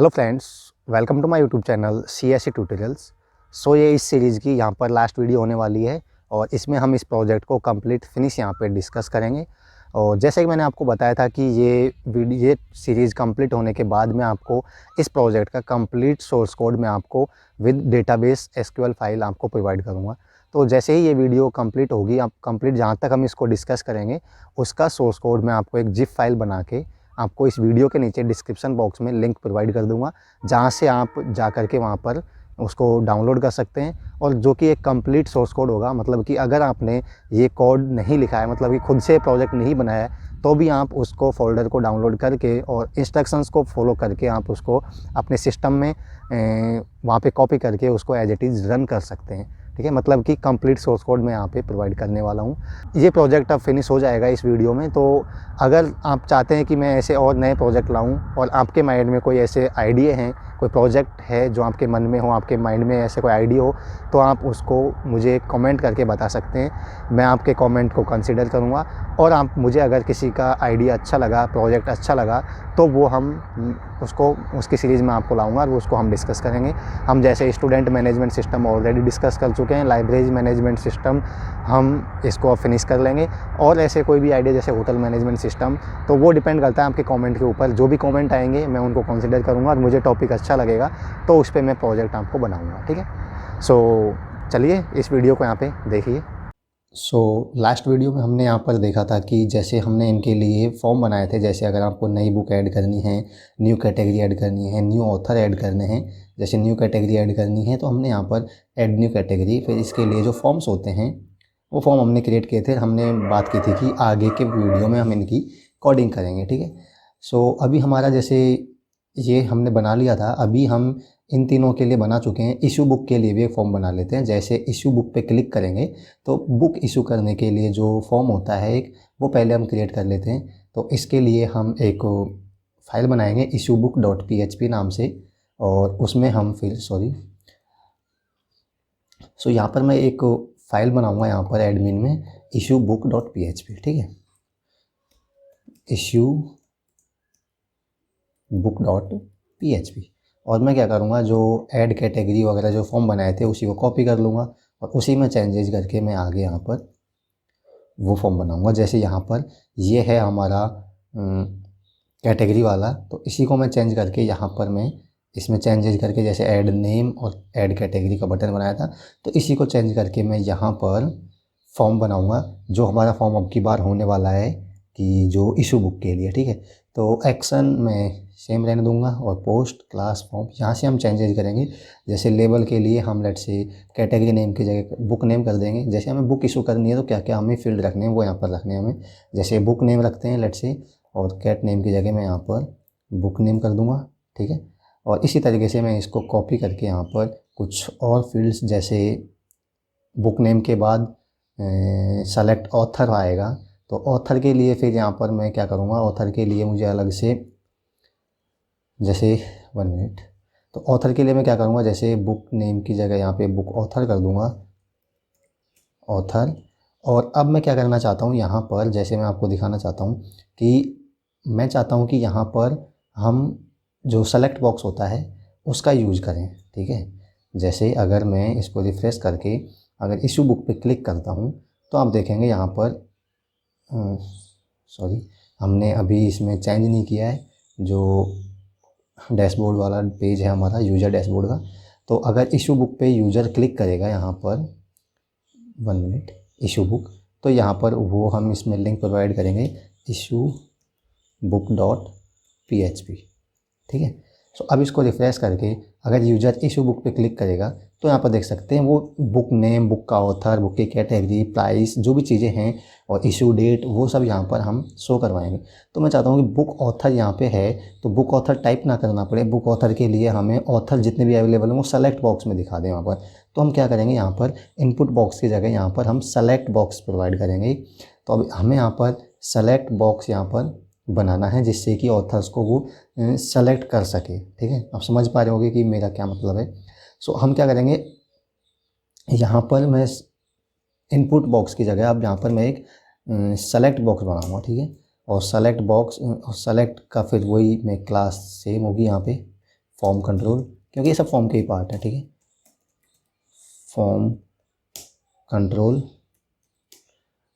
Hello friends, welcome to my YouTube channel CSE tutorials. ये इस series की यहाँ पर लास्ट वीडियो होने वाली है और इसमें हम इस प्रोजेक्ट को कंप्लीट फिनिश यहाँ पे डिस्कस करेंगे। और जैसे कि मैंने आपको बताया था कि ये सीरीज़ कंप्लीट होने के बाद मैं आपको इस प्रोजेक्ट का कंप्लीट सोर्स कोड मैं आपको विद डेटाबेस SQL फाइल आपको प्रोवाइड करूँगा। तो जैसे ही ये वीडियो कंप्लीट होगी, आप कंप्लीट जहाँ तक हम इसको डिस्कस करेंगे उसका सोर्स कोड मैं आपको एक जिप फाइल बना के आपको इस वीडियो के नीचे डिस्क्रिप्शन बॉक्स में लिंक प्रोवाइड कर दूंगा, जहाँ से आप जा कर के वहाँ पर उसको डाउनलोड कर सकते हैं। और जो कि एक कंप्लीट सोर्स कोड होगा, मतलब कि अगर आपने ये कोड नहीं लिखा है, मतलब कि खुद से प्रोजेक्ट नहीं बनाया है, तो भी आप उसको फोल्डर को डाउनलोड करके और इंस्ट्रक्शंस को फॉलो करके आप उसको अपने सिस्टम में वहाँ पे कॉपी करके उसको एज इट इज़ रन कर सकते हैं। ठीक है, मतलब कि कंप्लीट सोर्स कोड मैं यहाँ पे प्रोवाइड करने वाला हूँ। ये प्रोजेक्ट अब फिनिश हो जाएगा इस वीडियो में। तो अगर आप चाहते हैं कि मैं ऐसे और नए प्रोजेक्ट लाऊं और आपके माइंड में कोई ऐसे आइडिया हैं, कोई प्रोजेक्ट है जो आपके मन में हो, आपके माइंड में ऐसे कोई आइडिया हो, तो आप उसको मुझे कमेंट करके बता सकते हैं। मैं आपके कमेंट को कंसीडर करूँगा और आप मुझे अगर किसी का आइडिया अच्छा लगा, प्रोजेक्ट अच्छा लगा, तो वो हम उसको उसकी सीरीज़ में आपको लाऊंगा और उसको हम डिस्कस करेंगे। हम जैसे student management system already discuss कर चुके हैं, लाइब्रेरी मैनेजमेंट सिस्टम हम इसको फिनिश कर लेंगे। और ऐसे कोई भी आइडिया जैसे होटल मैनेजमेंट सिस्टम, तो वो डिपेंड करता है आपके कमेंट के ऊपर। जो भी कमेंट आएंगे मैं उनको कंसीडर करूँगा और मुझे टॉपिक अच्छा लगेगा तो उस पर मैं प्रोजेक्ट आपको बनाऊँगा। ठीक है, चलिए इस वीडियो को यहाँ पे देखिए। लास्ट वीडियो में हमने यहाँ पर देखा था कि जैसे हमने इनके लिए फॉर्म बनाए थे, जैसे अगर आपको नई बुक ऐड करनी है, न्यू कैटेगरी ऐड करनी है, न्यू ऑथर ऐड करने हैं। जैसे न्यू कैटेगरी ऐड करनी है तो हमने यहाँ पर ऐड न्यू कैटेगरी, फिर इसके लिए जो फॉर्म्स होते हैं वो फॉर्म हमने क्रिएट किए थे। हमने बात की थी कि आगे के वीडियो में हम इनकी कोडिंग करेंगे। ठीक है, अभी हमारा जैसे ये हमने बना लिया था, अभी हम इन तीनों के लिए बना चुके हैं। इशू बुक के लिए भी एक फॉर्म बना लेते हैं। जैसे इशू बुक पे क्लिक करेंगे तो बुक इशू करने के लिए जो फॉर्म होता है एक, वो पहले हम क्रिएट कर लेते हैं। तो इसके लिए हम एक फाइल बनाएंगे issuebook.php नाम से, और उसमें हम फिर यहाँ पर मैं एक फाइल बनाऊंगा यहाँ पर एडमिन में issuebook.php। ठीक है, issuebook.php। और मैं क्या करूँगा, जो ऐड कैटेगरी वगैरह जो फॉर्म बनाए थे उसी को कॉपी कर लूँगा और उसी में चेंजेस करके मैं आगे यहाँ पर वो फॉर्म बनाऊँगा। जैसे यहाँ पर ये है हमारा कैटेगरी वाला, तो इसी को मैं चेंज करके यहाँ पर मैं इसमें चेंजेस करके, जैसे ऐड नेम और ऐड कैटेगरी का बटन बनाया था, तो इसी को चेंज करके मैं यहाँ पर फॉर्म बनाऊँगा। जो हमारा फॉर्म अब की बार होने वाला है कि जो इशू बुक के लिए। ठीक है, तो एक्शन में सेम रहने दूंगा और पोस्ट क्लास फॉर्म यहाँ से हम चेंजेस करेंगे। जैसे लेबल के लिए हम लेट से कैटेगरी नेम की जगह बुक नेम कर देंगे। जैसे हमें बुक इशू करनी है तो क्या क्या हमें फील्ड रखने हैं वो यहाँ पर रखने हैं हमें। जैसे बुक नेम रखते हैं लेट से, और कैट नेम की जगह मैं यहाँ पर बुक नेम कर दूँगा। ठीक है, और इसी तरीके से मैं इसको कॉपी करके यहाँ पर कुछ और फील्ड्स, जैसे बुक नेम के बाद सेलेक्ट ऑथर आएगा, तो ऑथर के लिए फिर यहाँ पर मैं क्या करूँगा, ऑथर के लिए मुझे अलग से, जैसे 1 मिनट, तो ऑथर के लिए मैं क्या करूँगा, जैसे बुक नेम की जगह यहाँ पे बुक ऑथर कर दूँगा, ऑथर। और अब मैं क्या करना चाहता हूँ यहाँ पर, जैसे मैं आपको दिखाना चाहता हूँ कि मैं चाहता हूँ कि यहाँ पर हम जो सेलेक्ट बॉक्स होता है उसका यूज़ करें। ठीक है, जैसे अगर मैं इसको रिफ्रेश करके अगर इशू बुक पे क्लिक करता हूँ तो आप देखेंगे यहाँ पर हमने अभी इसमें चेंज नहीं किया है। जो डैशबोर्ड वाला पेज है हमारा यूज़र डैशबोर्ड का, तो अगर इशू बुक पे यूज़र क्लिक करेगा यहाँ पर 1 मिनट इशू बुक, तो यहाँ पर वो हम इसमें लिंक प्रोवाइड करेंगे issuebook.php। ठीक है, अब इसको रिफ्रेश करके अगर यूज़र इशू बुक पे क्लिक करेगा तो यहाँ पर देख सकते हैं वो बुक नेम, बुक का ऑथर, बुक की कैटेगरी, प्राइस, जो भी चीज़ें हैं और इशू डेट, वो सब यहाँ पर हम शो करवाएंगे। तो मैं चाहता हूँ कि बुक ऑथर यहाँ पे है तो बुक ऑथर टाइप ना करना पड़े। बुक ऑथर के लिए हमें ऑथर जितने भी अवेलेबल हैं वो सेलेक्ट बॉक्स में दिखा दें यहाँ पर। तो हम क्या करेंगे, यहाँ पर इनपुट बॉक्स की जगह यहाँ पर हम सेलेक्ट बॉक्स प्रोवाइड करेंगे। तो अब हमें यहाँ पर सेलेक्ट बॉक्स यहाँ पर बनाना है जिससे कि ऑथर्स को वो सेलेक्ट कर सके। ठीक है, आप समझ पा रहे होंगे कि मेरा क्या मतलब है। हम क्या करेंगे, यहाँ पर मैं इनपुट बॉक्स की जगह अब यहाँ पर मैं एक सेलेक्ट बॉक्स बनाऊंगा। ठीक है, और सेलेक्ट बॉक्स और सेलेक्ट का फिर वही मैं क्लास सेम होगी यहाँ पे, फॉर्म कंट्रोल, क्योंकि ये सब फॉर्म के ही पार्ट है, ठीक है। फॉर्म कंट्रोल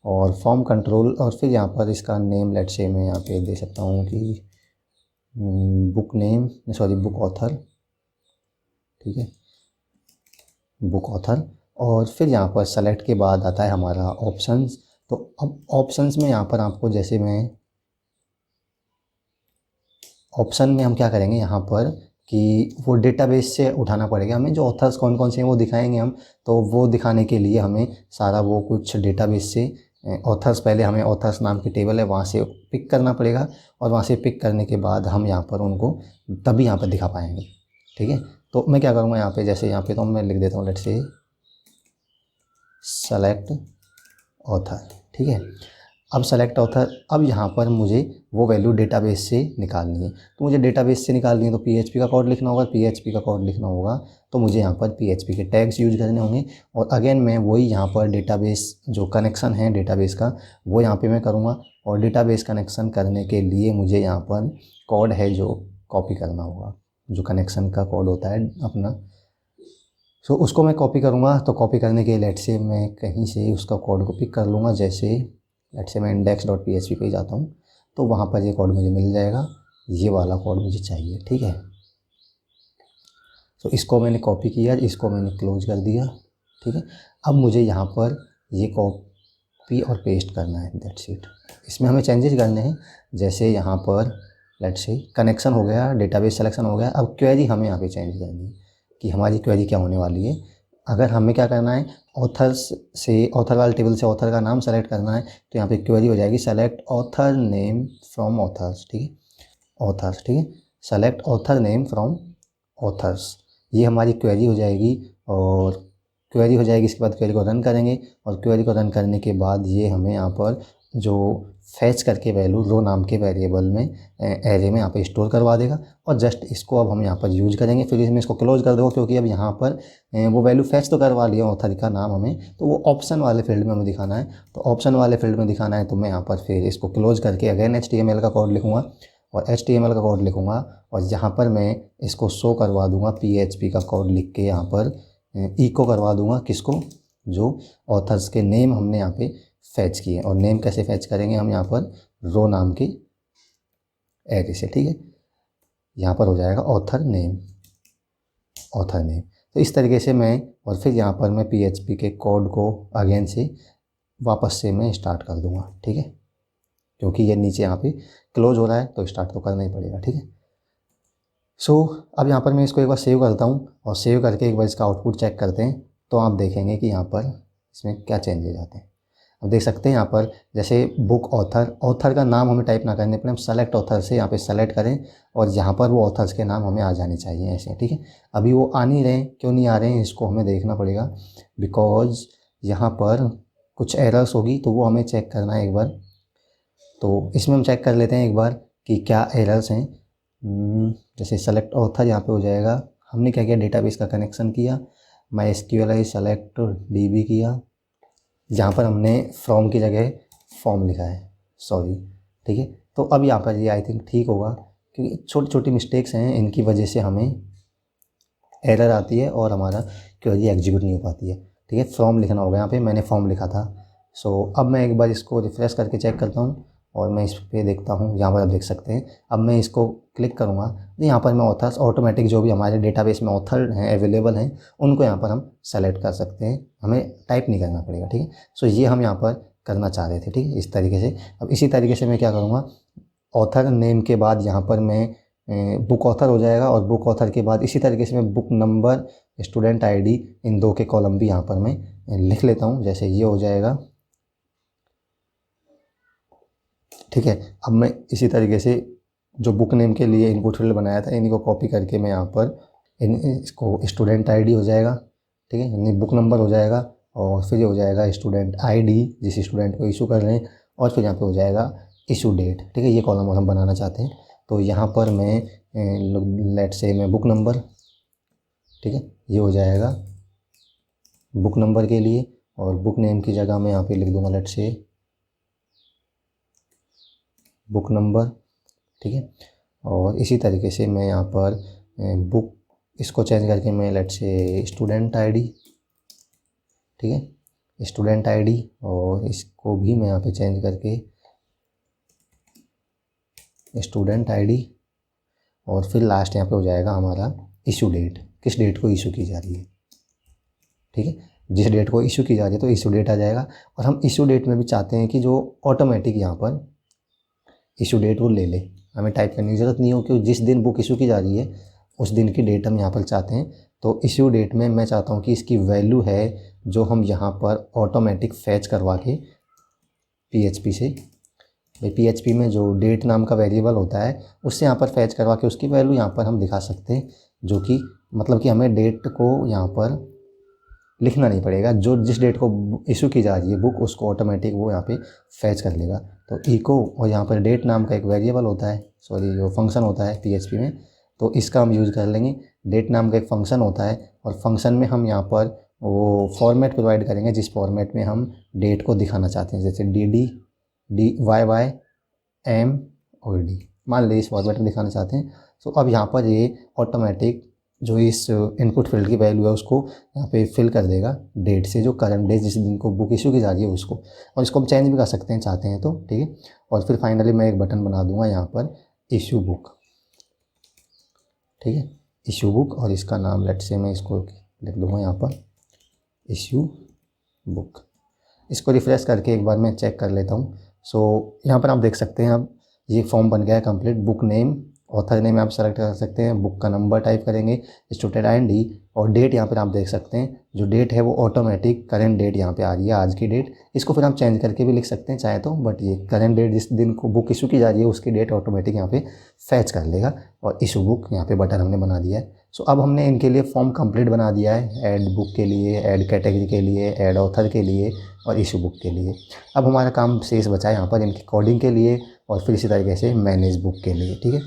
और फॉर्म कंट्रोल, और फिर यहाँ पर इसका नेम लेट से मैं यहाँ पे दे सकता हूँ कि book name, sorry book author, ठीक है, बुक ऑथर। और फिर यहाँ पर सेलेक्ट के बाद आता है हमारा ऑप्शंस। तो अब ऑप्शंस में यहाँ पर आपको, जैसे मैं ऑप्शन में हम क्या करेंगे यहाँ पर कि वो डेटाबेस से उठाना पड़ेगा हमें, जो ऑथर्स कौन कौन से हैं वो दिखाएंगे हम। तो वो दिखाने के लिए हमें सारा वो कुछ डेटाबेस से ऑथर्स, पहले हमें ऑथर्स नाम की टेबल है वहाँ से पिक करना पड़ेगा, और वहाँ से पिक करने के बाद हम यहाँ पर उनको तभी यहाँ पर दिखा पाएंगे, ठीक है। तो मैं क्या करूँगा यहाँ पे, जैसे यहाँ पे तो मैं लिख देता हूँ लेट से सेलेक्ट ऑथर, ठीक है। अब सेलेक्ट ऑथर, अब यहाँ पर मुझे वो वैल्यू डेटाबेस से निकालनी है। तो मुझे डेटाबेस से निकालनी है तो पीएचपी का कोड लिखना होगा, पीएचपी का कोड लिखना होगा तो मुझे यहाँ पर पीएचपी के टैग्स यूज करने होंगे। और अगेन मैं वही यहाँ पर डेटाबेस जो कनेक्शन है डेटाबेस का वो यहाँ पे मैं करूँगा, और डेटाबेस कनेक्शन करने के लिए मुझे यहाँ पर कोड है जो कॉपी करना होगा, जो कनेक्शन का कोड होता है अपना। सो उसको मैं कॉपी करूँगा। तो कॉपी करने के लेट से मैं कहीं से उसका कोड को पिक कर लूँगा, जैसे लेट से मैं index.php पे जाता हूँ तो वहाँ पर ये कोड मुझे मिल जाएगा, ये वाला कोड मुझे चाहिए, ठीक है। तो इसको मैंने कॉपी किया, इसको मैंने क्लोज कर दिया, ठीक है। अब मुझे यहाँ पर ये कॉपी और पेस्ट करना है, दैट्स इट। इसमें हमें चेंजेस करने हैं, जैसे यहाँ पर लेट से कनेक्शन हो गया, डेटाबेस सिलेक्शन हो गया। अब क्वेरी हमें यहाँ पे चेंज करनी है कि हमारी क्वेरी क्या होने वाली है। अगर हमें क्या करना है, ऑथर्स से, ऑथर वाले टेबल से ऑथर का नाम सेलेक्ट करना है, तो यहाँ पे क्वेरी हो जाएगी select author name from authors, ठीक है, ऑथर्स, ठीक है, select author name from authors, ये हमारी क्वेरी हो जाएगी। और क्वेरी हो जाएगी, इसके बाद क्वेरी को रन करेंगे, और क्वेरी को रन करने के बाद ये हमें यहाँ पर जो फैच करके वैल्यू रो नाम के वेरिएबल में एरे में यहाँ पे स्टोर करवा देगा। और जस्ट इसको अब हम यहाँ पर यूज करेंगे। फिर इसमें इसको क्लोज कर दो, क्योंकि अब यहाँ पर वो वैल्यू फैच तो करवा लिया ऑथर का नाम हमें, तो वो ऑप्शन वाले फील्ड में हमें दिखाना है। तो ऑप्शन वाले फील्ड में दिखाना है तो मैं यहाँ पर फिर इसको क्लोज करके अगेन HTML का कोड लिखूँगा, और HTML का कोड लिखूँगा, और यहाँ पर मैं इसको शो करवा दूँगा PHP का कोड लिख के, यहाँ पर इको करवा दूँगा किसको, जो ऑथर्स के नेम हमने यहाँ पे फैच किए। और नेम कैसे फैच करेंगे हम, यहाँ पर रो नाम की एरे से, ठीक है। यहाँ पर हो जाएगा ऑथर नेम, ऑथर नेम। तो इस तरीके से मैं, और फिर यहाँ पर मैं PHP के कोड को अगेन से वापस से मैं स्टार्ट कर दूँगा, ठीक है, क्योंकि ये नीचे यहाँ पे क्लोज हो रहा है तो स्टार्ट तो करना ही पड़ेगा, ठीक है। सो अब यहाँ पर मैं इसको एक बार सेव करता हूँ, और सेव करके एक बार इसका आउटपुट चेक करते हैं, तो आप देखेंगे कि यहाँ पर इसमें क्या चेंजेस आते हैं। अब देख सकते हैं यहाँ पर, जैसे बुक ऑथर, ऑथर का नाम हमें टाइप ना करने पड़े, हम सेलेक्ट ऑथर से यहाँ पे सेलेक्ट करें, और यहाँ पर वो ऑथर्स के नाम हमें आ जाने चाहिए ऐसे, ठीक है। अभी वो आ नहीं रहे, क्यों नहीं आ रहे हैं इसको हमें देखना पड़ेगा, बिकॉज यहाँ पर कुछ एरर्स होगी, तो वो हमें चेक करना है एक बार। तो इसमें हम चेक कर लेते हैं एक बार कि क्या एरर्स हैं। जैसे सेलेक्ट ऑथर यहाँ पे हो जाएगा, हमने क्या किया, डेटाबेस का कनेक्शन किया, MySQL सेलेक्ट DB किया, जहाँ पर हमने फ्रॉम की जगह फॉर्म लिखा है, सॉरी, ठीक है। तो अब यहाँ पर ये आई थिंक ठीक होगा, क्योंकि छोटी छोटी मिस्टेक्स हैं, इनकी वजह से हमें एरर आती है और हमारा क्वेरी एग्जीक्यूट नहीं हो पाती है, ठीक है। फ्रॉम लिखना होगा, यहाँ पे मैंने फॉर्म लिखा था। सो अब मैं एक बार इसको रिफ़्रेश करके चेक करता हूँ, और मैं इस पे देखता हूँ, यहाँ पर आप देख सकते हैं। अब मैं इसको क्लिक करूँगा तो यहाँ पर मैं ऑथर्स ऑटोमेटिक जो भी हमारे डेटाबेस में ऑथर हैं अवेलेबल हैं उनको यहाँ पर हम सेलेक्ट कर सकते हैं, हमें टाइप नहीं करना पड़ेगा, ठीक है। सो ये हम यहाँ पर करना चाह रहे थे, ठीक है, इस तरीके से। अब इसी तरीके से मैं क्या करूँगा, ऑथर नेम के बाद यहाँ पर मैं बुक ऑथर हो जाएगा, और बुक ऑथर के बाद इसी तरीके से मैं बुक नंबर, स्टूडेंट ID, इन दो के कॉलम भी यहाँ पर मैं लिख लेता हूँ, जैसे ये हो जाएगा, ठीक है। अब मैं इसी तरीके से जो बुक नेम के लिए इनपुट फील्ड बनाया था इन्हीं को कॉपी करके मैं यहाँ पर इसको स्टूडेंट ID हो जाएगा, ठीक है, यानी बुक नंबर हो जाएगा, और फिर ये हो जाएगा स्टूडेंट ID जिस स्टूडेंट को इशू कर रहे हैं, और फिर यहाँ पे हो जाएगा इशू डेट, ठीक है। ये कॉलम हम बनाना चाहते हैं, तो यहाँ पर मैं लेट से मैं बुक नंबर, ठीक है, ये हो जाएगा बुक नंबर के लिए, और बुक नेम की जगह मैं यहाँ पे लिख दूँगा लेट से बुक नंबर, ठीक है। और इसी तरीके से मैं यहाँ पर बुक, इसको चेंज करके मैं लेट्स से स्टूडेंट आईडी, ठीक है, स्टूडेंट आईडी, और इसको भी मैं यहाँ पे चेंज करके स्टूडेंट आईडी, और फिर लास्ट यहाँ पे हो जाएगा हमारा इशू डेट, किस डेट को इशू की जा रही है, ठीक है, जिस डेट को इशू की जा रही है तो इशू डेट आ जाएगा। और हम इशू डेट में भी चाहते हैं कि जो ऑटोमेटिक यहाँ पर इशू डेट वो ले ले, हमें टाइप करने की ज़रूरत नहीं हो कि जिस दिन बुक इशू की जा रही है उस दिन की डेट हम यहाँ पर चाहते हैं। तो इशू डेट में मैं चाहता हूँ कि इसकी वैल्यू है जो हम यहाँ पर ऑटोमेटिक फैच करवा के PHP से, भाई PHP में जो डेट नाम का वेरिएबल होता है उससे यहाँ पर फैच करवा के उसकी वैल्यू यहाँ पर हम दिखा सकते हैं, जो कि मतलब कि हमें डेट को यहाँ पर लिखना नहीं पड़ेगा, जो जिस डेट को इशू की जा रही है बुक उसको ऑटोमेटिक वो यहाँ पे फैच कर लेगा। तो इको, और यहाँ पर डेट नाम का एक वेरिएबल होता है, सॉरी जो फंक्शन होता है PHP में, तो इसका हम यूज़ कर लेंगे। डेट नाम का एक फंक्शन होता है और फंक्शन में हम यहाँ पर वो फॉर्मेट प्रोवाइड करेंगे जिस फॉर्मेट में हम डेट को दिखाना चाहते हैं, जैसे DD DYY M और D, मान लीजिए इस फॉर्मेट में दिखाना चाहते हैं। तो अब यहाँ पर ये ऑटोमेटिक जो इस इनपुट फील्ड की वैल्यू है उसको यहाँ पे फिल कर देगा डेट से, जो करंट डेट जिस दिन को बुक इशू की जा रही है उसको, और इसको हम चेंज भी कर सकते हैं चाहते हैं तो, ठीक है। और फिर फाइनली मैं एक बटन बना दूंगा यहाँ पर इशू बुक, ठीक है, इशू बुक, और इसका नाम लेट से मैं इसको लिख दूंगा यहाँ पर इशू बुक। इसको रिफ्रेश करके एक बार मैं चेक कर लेता हूँ। सो यहाँ पर आप देख सकते हैं अब ये फॉर्म बन गया है complete. Book name, author name आप सेलेक्ट कर सकते हैं, बुक का नंबर टाइप करेंगे, स्टूडेंट आईडी, और डेट यहाँ पर आप देख सकते हैं जो डेट है वो ऑटोमेटिक करेंट डेट यहाँ पे आ रही है, आज की डेट। इसको फिर हम चेंज करके भी लिख सकते हैं चाहे तो, बट ये करेंट डेट जिस दिन को बुक इशू की जा रही है उसकी डेट ऑटोमेटिक यहाँ पे फैच कर लेगा। और इशू बुक यहाँ पे बटन हमने बना दिया है। सो अब हमने इनके लिए फॉर्म कंप्लीट बना दिया है, ऐड बुक के लिए, ऐड कैटेगरी के लिए, ऐड ऑथर के लिए और इशू बुक के लिए। अब हमारा काम शेष बचा है यहाँ पर इनकी कोडिंग के लिए और फिर इसी तरीके से मैनेज बुक के लिए, ठीक है।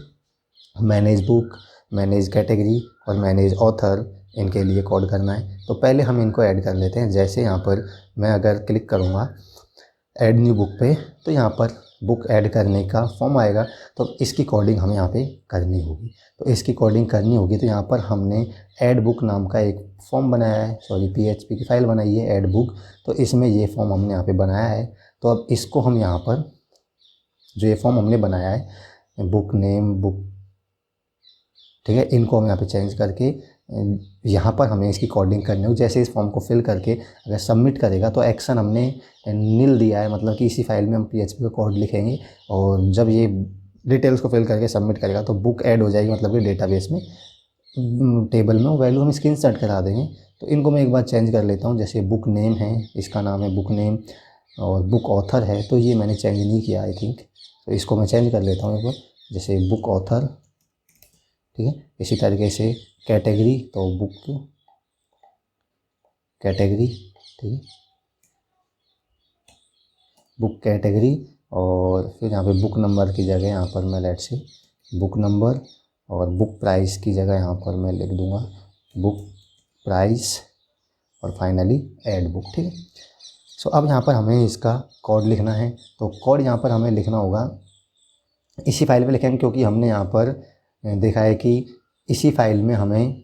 मैनेज बुक, मैनेज कैटेगरी और मैनेज ऑथर, इनके लिए कोड करना है। तो पहले हम इनको ऐड कर लेते हैं। जैसे यहाँ पर मैं अगर क्लिक करूँगा ऐड न्यू बुक पे, तो यहाँ पर बुक ऐड करने का फॉर्म आएगा, तो इसकी कोडिंग हमें यहाँ पे करनी होगी। तो इसकी कोडिंग करनी होगी, तो यहाँ पर हमने ऐड बुक नाम का एक फॉर्म बनाया है, सॉरी PHP की फाइल बनाई है ऐड बुक, तो इसमें ये फॉर्म हमने यहाँ पे बनाया है। तो अब इसको हम यहाँ पर जो ये फॉर्म हमने बनाया है बुक नेम, बुक, ठीक है, इनको हम यहाँ पे चेंज करके यहाँ पर हमें इसकी कोडिंग करनी होगी। जैसे इस फॉर्म को फिल करके अगर सबमिट करेगा तो एक्शन हमने नील दिया है, मतलब कि इसी फाइल में हम PHP का कोड लिखेंगे और जब ये डिटेल्स को फिल करके सबमिट करेगा तो बुक ऐड हो जाएगी, मतलब कि डेटाबेस में, टेबल में वो वैल्यू हम इसकी इंसर्ट करा देंगे। तो इनको मैं एक बार चेंज कर लेता हूँ। जैसे बुक नेम है, इसका नाम है बुक नेम, और बुक ऑथर है तो ये मैंने चेंज नहीं किया आई थिंक, तो इसको मैं चेंज कर लेता हूँ एक बार। जैसे बुक ऑथर, ठीक है, इसी तरीके से कैटेगरी, तो बुक कैटेगरी, ठीक है, बुक कैटेगरी, और फिर यहाँ पे बुक नंबर की जगह यहाँ पर मैं लेट से बुक नंबर, और बुक प्राइस की जगह यहाँ पर मैं लिख दूँगा बुक प्राइस, और फाइनली ऐड बुक, ठीक है। सो अब यहाँ पर हमें इसका कोड लिखना है। तो कोड यहाँ पर हमें लिखना होगा, इसी फाइल में लिखेंगे क्योंकि हमने यहाँ पर देखा है कि इसी फाइल में हमें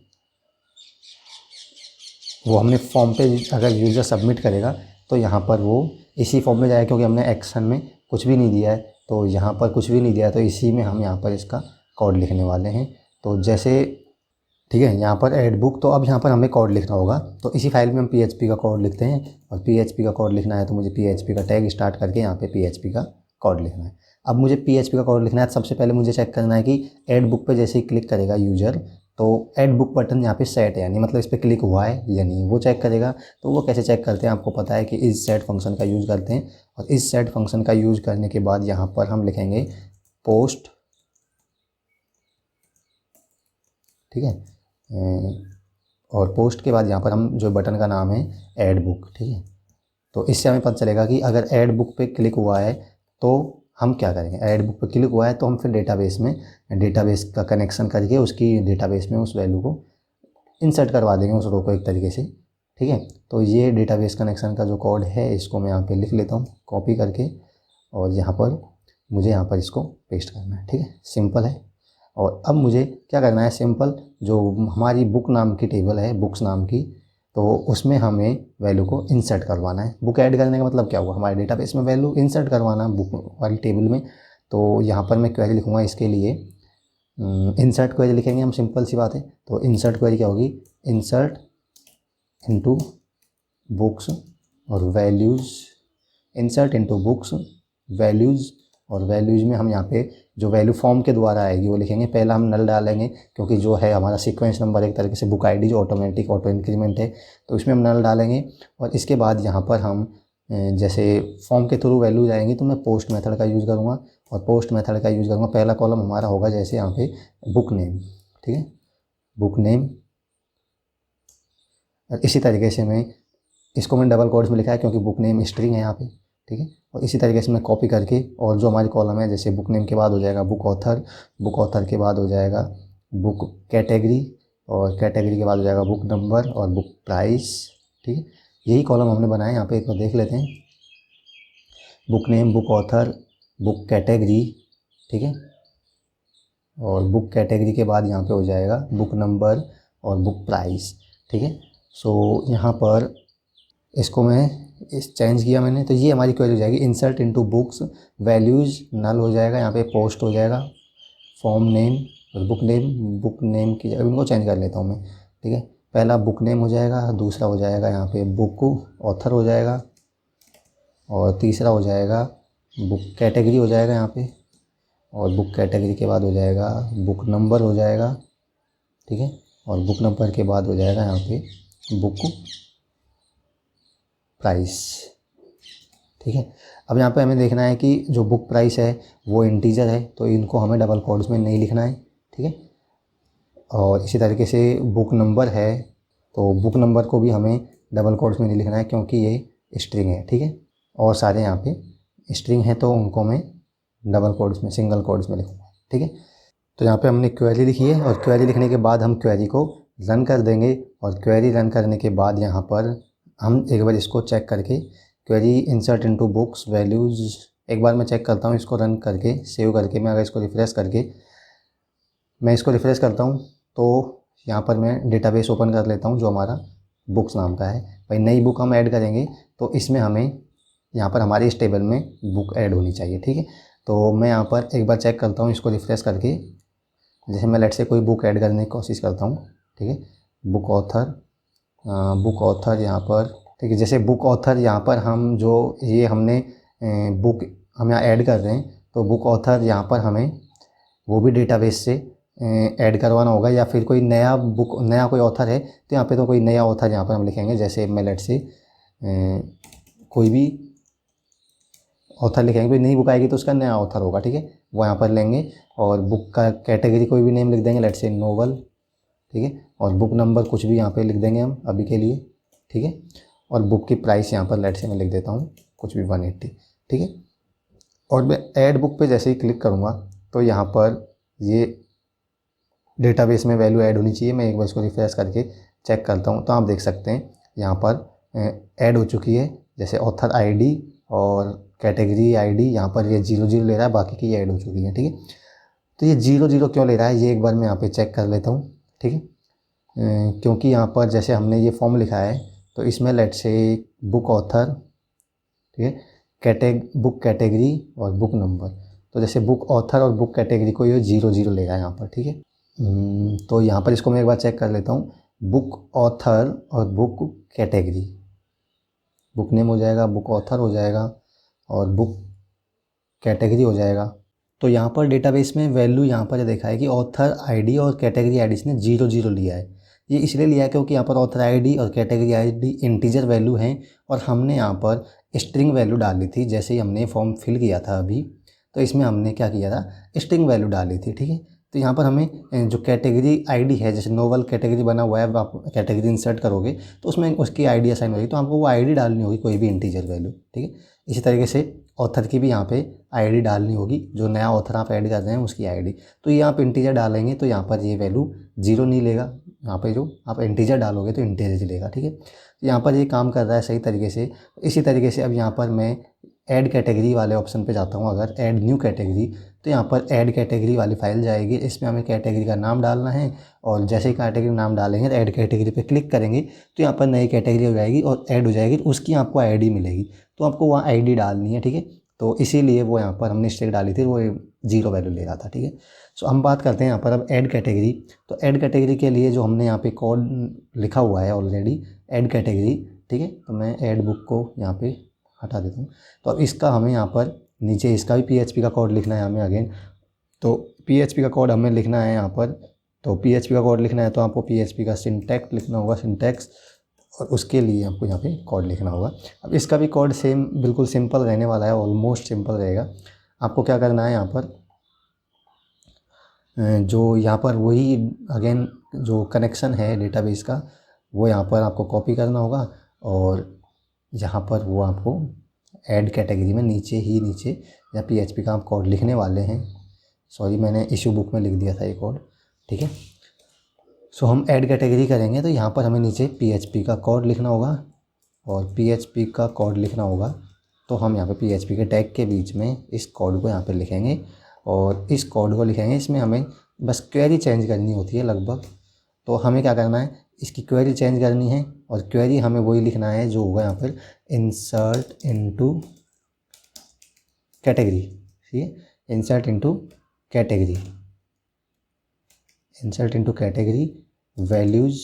वो हमने फॉर्म पे अगर यूज़र सबमिट करेगा तो यहाँ पर वो इसी फॉर्म में जाएगा, क्योंकि हमने एक्शन में कुछ भी नहीं दिया है, तो यहाँ पर कुछ भी नहीं दिया है, तो इसी में हम यहाँ पर इसका कोड लिखने वाले हैं। तो जैसे, ठीक है, यहाँ पर ऐड बुक, तो अब यहाँ पर हमें कोड लिखना होगा। तो इसी फाइल में हम PHP का कोड लिखते हैं, और PHP का कोड लिखना है तो मुझे PHP का टैग स्टार्ट करके यहाँ पे PHP का कोड लिखना है। अब मुझे PHP का कोड लिखना है, तो सबसे पहले मुझे चेक करना है कि ऐड बुक पे जैसे ही क्लिक करेगा यूज़र तो ऐड बुक बटन यहाँ पे सेट है, यानी मतलब इस पर क्लिक हुआ है या नहीं, वो चेक करेगा। तो वो कैसे चेक करते हैं, आपको पता है कि इस सेट फंक्शन का यूज़ करते हैं, और इस सेट फंक्शन का यूज़ करने के बाद यहाँ पर हम लिखेंगे पोस्ट, ठीक है, और पोस्ट के बाद यहाँ पर हम जो बटन का नाम है ऐड बुक, ठीक है। तो इससे हमें पता चलेगा कि अगर ऐड बुक पे क्लिक हुआ है तो हम क्या करेंगे, ऐड बुक पे क्लिक हुआ है तो हम फिर डेटाबेस का कनेक्शन करके उसकी डेटाबेस में उस वैल्यू को इंसर्ट करवा देंगे, उस रो को एक तरीके से, ठीक है। तो ये डेटाबेस कनेक्शन का जो कोड है इसको मैं यहाँ पे लिख लेता हूँ कॉपी करके, और यहाँ पर मुझे यहाँ पर इसको पेस्ट करना है, ठीक है, सिंपल है। और अब मुझे क्या करना है, सिंपल जो हमारी बुक नाम की टेबल है, बुक्स नाम की, तो उसमें हमें वैल्यू को इंसर्ट करवाना है। बुक ऐड करने का मतलब क्या हुआ, हमारे डेटाबेस में वैल्यू इंसर्ट करवाना बुक वाली टेबल में। तो यहाँ पर मैं क्वेरी लिखूँगा इसके लिए, इंसर्ट क्वेरी लिखेंगे हम, सिंपल सी बात है। तो इंसर्ट क्वेरी क्या होगी, इंसर्ट इनटू बुक्स और values, insert into books values, और वैल्यूज़ में हम यहाँ पे जो वैल्यू फॉर्म के द्वारा आएगी वो लिखेंगे। पहला हम नल डालेंगे, क्योंकि जो है हमारा सीक्वेंस नंबर एक तरीके से बुक आईडी जो ऑटोमेटिक ऑटो इंक्रीमेंट है, तो इसमें हम नल डालेंगे। और इसके बाद यहाँ पर हम जैसे फॉर्म के थ्रू वैल्यूज आएंगी तो मैं पोस्ट मेथड का यूज़ करूँगा, और पोस्ट मेथड का यूज़ करूँगा। पहला कॉलम हमारा होगा जैसे यहाँ पे बुक नेम, ठीक है, बुक नेम। और इसी तरीके से मैं इसको मैंने डबल कोट्स में लिखा है क्योंकि बुक नेम स्ट्रिंग है यहाँ पे, ठीक है। और इसी तरीके से मैं कॉपी करके, और जो हमारी कॉलम है जैसे बुक नेम के बाद हो जाएगा बुक ऑथर, बुक ऑथर के बाद हो जाएगा बुक कैटेगरी, और कैटेगरी के बाद हो जाएगा बुक नंबर और बुक प्राइस, ठीक है। यही कॉलम हमने बनाया, यहाँ पे एक बार देख लेते हैं, book name, book author, book category, ठीक है, और बुक कैटेगरी के बाद यहाँ पे हो जाएगा बुक नंबर और बुक प्राइस, ठीक है। सो यहाँ पर इसको मैं इस चेंज किया मैंने, तो ये हमारी क्वेरी हो जाएगी, इंसर्ट इनटू बुक्स वैल्यूज़ नल हो जाएगा, यहाँ पे पोस्ट हो जाएगा, फॉर्म नेम और बुक नेम की जगह इनको चेंज कर लेता हूँ मैं, ठीक है। पहला बुक नेम हो जाएगा, दूसरा हो जाएगा यहाँ पे बुक ऑथर हो जाएगा, और तीसरा हो जाएगा बुक कैटेगरी हो जाएगा यहाँ पे, और बुक कैटेगरी के बाद हो जाएगा बुक नंबर हो जाएगा, ठीक है, और बुक नंबर के बाद हो जाएगा यहाँ पे बुक प्राइस, ठीक है। अब यहाँ पे हमें देखना है कि जो बुक प्राइस है वो इंटीजर है, तो इनको हमें डबल कोट्स में नहीं लिखना है, ठीक है। और इसी तरीके से बुक नंबर है, तो बुक नंबर को भी हमें डबल कोट्स में नहीं लिखना है क्योंकि ये स्ट्रिंग है, ठीक है। और सारे यहाँ पे स्ट्रिंग है तो उनको मैं डबल कोट्स में, सिंगल कोट्स में लिखूँगा, ठीक है। तो यहाँ पे हमने क्वेरी लिखी है, और क्वेरी लिखने के बाद हम क्वेरी को रन कर देंगे, और क्वेरी रन करने के बाद यहाँ पर हम एक बार इसको चेक करके, query insert into books values, एक बार मैं चेक करता हूँ इसको रन करके, सेव करके। मैं अगर इसको रिफ़्रेश करके मैं इसको रिफ़्रेश करता हूँ तो यहाँ पर मैं डेटाबेस ओपन कर लेता हूँ जो हमारा बुक्स नाम का है। भाई नई बुक हम ऐड करेंगे तो इसमें हमें यहाँ पर हमारे इस टेबल में बुक ऐड होनी चाहिए, ठीक है। तो मैं यहाँ पर एक बार चेक करता हूँ इसको रिफ़्रेश करके, जैसे मैं लेट से कोई बुक ऐड करने की कोशिश करता हूँ, ठीक है, बुक ऑथर यहाँ पर, ठीक है। जैसे बुक ऑथर यहाँ पर हम जो ये हमने बुक हम यहाँ ऐड कर रहे हैं, तो बुक ऑथर यहाँ पर हमें वो भी डेटाबेस से ऐड करवाना होगा, या फिर कोई नया कोई ऑथर है तो यहाँ पे तो कोई नया ऑथर यहाँ पर हम लिखेंगे। जैसे मैं लेट से कोई भी ऑथर लिखेंगे, कोई नई बुक आएगी तो उसका नया ऑथर होगा, ठीक है, वो यहाँ पर लेंगे। और बुक का कैटेगरी कोई भी नेम लिख देंगे, लेट से नोवेल, ठीक है, और बुक नंबर कुछ भी यहाँ पे लिख देंगे हम अभी के लिए, ठीक है। और बुक की प्राइस यहाँ पर लेट से मैं लिख देता हूँ कुछ भी 180, ठीक है। और मैं ऐड बुक पे जैसे ही क्लिक करूँगा तो यहाँ पर ये डेटाबेस में वैल्यू ऐड होनी चाहिए। मैं एक बार इसको रिफ्रेश करके चेक करता हूँ तो आप देख सकते हैं यहाँ पर ऐड हो चुकी है। जैसे ऑथर आईडी और कैटेगरी आईडी यहाँ पर ये 00 ले रहा है, बाकी की ऐड हो चुकी है, ठीक है। तो ये 00 क्यों ले रहा है ये एक बार मैं यहाँ पे चेक कर लेता हूँ, ठीक है। क्योंकि यहाँ पर जैसे हमने ये फॉर्म लिखा है तो इसमें लेट से बुक ऑथर, ठीक है, बुक कैटेगरी और बुक नंबर, तो जैसे बुक ऑथर और बुक कैटेगरी को ये 00 ले रहा है यहाँ पर, ठीक है। तो यहाँ पर इसको मैं एक बार चेक कर लेता हूँ, बुक ऑथर और बुक कैटेगरी, बुक नेम हो जाएगा, बुक ऑथर हो जाएगा और बुक कैटेगरी हो जाएगा। तो यहाँ पर डेटाबेस में वैल्यू यहाँ पर देखा है कि ऑथर आईडी और कैटेगरी आईडी ने 00 लिया है। ये इसलिए लिया है क्योंकि यहाँ पर ऑथर आईडी और कैटेगरी आईडी इंटीजर वैल्यू हैं, और हमने यहाँ पर स्ट्रिंग वैल्यू डाली थी। जैसे ही हमने फॉर्म फिल किया था अभी, तो इसमें हमने क्या किया था, स्ट्रिंग वैल्यू डाली थी, ठीक है। तो यहाँ पर हमें जो कैटेगरी आईडी है, जैसे नोवेल कैटेगरी बना हुआ है, आप कैटेगरी इंसर्ट करोगे तो उसमें उसकी आईडी असाइन होगी, तो आपको वो आईडी डालनी होगी, कोई भी इंटीजर वैल्यू, ठीक है। इसी तरीके से ऑथर की भी यहाँ पे आईडी डालनी होगी, जो नया ऑथर आप ऐड कर रहे हैं उसकी आईडी। तो ये आप इंटीजर डालेंगे तो यहाँ पर ये वैल्यू 0 नहीं लेगा, यहाँ पे जो आप इंटीजर डालोगे तो इंटीजर लेगा, ठीक है। तो यहाँ पर ये काम कर रहा है सही तरीके से। इसी तरीके से अब यहाँ पर मैं ऐड कैटेगरी वाले ऑप्शन पे जाता हूँ। अगर ऐड न्यू कैटेगरी, तो यहाँ पर ऐड कैटेगरी वाली फाइल जाएगी। इसमें हमें कैटेगरी का नाम डालना है और जैसे ही कैटेगरी नाम डालेंगे तो ऐड कैटेगरी पे क्लिक करेंगे तो यहाँ पर नई कैटेगरी हो जाएगी और ऐड हो जाएगी। तो उसकी आपको आईडी मिलेगी, तो आपको वहाँ आईडी डालनी है, ठीक है। तो इसीलिए वो यहाँ पर हमने स्ट्रिक डाली थी, वो 0 वैल्यू ले रहा था, ठीक है। सो हम बात करते हैं यहाँ पर अब ऐड कैटेगरी। तो ऐड कैटेगरी के लिए जो हमने यहाँ पे कोड लिखा हुआ है ऑलरेडी, ऐड कैटेगरी, ठीक है। तो मैं ऐड बुक को यहाँ पे हटा देता हूँ। तो अब इसका हमें यहाँ पर नीचे इसका भी PHP का कोड लिखना है हमें अगेन। तो PHP का कोड हमें लिखना है यहाँ पर। तो PHP का कोड लिखना है तो आपको PHP का सिंटैक्स लिखना होगा, सिंटैक्स, और उसके लिए आपको यहाँ पे कोड लिखना होगा। अब इसका भी कोड सेम बिल्कुल सिंपल रहने वाला है, ऑलमोस्ट सिंपल रहेगा। आपको क्या करना है यहाँ पर, जो यहाँ पर वही अगेन जो कनेक्शन है डेटाबेस का, वो यहाँ पर आपको कॉपी करना होगा और यहाँ पर वो आपको ऐड कैटेगरी में नीचे या PHP का आप कोड लिखने वाले हैं। सॉरी, मैंने इशू बुक में लिख दिया था ये कोड, ठीक है। सो हम ऐड कैटेगरी करेंगे तो यहाँ पर हमें नीचे PHP का कोड लिखना होगा और PHP का कोड लिखना होगा। तो हम यहाँ पे PHP के टैग के बीच में इस कोड को यहाँ पे लिखेंगे और इस कोड को लिखेंगे। इसमें हमें बस क्वेरी चेंज करनी होती है लगभग। तो हमें क्या करना है, इसकी क्वेरी चेंज करनी है और क्वेरी हमें वही लिखना है जो होगा यहाँ पर इंसर्ट इनटू कैटेगरी, ठीक है। Insert into category, insert into category values,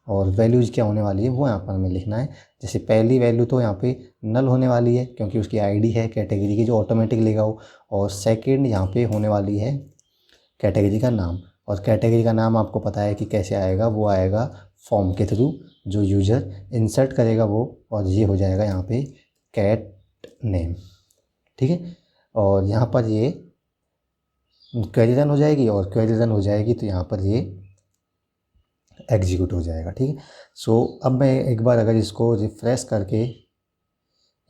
और वैल्यूज़ क्या होने वाली है वो यहाँ पर हमें लिखना है। जैसे पहली वैल्यू तो यहाँ पे नल होने वाली है क्योंकि उसकी आईडी है कैटेगरी की जो ऑटोमेटिक लेगा वो, और सेकंड यहाँ पे होने वाली है कैटेगरी का नाम। और कैटेगरी का नाम आपको पता है कि कैसे आएगा, वो आएगा फॉर्म के थ्रू, जो यूज़र इंसर्ट करेगा वो, और ये हो जाएगा यहाँ पे कैट नेम, ठीक है। और यहाँ पर ये क्वेरी रन हो जाएगी और क्वेरी रन हो जाएगी तो यहाँ पर ये एग्जीक्यूट हो जाएगा, ठीक है। सो अब मैं एक बार अगर इसको रिफ़्रेश करके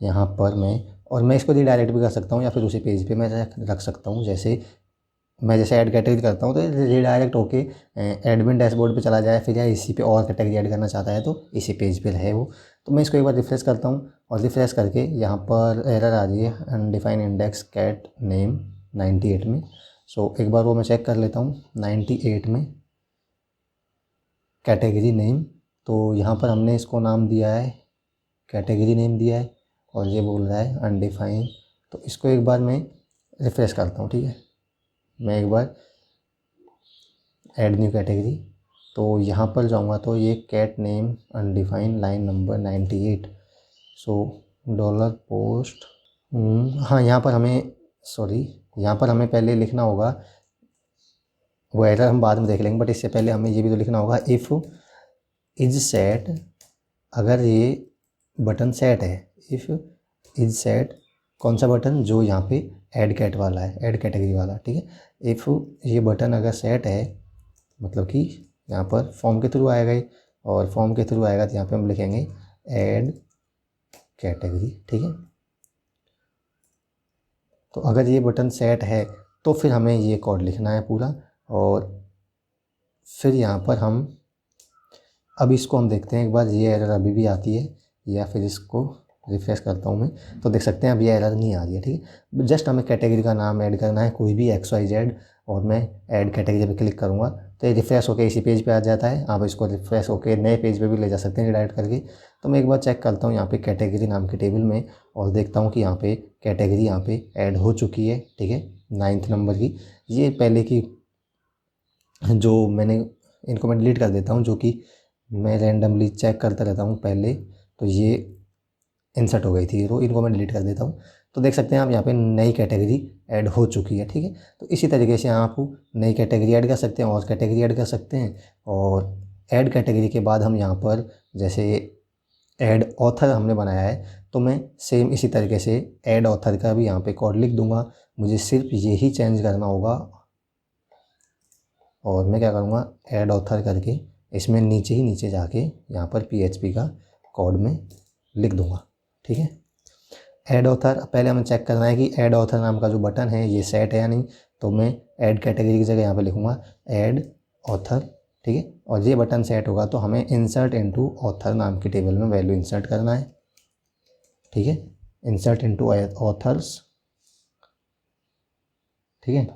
यहाँ पर मैं इसको रिडायरेक्ट भी कर सकता हूँ या फिर उसी पेज पे मैं रख सकता हूँ। जैसे मैं ऐड कैटेगरी करता हूँ तो रिडायरेक्ट होके एडमिन डैशबोर्ड पे चला जाए, फिर या इसी पे और कैटेगरी ऐड करना चाहता है तो इसी पेज पे रहे वो। तो मैं इसको एक बार रिफ़्रेश करता हूँ और रिफ़्रेश करके यहाँ पर एरर आ रही है अनडिफाइंड इंडेक्स कैट नेम 98 में। सो एक बार वो मैं चेक कर लेता हूँ 98 में कैटेगरी नेम। तो यहाँ पर हमने इसको नाम दिया है, कैटेगरी नेम दिया है और ये बोल रहा है अनडिफाइंड। तो इसको एक बार मैं रिफ़्रेश करता हूँ, ठीक है। मैं एक बार ऐड न्यू कैटेगरी, तो यहाँ पर जाऊँगा तो ये cat name undefined line number 98। So dollar post, हाँ यहाँ पर हमें यहाँ पर हमें पहले लिखना होगा, वो एरर हम बाद में देख लेंगे, बट इससे पहले हमें ये भी तो लिखना होगा इफ़ इज सेट, अगर ये बटन सेट है, इफ़ इज सेट कौन सा बटन, जो यहाँ पे ऐड कैट वाला है, ऐड कैटेगरी वाला, ठीक है। इफ़ ये बटन अगर सेट है मतलब कि यहाँ पर फॉर्म के थ्रू आएगा ये, और फॉर्म के थ्रू आएगा तो यहाँ पे हम लिखेंगे ऐड कैटेगरी, ठीक है। तो अगर ये बटन सेट है तो फिर हमें ये कोड लिखना है पूरा, और फिर यहाँ पर हम अब इसको हम देखते हैं एक बार ये एरर अभी भी आती है या फिर इसको रिफ्रेश करता हूँ मैं, तो देख सकते हैं अब ये एरर नहीं आ रही है, ठीक है। जस्ट हमें कैटेगरी का नाम ऐड करना है, कोई भी XYZ, और मैं ऐड कैटेगरी पे क्लिक करूँगा तो ये रिफ्रेश होकर इसी पेज पे आ जाता है। आप इसको रिफ्रेश होकर नए पेज पे भी ले जा सकते हैं डायरेक्ट करके। तो मैं एक बार चेक करता हूँ यहाँ पे कैटेगरी नाम के टेबल में और देखता हूँ कि यहाँ पे कैटेगरी यहाँ पे ऐड हो चुकी है, ठीक है, 9 नंबर की। ये पहले की जो मैंने, इनको मैं डिलीट कर देता हूँ, जो कि मैं रैंडमली चेक करता रहता हूँ पहले, तो ये इंसर्ट हो गई थी, तो इनको मैं डिलीट कर देता हूँ। तो देख सकते हैं आप यहाँ पे नई कैटेगरी ऐड हो चुकी है, ठीक है। तो इसी तरीके से आप नई कैटेगरी ऐड कर सकते हैं और कैटेगरी ऐड कर सकते हैं। और ऐड कैटेगरी के बाद हम यहाँ पर जैसे ऐड ऑथर हमने बनाया है, तो मैं सेम इसी तरीके से ऐड ऑथर का भी यहाँ पे कोड लिख दूँगा। मुझे सिर्फ यही चेंज करना होगा और मैं क्या करूँगा, ऐड ऑथर करके इसमें नीचे जाके यहाँ पर PHP का कोड में लिख दूँगा, ठीक है। ऐड ऑथर, पहले हमें चेक करना है कि ऐड ऑथर नाम का जो बटन है ये सेट है या नहीं। तो मैं ऐड कैटेगरी की जगह यहाँ पे लिखूँगा ऐड ऑथर, ठीक है। और ये बटन सेट होगा तो हमें इंसर्ट इनटू ऑथर नाम की टेबल में वैल्यू इंसर्ट करना है, ठीक है। इंसर्ट इनटू ऑथर्स, ठीक है,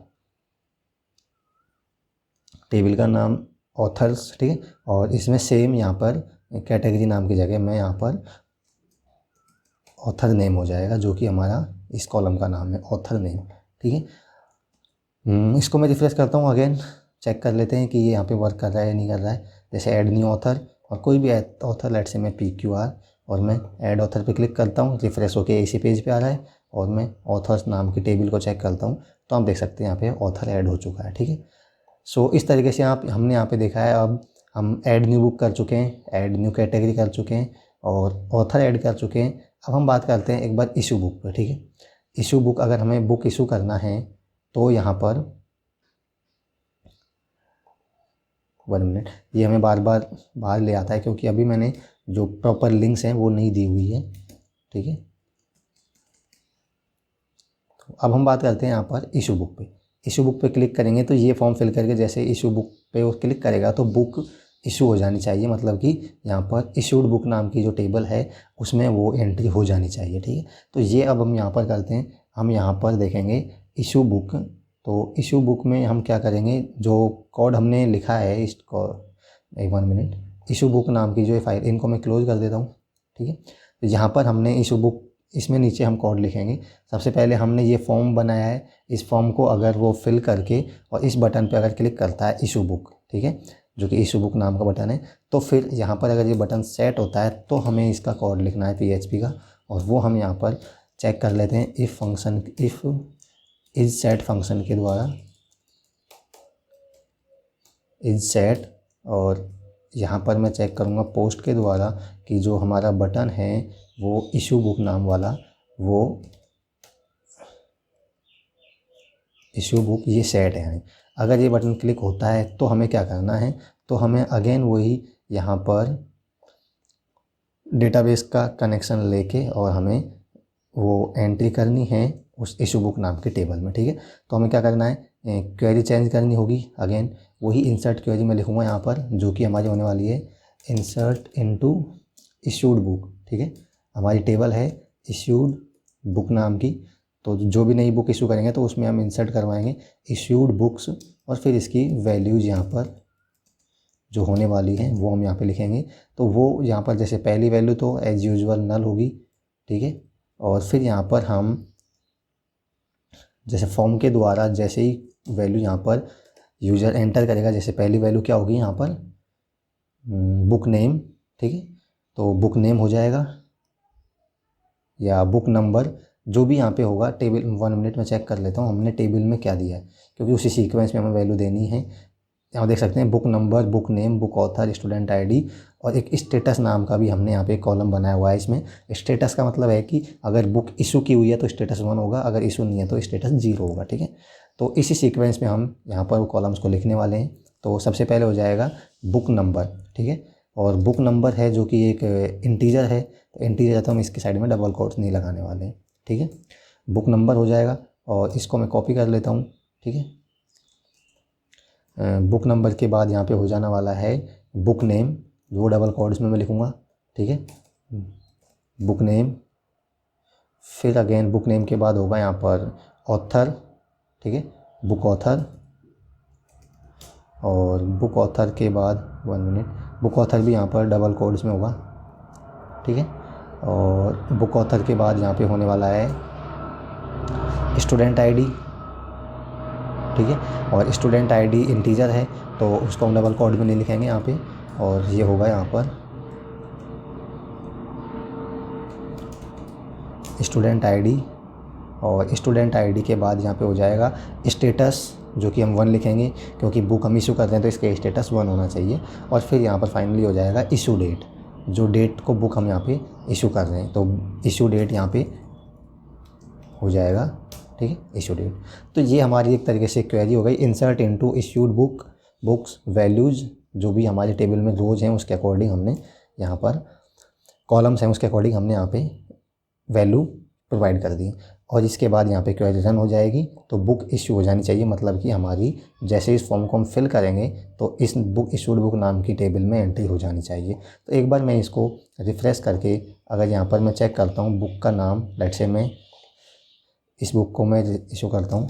टेबल का नाम ऑथर्स, ठीक है। और इसमें सेम यहाँ पर कैटेगरी नाम की जगह मैं यहाँ पर ऑथर नेम हो जाएगा, जो कि हमारा इस कॉलम का नाम है ऑथर नेम, ठीक है। इसको मैं रिफ्रेश करता हूँ, अगेन चेक कर लेते हैं कि ये यहाँ पे वर्क कर रहा है या नहीं कर रहा है। जैसे ऐड न्यू ऑथर, और कोई भी ऑथर, लेट से मैं PQR, और मैं ऐड ऑथर पे क्लिक करता हूँ, रिफ्रेश होके इसी पेज पे आ रहा है। और मैं ऑथर्स नाम की टेबल को चेक करता हूँ तो आप देख सकते हैं यहाँ पे ऑथर ऐड हो चुका है, ठीक है। सो इस तरीके से हमने यहाँ पे देखा है। अब हम ऐड न्यू बुक कर चुके हैं, ऐड न्यू कैटेगरी कर चुके हैं, और ऑथर ऐड कर चुके हैं। अब हम बात करते हैं एक बार इशू बुक पर, ठीक है। इशू बुक, अगर हमें बुक इशू करना है तो यहाँ पर 1 मिनट, ये हमें बार बार बाहर ले आता है क्योंकि अभी मैंने जो प्रॉपर लिंक्स हैं वो नहीं दी हुई है, ठीक है। तो अब हम बात करते हैं यहाँ पर इशू बुक पे। इशू बुक पे क्लिक करेंगे तो ये फॉर्म फिल करके जैसे इशू बुक पे वो क्लिक करेगा तो बुक इशू हो जानी चाहिए, मतलब कि यहाँ पर इशूड बुक नाम की जो टेबल है उसमें वो एंट्री हो जानी चाहिए, ठीक है। तो ये अब हम यहाँ पर करते हैं, हम यहाँ पर देखेंगे इशू बुक। तो इशू बुक में हम क्या करेंगे, जो कोड हमने लिखा है इसको, 1 मिनट, इशू बुक नाम की जो फाइल, इनको मैं क्लोज कर देता हूँ, ठीक है। तो यहाँ पर हमने इशू बुक, इसमें नीचे हम कोड लिखेंगे। सबसे पहले हमने ये फॉर्म बनाया है, इस फॉर्म को अगर वो फिल करके और इस बटन पे अगर क्लिक करता है इशू बुक, ठीक है, जो कि इशू बुक नाम का बटन है, तो फिर यहाँ पर अगर ये बटन सेट होता है तो हमें इसका कोड लिखना है PHP का, और वो हम यहाँ पर चेक कर लेते हैं if function, if is set function के द्वारा, इज सेट। और यहाँ पर मैं चेक करूँगा पोस्ट के द्वारा कि जो हमारा बटन है वो इशू बुक नाम वाला, वो इशू बुक ये सेट है। अगर ये बटन क्लिक होता है तो हमें क्या करना है, तो हमें अगेन वही यहाँ पर डेटाबेस का कनेक्शन लेके और हमें वो एंट्री करनी है उस इशू बुक नाम के टेबल में, ठीक है। तो हमें क्या करना है, क्वेरी चेंज करनी होगी। अगेन वही इंसर्ट क्वेरी मैं लिखूँगा यहाँ पर, जो कि हमारी होने वाली है इंसर्ट इनटू इशूड बुक, ठीक है। हमारी टेबल है इशूड बुक नाम की, तो जो भी नई बुक इशू करेंगे तो उसमें हम इंसर्ट करवाएंगे इशूड बुक्स, और फिर इसकी वैल्यूज़ यहाँ पर जो होने वाली हैं वो हम यहाँ पे लिखेंगे। तो वो यहाँ पर जैसे पहली वैल्यू तो एज यूजुअल नल होगी, ठीक है। और फिर यहाँ पर हम जैसे फॉर्म के द्वारा जैसे ही वैल्यू यहाँ पर यूज़र एंटर करेगा, जैसे पहली वैल्यू क्या होगी यहाँ पर, बुक नेम, ठीक है। तो बुक नेम हो जाएगा या बुक नंबर, जो भी यहाँ पे होगा। टेबल 1 मिनट में चेक कर लेता हूँ हमने टेबल में क्या दिया है, क्योंकि उसी सीक्वेंस में हमें वैल्यू देनी है। यहाँ देख सकते हैं book number, book name, book author, student ID, और एक स्टेटस नाम का भी हमने यहाँ पे कॉलम बनाया हुआ है। इसमें स्टेटस का मतलब है कि अगर बुक इशू की हुई है तो स्टेटस 1 होगा, अगर इशू नहीं है तो स्टेटस 0 होगा, ठीक है। तो इसी सीक्वेंस में हम यहाँ पर कॉलम्स को लिखने वाले हैं। तो सबसे पहले हो जाएगा बुक नंबर, ठीक है। और बुक नंबर है जो कि एक इंटीजर है, तो इंटीजर है तो हम इसकी साइड में डबल कोट्स नहीं लगाने वाले हैं, ठीक है। बुक नंबर हो जाएगा, और इसको मैं कॉपी कर लेता हूँ, ठीक है। बुक नंबर के बाद यहाँ पे हो जाने वाला है बुक नेम, वो डबल कोट्स में मैं लिखूँगा, ठीक है, बुक नेम। फिर अगेन बुक नेम के बाद होगा यहाँ पर ऑथर, ठीक है, बुक ऑथर। और बुक ऑथर के बाद 1 मिनट, बुक ऑथर भी यहाँ पर डबल कोट्स में होगा, ठीक है। और बुक ऑथर के बाद यहाँ पे होने वाला है स्टूडेंट आईडी, ठीक है। और स्टूडेंट आईडी इंटीजर है तो उसको हम डबल कोड में नहीं लिखेंगे यहाँ पे, और ये होगा यहाँ पर स्टूडेंट आईडी। और स्टूडेंट आईडी के बाद यहाँ पे हो जाएगा स्टेटस, जो कि हम 1 लिखेंगे क्योंकि बुक हम इशू करते हैं तो इसका स्टेटस 1 होना चाहिए। और फिर यहाँ पर फाइनली हो जाएगा इशू डेट, जो डेट को बुक हम यहाँ पे इशू कर रहे हैं, तो इशू डेट यहाँ पे हो जाएगा, ठीक है, इशू डेट। तो ये हमारी एक तरीके से क्वेरी हो गई, insert into issued book, books, values, जो भी हमारे टेबल में रोज हैं उसके अकॉर्डिंग हमने यहाँ पर, कॉलम्स हैं उसके अकॉर्डिंग हमने यहाँ पे वैल्यू प्रोवाइड कर दी। और इसके बाद यहाँ पे क्वेरी रन हो जाएगी तो बुक इश्यू हो जानी चाहिए, मतलब कि हमारी जैसे इस फॉर्म को हम फिल करेंगे तो इस बुक इशूड बुक नाम की टेबल में एंट्री हो जानी चाहिए। तो एक बार मैं इसको रिफ़्रेश करके अगर यहाँ पर मैं चेक करता हूँ बुक का नाम, लेट्स से मैं इस बुक को मैं इशू करता हूँ,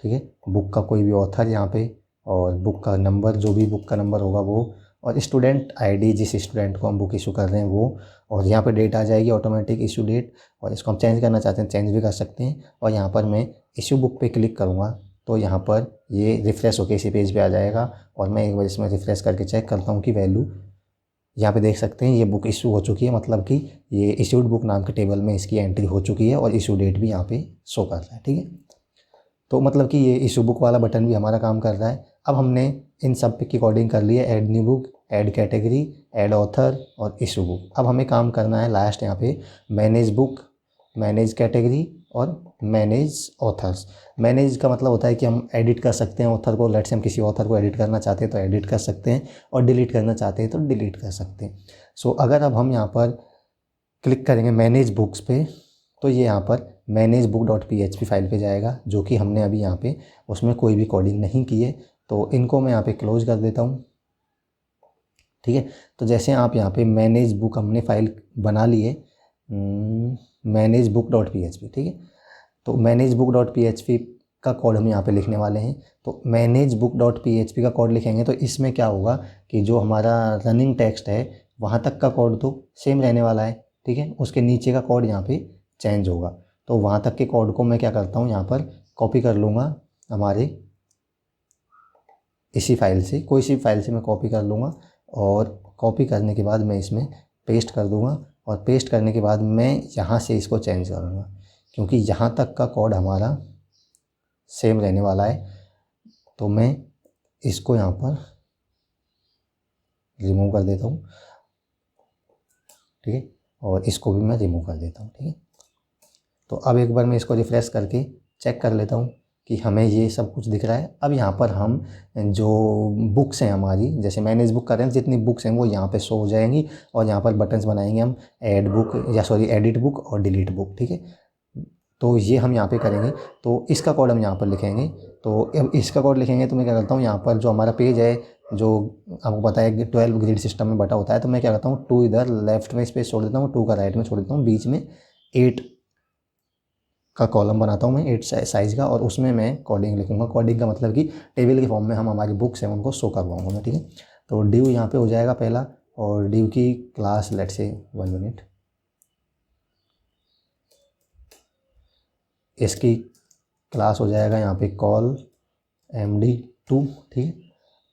ठीक है, बुक का कोई भी ऑथर यहाँ पे और बुक का नंबर, जो भी बुक का नंबर होगा वो, और स्टूडेंट आईडी जिस स्टूडेंट को हम बुक इशू कर रहे हैं वो, और यहाँ पे डेट आ जाएगी ऑटोमेटिक इशू डेट। और इसको हम चेंज करना चाहते हैं चेंज भी कर सकते हैं। और यहाँ पर मैं इशू बुक पे क्लिक करूँगा तो यहाँ पर ये रिफ़्रेश होकर इसी पेज पे आ जाएगा। और मैं एक बार इसमें रिफ़्रेश करके चेक करता हूँ कि वैल्यू, यहाँ पे देख सकते हैं ये बुक इशू हो चुकी है, मतलब कि ये इशूड बुक नाम के टेबल में इसकी एंट्री हो चुकी है और इशू डेट भी यहाँ पे शो कर रहा है, ठीक है। तो मतलब कि ये इशू बुक वाला बटन भी हमारा काम कर रहा है। अब हमने इन सब की कोडिंग कर ली है, add new book, add category, add author और इशू बुक। अब हमें काम करना है लास्ट यहाँ पे मैनेज बुक, मैनेज कैटेगरी और मैनेज ऑथर्स। मैनेज का मतलब होता है कि हम एडिट कर सकते हैं ऑथर को, लेट्स से हम किसी ऑथर को एडिट करना चाहते हैं तो एडिट कर सकते हैं और डिलीट करना चाहते हैं तो डिलीट कर सकते हैं। सो अगर अब हम यहाँ पर क्लिक करेंगे मैनेज बुक्स पे तो ये यहाँ पर manage book dot PHP file पे जाएगा, जो कि हमने अभी यहाँ पे उसमें कोई भी कोडिंग नहीं की है। तो इनको मैं यहाँ पे क्लोज कर देता हूँ, ठीक है। तो जैसे आप यहाँ पे मैनेज बुक हमने फाइल बना ली है, मैनेज बुक डॉट PHP, ठीक है। तो मैनेज बुक डॉट PHP का कोड हम यहाँ पे लिखने वाले हैं। तो मैनेज बुक डॉट PHP का कोड लिखेंगे तो इसमें क्या होगा कि जो हमारा रनिंग टेक्स्ट है वहाँ तक का कोड तो सेम रहने वाला है, ठीक है, उसके नीचे का कोड यहाँ पे चेंज होगा। तो वहाँ तक के कोड को मैं क्या करता हूँ यहाँ पर कॉपी कर लूँगा, हमारे इसी फाइल से, कोई सी फाइल से मैं कॉपी कर लूँगा और कॉपी करने के बाद मैं इसमें पेस्ट कर दूँगा। और पेस्ट करने के बाद मैं यहाँ से इसको चेंज करूँगा क्योंकि यहाँ तक का कोड हमारा सेम रहने वाला है। तो मैं इसको यहाँ पर रिमूव कर देता हूँ, ठीक है, और इसको भी मैं रिमूव कर देता हूँ, ठीक है। तो अब एक बार मैं इसको रिफ़्रेश करके चेक कर लेता हूँ कि हमें ये सब कुछ दिख रहा है। अब यहाँ पर हम जो बुक्स हैं हमारी, जैसे मैनेज बुक कर रहे हैं, जितनी बुक्स हैं वो यहाँ पे शो हो जाएंगी और यहाँ पर बटन्स बनाएंगे हम ऐड बुक या सॉरी एडिट बुक और डिलीट बुक, ठीक है। तो ये हम यहाँ पे करेंगे। तो इसका कोड हम यहाँ पर लिखेंगे। तो अब इसका कोड लिखेंगे तो मैं क्या करता हूँ, यहाँ पर जो हमारा पेज है, जो आपको पता है कि 12 ग्रिड सिस्टम में बटा होता है, तो मैं क्या करता हूँ 2 इधर लेफ्ट में स्पेस छोड़ देता हूँ, 2 का राइट में छोड़ देता हूँ, बीच में 8 का कॉलम बनाता हूँ मैं 8 साइज़ का, और उसमें मैं कोडिंग लिखूँगा। कोडिंग का मतलब कि टेबल के फॉर्म में हम हमारी बुक्स हैं उनको शो करवाऊँगा मैं, ठीक है। तो ड्यू यहाँ पे हो जाएगा पहला, और ड्यू की क्लास लेट से 1 मिनट, इसकी क्लास हो जाएगा यहाँ पे कॉल MD2, ठीक है,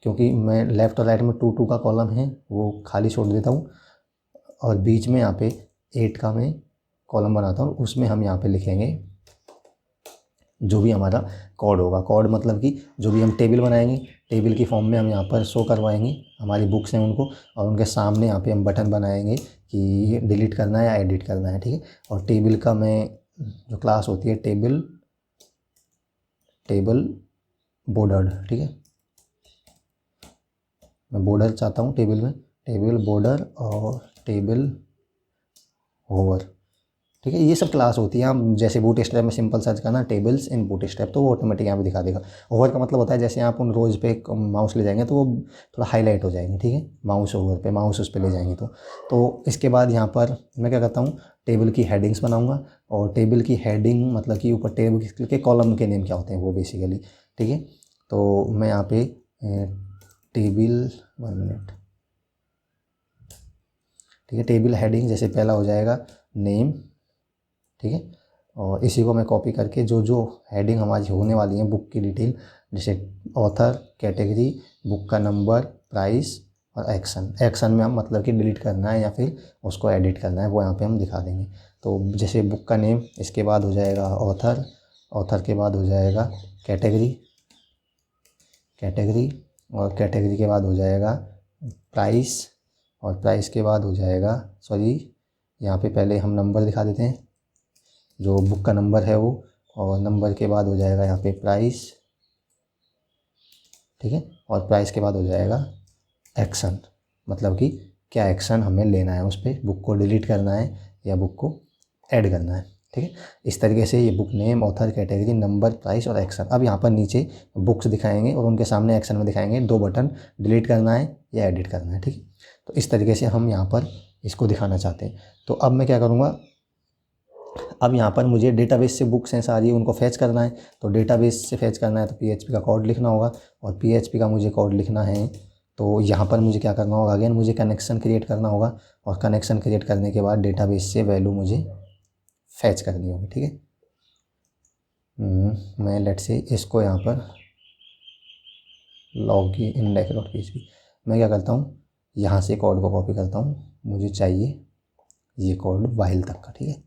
क्योंकि मैं लेफ़्ट और राइट में 2 का कॉलम है वो खाली छोड़ देता हूँ, और बीच में यहाँ पे 8 का मैं कॉलम बनाता हूँ, उसमें हम यहाँ पे लिखेंगे जो भी हमारा कोड होगा। कोड मतलब कि जो भी हम टेबल बनाएंगे, टेबल की फॉर्म में हम यहाँ पर शो करवाएंगे हमारी बुक्स हैं उनको, और उनके सामने यहाँ पे हम बटन बनाएंगे कि डिलीट करना है या एडिट करना है, ठीक है। और टेबल का मैं जो क्लास होती है टेबल बॉर्डर्ड, ठीक है, मैं बॉर्डर चाहता हूँ टेबल में, टेबल बॉर्डर और टेबल होवर, ठीक है। ये सब क्लास होती है। हम जैसे बूट स्ट्रैप में सिंपल सर्च करना टेबल्स इन बूट स्ट्रैप तो वो ऑटोमेटिक यहाँ पे दिखा देगा। ओवर का मतलब होता है जैसे आप उन रोज़ पे माउस ले जाएंगे तो वो थोड़ा हाईलाइट हो जाएंगे, ठीक है, माउस ओवर पे, माउस उस पर ले जाएंगे तो इसके बाद यहाँ पर मैं क्या करता हूँ टेबल की हेडिंग्स बनाऊँगा। और टेबल की हेडिंग मतलब कि ऊपर टेबल के कॉलम के नेम क्या होते हैं वो बेसिकली, ठीक है। तो मैं यहाँ पे टेबल 1 मिनट, ठीक है, टेबल हेडिंग जैसे पहला हो जाएगा नेम, ठीक है, और इसी को मैं कॉपी करके जो जो हेडिंग हमारी होने वाली है बुक की डिटेल, जैसे ऑथर, कैटेगरी, बुक का नंबर, प्राइस और एक्शन में हम मतलब कि डिलीट करना है या फिर उसको एडिट करना है वो यहाँ पे हम दिखा देंगे। तो जैसे बुक का नेम, इसके बाद हो जाएगा ऑथर, ऑथर के बाद हो जाएगा कैटेगरी, और कैटेगरी के बाद हो जाएगा प्राइस, और प्राइस के बाद हो जाएगा सॉरी यहाँ पे पहले हम नंबर दिखा देते हैं जो बुक का नंबर है वो, और नंबर के बाद हो जाएगा यहाँ पे प्राइस, ठीक है, और प्राइस के बाद हो जाएगा एक्शन, मतलब कि क्या एक्शन हमें लेना है उस पर, बुक को डिलीट करना है या बुक को ऐड करना है। ठीक है। इस तरीके से ये book name, author, category, number, price और एक्शन। अब यहाँ पर नीचे बुक्स दिखाएंगे और उनके सामने एक्शन में दिखाएंगे 2 बटन, डिलीट करना है या एडिट करना है। ठीक है, तो इस तरीके से हम यहाँ पर इसको दिखाना चाहते हैं। तो अब मैं क्या करूँगा, अब यहाँ पर मुझे डेटाबेस से बुक्स हैं सारी, उनको फैच करना है। तो डेटाबेस से फैच करना है तो PHP का कोड लिखना होगा, और PHP का मुझे कोड लिखना है तो यहाँ पर मुझे क्या करना होगा, अगेन मुझे कनेक्शन क्रिएट करना होगा, और कनेक्शन क्रिएट करने के बाद डेटाबेस से वैल्यू मुझे फैच करनी होगी। ठीक है, मैं लेट से इसको यहाँ पर लॉगिन index.php मैं क्या करता हूँ, यहाँ से कोड को कॉपी करता हूँ, मुझे चाहिए ये कोड वाइल तक का। ठीक है,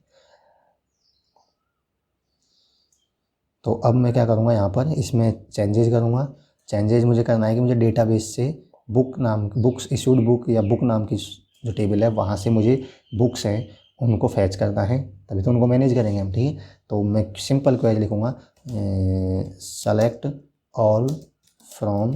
तो अब मैं क्या करूँगा, यहाँ पर इसमें चेंजेस करूँगा। चेंजेस मुझे करना है कि मुझे डेटाबेस से बुक्स इशूड बुक या बुक नाम की जो टेबल है वहाँ से मुझे बुक्स हैं उनको फैच करना है, तभी तो उनको मैनेज करेंगे हम। ठीक है, तो मैं सिंपल क्वेरी लिखूँगा, सेलेक्ट ऑल फ्रॉम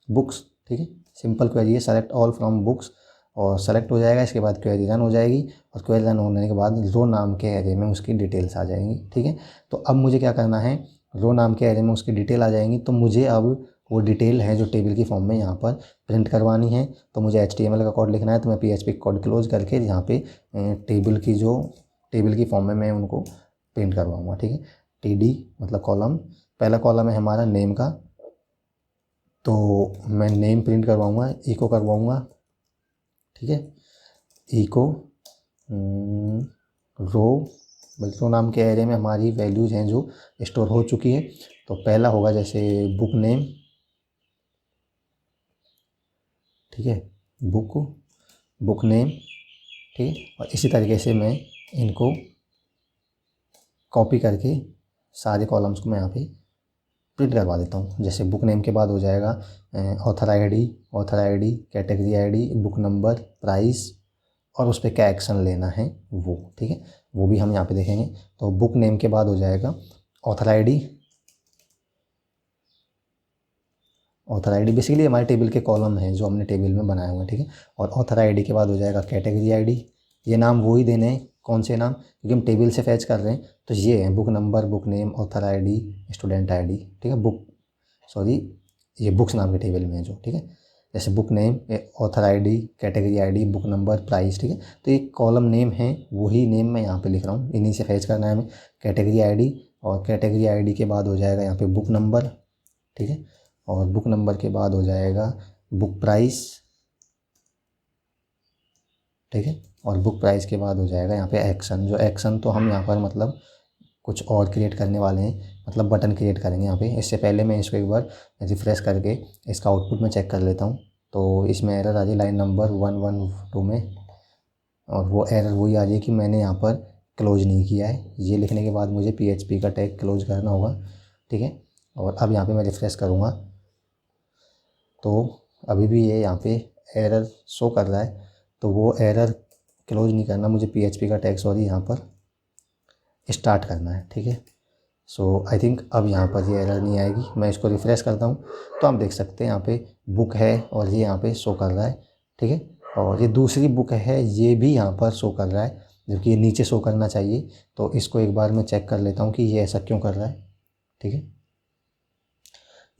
बुक्स। ठीक है, सिंपल क्वेरी है, सेलेक्ट ऑल फ्रॉम बुक्स, और सेलेक्ट हो जाएगा। इसके बाद क्वेरी रन हो जाएगी, और क्वेरी रन होने के बाद रो नाम के एरे में उसकी डिटेल्स आ जाएंगी। ठीक है, तो अब मुझे क्या करना है, रो नाम के एरे में उसकी डिटेल आ जाएंगी, तो मुझे अब वो डिटेल है जो टेबल की फॉर्म में यहाँ पर प्रिंट करवानी है। तो मुझे HTML का कोड लिखना है, तो मैं PHP कोड क्लोज करके यहाँ पे टेबल की फॉर्म में मैं उनको प्रिंट करवाऊँगा। ठीक है, TD मतलब कॉलम, पहला कॉलम है हमारा नेम का, तो मैं नेम प्रिंट करवाऊँगा, इको करवाऊँगा। ठीक है, इको रो नाम के एरे में हमारी वैल्यूज़ हैं जो स्टोर हो चुकी है। तो पहला होगा जैसे बुक नेम। ठीक है, बुक नेम। ठीक है, और इसी तरीके से मैं इनको कॉपी करके सारे कॉलम्स को मैं यहाँ पे प्रिंट करवा देता हूँ। जैसे बुक नेम के बाद हो जाएगा author ID, category ID, book number, price, और उस पर क्या एक्शन लेना है वो। ठीक है, वो भी हम यहाँ पे देखेंगे। तो बुक नेम के बाद हो जाएगा ऑथर आईडी बेसिकली हमारे टेबल के कॉलम हैं जो हमने टेबल में बनाए हुए हैं। ठीक है, और ऑथर आईडी के बाद हो जाएगा कैटेगरी आईडी। ये नाम वो ही देने हैं, कौन से नाम, क्योंकि हम टेबल से फैच कर रहे हैं। तो ये हैं book number, book name, author ID, student ID. ठीक है, ये बुक्स नाम के टेबल में है जो। ठीक है, जैसे book name, author ID, category ID, book number, price. ठीक है, तो ये कॉलम नेम है, वही नेम मैं यहाँ पे लिख रहा हूँ, इन्हीं से फैच करना है हमें कैटेगरी आईडी। और कैटेगरी आईडी के बाद हो जाएगा यहाँ पे बुक नंबर। ठीक है, और बुक नंबर के बाद हो जाएगा बुक प्राइस। ठीक है, और बुक प्राइस के बाद हो जाएगा यहाँ पे एक्शन। जो एक्शन तो हम यहाँ पर मतलब कुछ और क्रिएट करने वाले हैं, मतलब बटन क्रिएट करेंगे यहाँ पे। इससे पहले मैं इसको एक बार रिफ़्रेश करके इसका आउटपुट में चेक कर लेता हूँ। तो इसमें एरर आ रही लाइन नंबर 112 में, और वो एरर वही आ रही है कि मैंने यहाँ पर क्लोज नहीं किया है। ये लिखने के बाद मुझे PHP का टैग क्लोज करना होगा। ठीक है, और अब यहाँ पे मैं रिफ़्रेश करूँगा तो अभी भी ये यहाँ पे एरर शो कर रहा है। तो वो एरर क्लोज नहीं करना, मुझे PHP का टैग यहाँ पर स्टार्ट करना है। ठीक है, सो आई थिंक अब यहाँ पर ये एरर नहीं आएगी। मैं इसको रिफ़्रेश करता हूँ तो आप देख सकते हैं यहाँ पे बुक है और ये यहाँ पे शो कर रहा है। ठीक है, और ये दूसरी बुक है, ये भी यहाँ पर शो कर रहा है, जबकि ये नीचे शो करना चाहिए। तो इसको एक बार मैं चेक कर लेता हूँ कि ये ऐसा क्यों कर रहा है। ठीक है,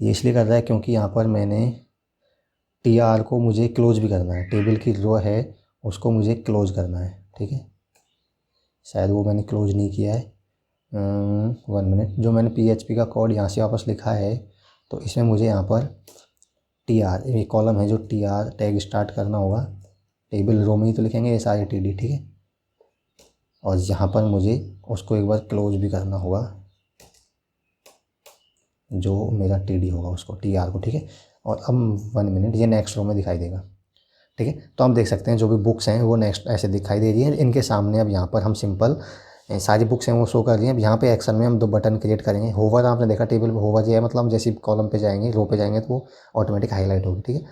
ये इसलिए कर रहा है क्योंकि यहाँ पर मैंने TR को मुझे क्लोज भी करना है, टेबल की रो है उसको मुझे क्लोज करना है। ठीक है, शायद वो मैंने क्लोज नहीं किया है। 1 मिनट, जो मैंने PHP का कोड यहाँ से वापस लिखा है, तो इसमें मुझे यहाँ पर TR, ये कॉलम है जो TR टैग स्टार्ट करना होगा। टेबल रो में ही तो लिखेंगे SRTD। ठीक है, और यहाँ पर मुझे उसको एक बार क्लोज भी करना होगा, जो मेरा TD होगा उसको, TR को। ठीक है, और अब 1 मिनट, ये नेक्स्ट रो में दिखाई देगा। ठीक है, तो हम देख सकते हैं जो भी बुक्स हैं वो नेक्स्ट ऐसे दिखाई दे रही हैं इनके सामने। अब यहाँ पर हम सिंपल सारी बुक्स हैं वो शो कर रही हैं। अब यहाँ पे एक्शन में हम 2 बटन क्रिएट करेंगे। होवर आपने देखा टेबल पे, होवर ये है मतलब जैसे कॉलम पे जाएंगे, रो पे जाएंगे तो वो ऑटोमेटिक हाईलाइट होगी। ठीक है,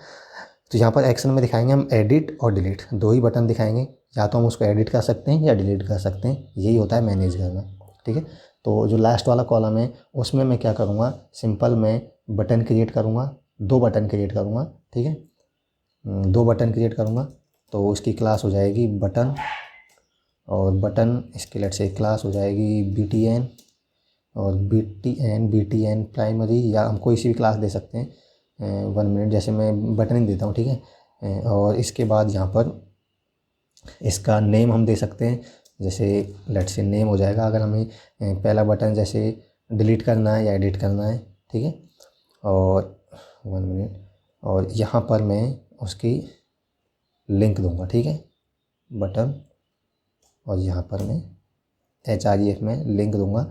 तो यहाँ पर एक्शन में दिखाएंगे हम एडिट और डिलीट, 2 ही बटन दिखाएंगे। या तो हम उसको एडिट कर सकते हैं या डिलीट कर सकते हैं, यही होता है मैनेज करना। ठीक है, तो जो लास्ट वाला कॉलम है उसमें मैं क्या करूँगा, सिंपल मैं बटन क्रिएट करूँगा, 2 बटन क्रिएट करूँगा। ठीक है, 2 बटन क्रिएट करूँगा, तो उसकी क्लास हो जाएगी बटन, और बटन इसकी लेट से क्लास हो जाएगी BTN, और BTN प्राइमरी, या हम कोई सी भी क्लास दे सकते हैं। 1 मिनट, जैसे मैं बटन ही देता हूँ, ठीक है। और इसके बाद यहाँ पर इसका नेम हम दे सकते हैं, जैसे लेट से नेम हो जाएगा अगर हमें पहला बटन जैसे डिलीट करना है या एडिट करना है, ठीक है। और 1 मिनट, और यहाँ पर मैं उसकी लिंक दूंगा, ठीक है, बटन, और यहाँ पर मैं HREF में लिंक दूंगा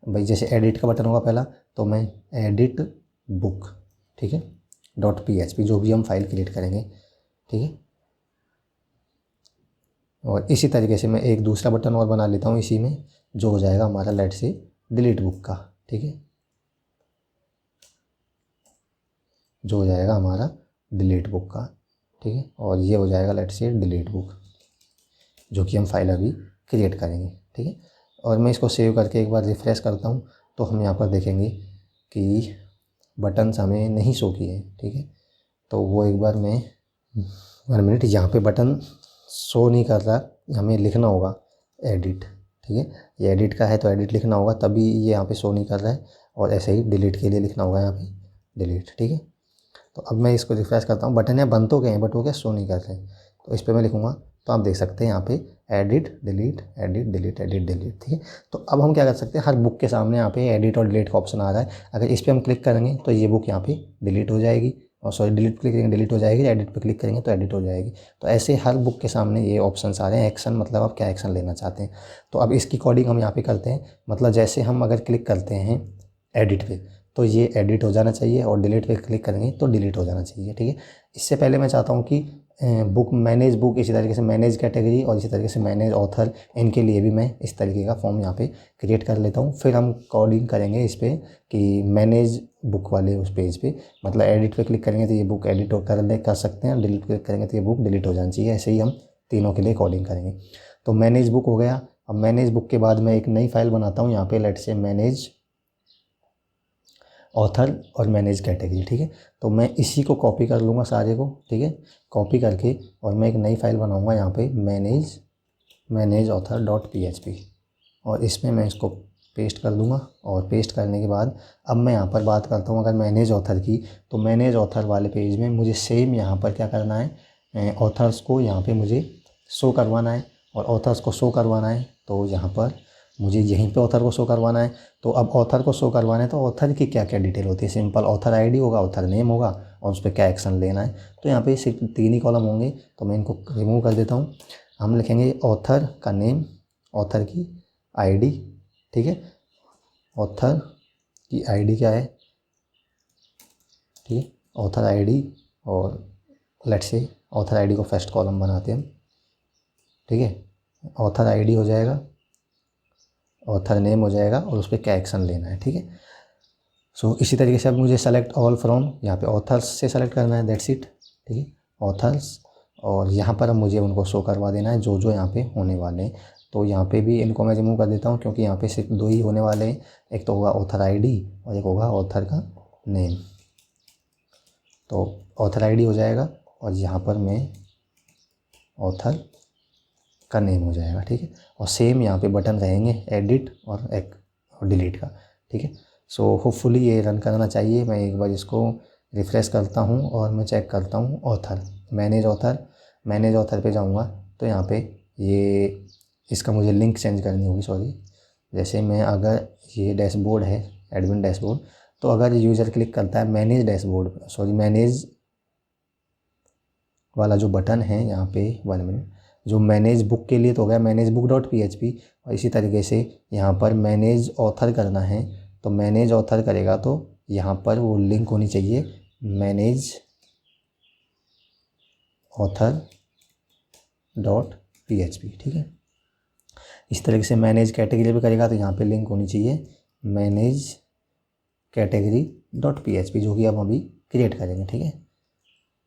भाई। जैसे एडिट का बटन होगा पहला, तो मैं एडिट बुक, ठीक है, .php जो भी हम फाइल क्रिएट करेंगे, ठीक है। और इसी तरीके से मैं एक दूसरा बटन और बना लेता हूँ इसी में, जो हो जाएगा हमारा लेट से डिलीट बुक का, ठीक है, जो हो जाएगा हमारा डिलीट बुक का, ठीक है। और ये हो जाएगा लेट से डिलीट बुक, जो कि हम फाइल अभी क्रिएट करेंगे, ठीक है। और मैं इसको सेव करके एक बार रिफ़्रेश करता हूँ, तो हम यहाँ पर देखेंगे कि बटन्स हमें नहीं शो किए, ठीक है। तो वो एक बार मैं 1 मिनट, यहाँ पे बटन शो नहीं कर रहा, हमें लिखना होगा एडिट, ठीक है। ये एडिट का है तो एडिट लिखना होगा, तभी ये यहाँ पे शो नहीं कर रहा है। और ऐसे ही डिलीट के लिए लिखना होगा यहाँ पे डिलीट, ठीक है। तो अब मैं इसको रिफ्रेश करता हूँ, बटन यहाँ बन तो गए हैं बट वो क्या शो नहीं कर रहे हैं। तो इस पर मैं लिखूँगा, तो आप देख सकते हैं यहाँ पे edit delete edit delete edit delete, ठीक है। तो अब हम क्या कर सकते हैं, हर बुक के सामने यहाँ पे एडिट और डिलीट का ऑप्शन आ रहा है। अगर इस पर हम क्लिक करेंगे तो ये बुक यहाँ पे डिलीट हो जाएगी, और सॉरी डिलीट क्लिक करेंगे डिलीट हो जाएगी, एडिट पे क्लिक करेंगे तो एडिट हो जाएगी। तो ऐसे हर बुक के सामने ये ऑप्शंस आ रहे हैं। एक्शन मतलब आप क्या एक्शन लेना चाहते हैं। तो अब इसकी कोडिंग हम यहाँ पे करते हैं, मतलब जैसे हम अगर क्लिक करते हैं एडिट पे, तो ये एडिट हो जाना चाहिए, और डिलीट पे क्लिक करेंगे तो डिलीट हो जाना चाहिए, ठीक है। इससे पहले मैं चाहता हूँ कि बुक मैनेज बुक, इसी तरीके से मैनेज कैटेगरी, और इसी तरीके से मैनेज ऑथर, इनके लिए भी मैं इस तरीके का फॉर्म यहाँ पे क्रिएट कर लेता हूँ। फिर हम कोडिंग करेंगे इस पर कि मैनेज बुक वाले उस पेज पे, मतलब एडिट पे क्लिक करेंगे तो ये बुक एडिट कर सकते हैं, डिलीट क्लिक करेंगे तो ये बुक डिलीट हो जानी चाहिए। ऐसे ही हम तीनों के लिए कोडिंग करेंगे। तो मैनेज बुक हो गया। अब मैनेज बुक के बाद मैं एक नई फाइल बनाता हूँ यहाँ पे, लेट से मैनेज ऑथर और मैनेज कैटेगरी, ठीक है। तो मैं इसी को कॉपी कर लूँगा सारे को, ठीक है, कॉपी करके, और मैं एक नई फाइल बनाऊँगा यहाँ पे मैनेज ऑथर .php, और इसमें मैं इसको पेस्ट कर दूँगा। और पेस्ट करने के बाद अब मैं यहाँ पर बात करता हूँ अगर मैनेज ऑथर की, तो मैनेज ऑथर वाले पेज में मुझे सेम यहाँ पर क्या करना है, ऑथर्स को यहाँ पे मुझे शो करवाना है। और ऑथर्स को शो करवाना है तो यहाँ पर मुझे यहीं पे ऑथर को शो करवाना है। तो अब ऑथर को शो करवाना है तो ऑथर की क्या क्या डिटेल होती है, सिंपल ऑथर आईडी होगा, ऑथर नेम होगा, और उस पर क्या एक्शन लेना है। तो यहाँ पे सिर्फ 3 ही कॉलम होंगे, तो मैं इनको रिमूव कर देता हूँ। हम लिखेंगे ऑथर का नेम, ऑथर की आईडी, ठीक है, ऑथर की आईडी क्या है, ठीक है, ऑथर आईडी, और लेट्स से ऑथर आईडी को फर्स्ट कॉलम बनाते हैं हम, ठीक है। ऑथर आईडी हो जाएगा, ऑथर नेम हो जाएगा, और उस पर क्या एक्शन लेना है, ठीक है। सो इसी तरीके से अब मुझे सेलेक्ट ऑल फ्रॉम, यहाँ पे ऑथर्स से सेलेक्ट करना है, दैट्स इट, ठीक है, ऑथर्स। और यहाँ पर अब मुझे उनको शो करवा देना है जो जो यहाँ पे होने वाले हैं। तो यहाँ पे भी इनको मैं रिमूव कर देता हूँ, क्योंकि यहाँ पे सिर्फ 2 ही होने वाले हैं, एक तो होगा ऑथर आईडी और एक होगा ऑथर का नेम। तो ऑथर आईडी हो जाएगा, और यहाँ पर मैं ऑथर का नेम हो जाएगा, ठीक है। और सेम यहाँ पे बटन रहेंगे एडिट और एक डिलीट का, ठीक है। सो होपफुली ये रन करना चाहिए। मैं एक बार इसको रिफ़्रेश करता हूँ और मैं चेक करता हूँ ऑथर, मैनेज ऑथर पे जाऊँगा तो यहाँ पे ये इसका मुझे लिंक चेंज करनी होगी, सॉरी। जैसे मैं अगर ये डैशबोर्ड है, एडमिन डैशबोर्ड, तो अगर यूज़र क्लिक करता है मैनेज डैशबोर्ड, सॉरी मैनेज वाला जो बटन है यहाँ पे 1 मिनट, जो मैनेज बुक के लिए तो हो गया मैनेज बुक .php, और इसी तरीके से यहाँ पर मैनेज ऑथर करना है तो मैनेज ऑथर करेगा तो यहाँ पर वो लिंक होनी चाहिए मैनेज ऑथर .php, ठीक है। इस तरीके से मैनेज कैटेगरी भी करेगा तो यहाँ पे लिंक होनी चाहिए मैनेज कैटेगरी .php, जो कि अब अभी क्रिएट करेंगे, ठीक है।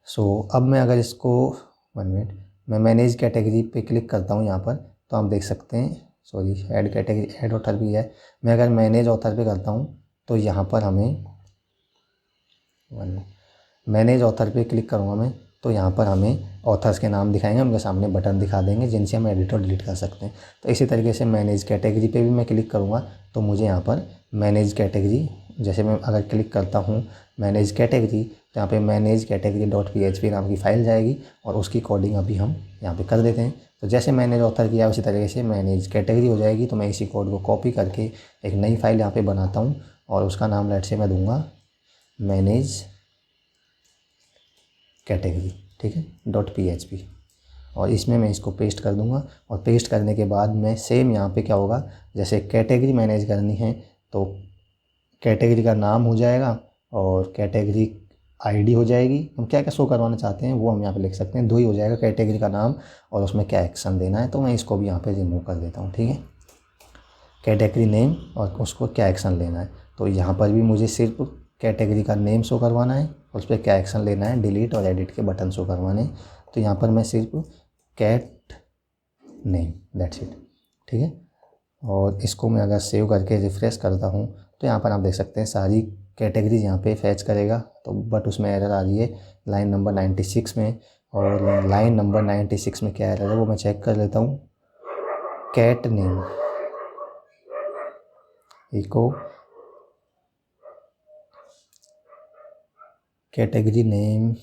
सो अब मैं अगर इसको 1 मिनट, मैं मैनेज कैटेगरी पे क्लिक करता हूँ यहाँ पर, तो आप देख सकते हैं, sorry add category add author भी है। मैं अगर मैनेज ऑथर पे करता हूँ तो यहाँ पर हमें मैनेज ऑथर पे क्लिक करूँगा मैं, तो यहाँ पर हमें ऑथर्स के नाम दिखाएंगे, उनके सामने बटन दिखा देंगे जिनसे हम एडिट और डिलीट कर सकते हैं। तो इसी तरीके से मैनेज कैटेगरी पे भी मैं क्लिक करूँगा तो मुझे यहाँ पर मैनेज कैटेगरी, जैसे मैं अगर क्लिक करता हूँ मैनेज कैटेगरी तो यहाँ पे मैनेज कैटेगरी .php नाम की फ़ाइल जाएगी और उसकी कोडिंग अभी हम यहाँ पे कर देते हैं। तो जैसे मैनेज ऑथर किया उसी तरीके से मैनेज कैटेगरी हो जाएगी। तो मैं इसी कोड को कॉपी करके एक नई फाइल यहाँ पे बनाता हूँ और उसका नाम लेट से मैं दूँगा मैनेज कैटेगरी, ठीक है, .php, और इसमें मैं इसको पेस्ट कर दूंगा। और पेस्ट करने के बाद मैं सेम यहाँ पे क्या होगा, जैसे कैटेगरी मैनेज करनी है तो कैटेगरी का नाम हो जाएगा और कैटेगरी आईडी हो जाएगी। हम क्या क्या शो करवाना चाहते हैं वो हम यहाँ पे लिख सकते हैं, 2 ही हो जाएगा, कैटेगरी का नाम और उसमें क्या एक्शन देना है। तो मैं इसको भी यहाँ पे रिमूव कर देता हूँ, ठीक है, कैटेगरी नेम और उसको क्या एक्शन लेना है। तो यहाँ पर भी मुझे सिर्फ कैटेगरी का नेम शो करवाना है, उस पर क्या एक्शन लेना है, डिलीट और एडिट के बटन शो करवाने हैं। तो यहाँ पर मैं सिर्फ कैट नेम, दैट्स इट, ठीक है। और इसको मैं अगर सेव करके रिफ़्रेश करता हूँ तो यहाँ पर आप देख सकते हैं सारी कैटेगरीज यहाँ पे फैच करेगा। तो बट उसमें एरर आ रही है लाइन नंबर 96 में, और लाइन नंबर 96 में क्या एरर है वो मैं चेक कर लेता हूँ। Cat name echo category name,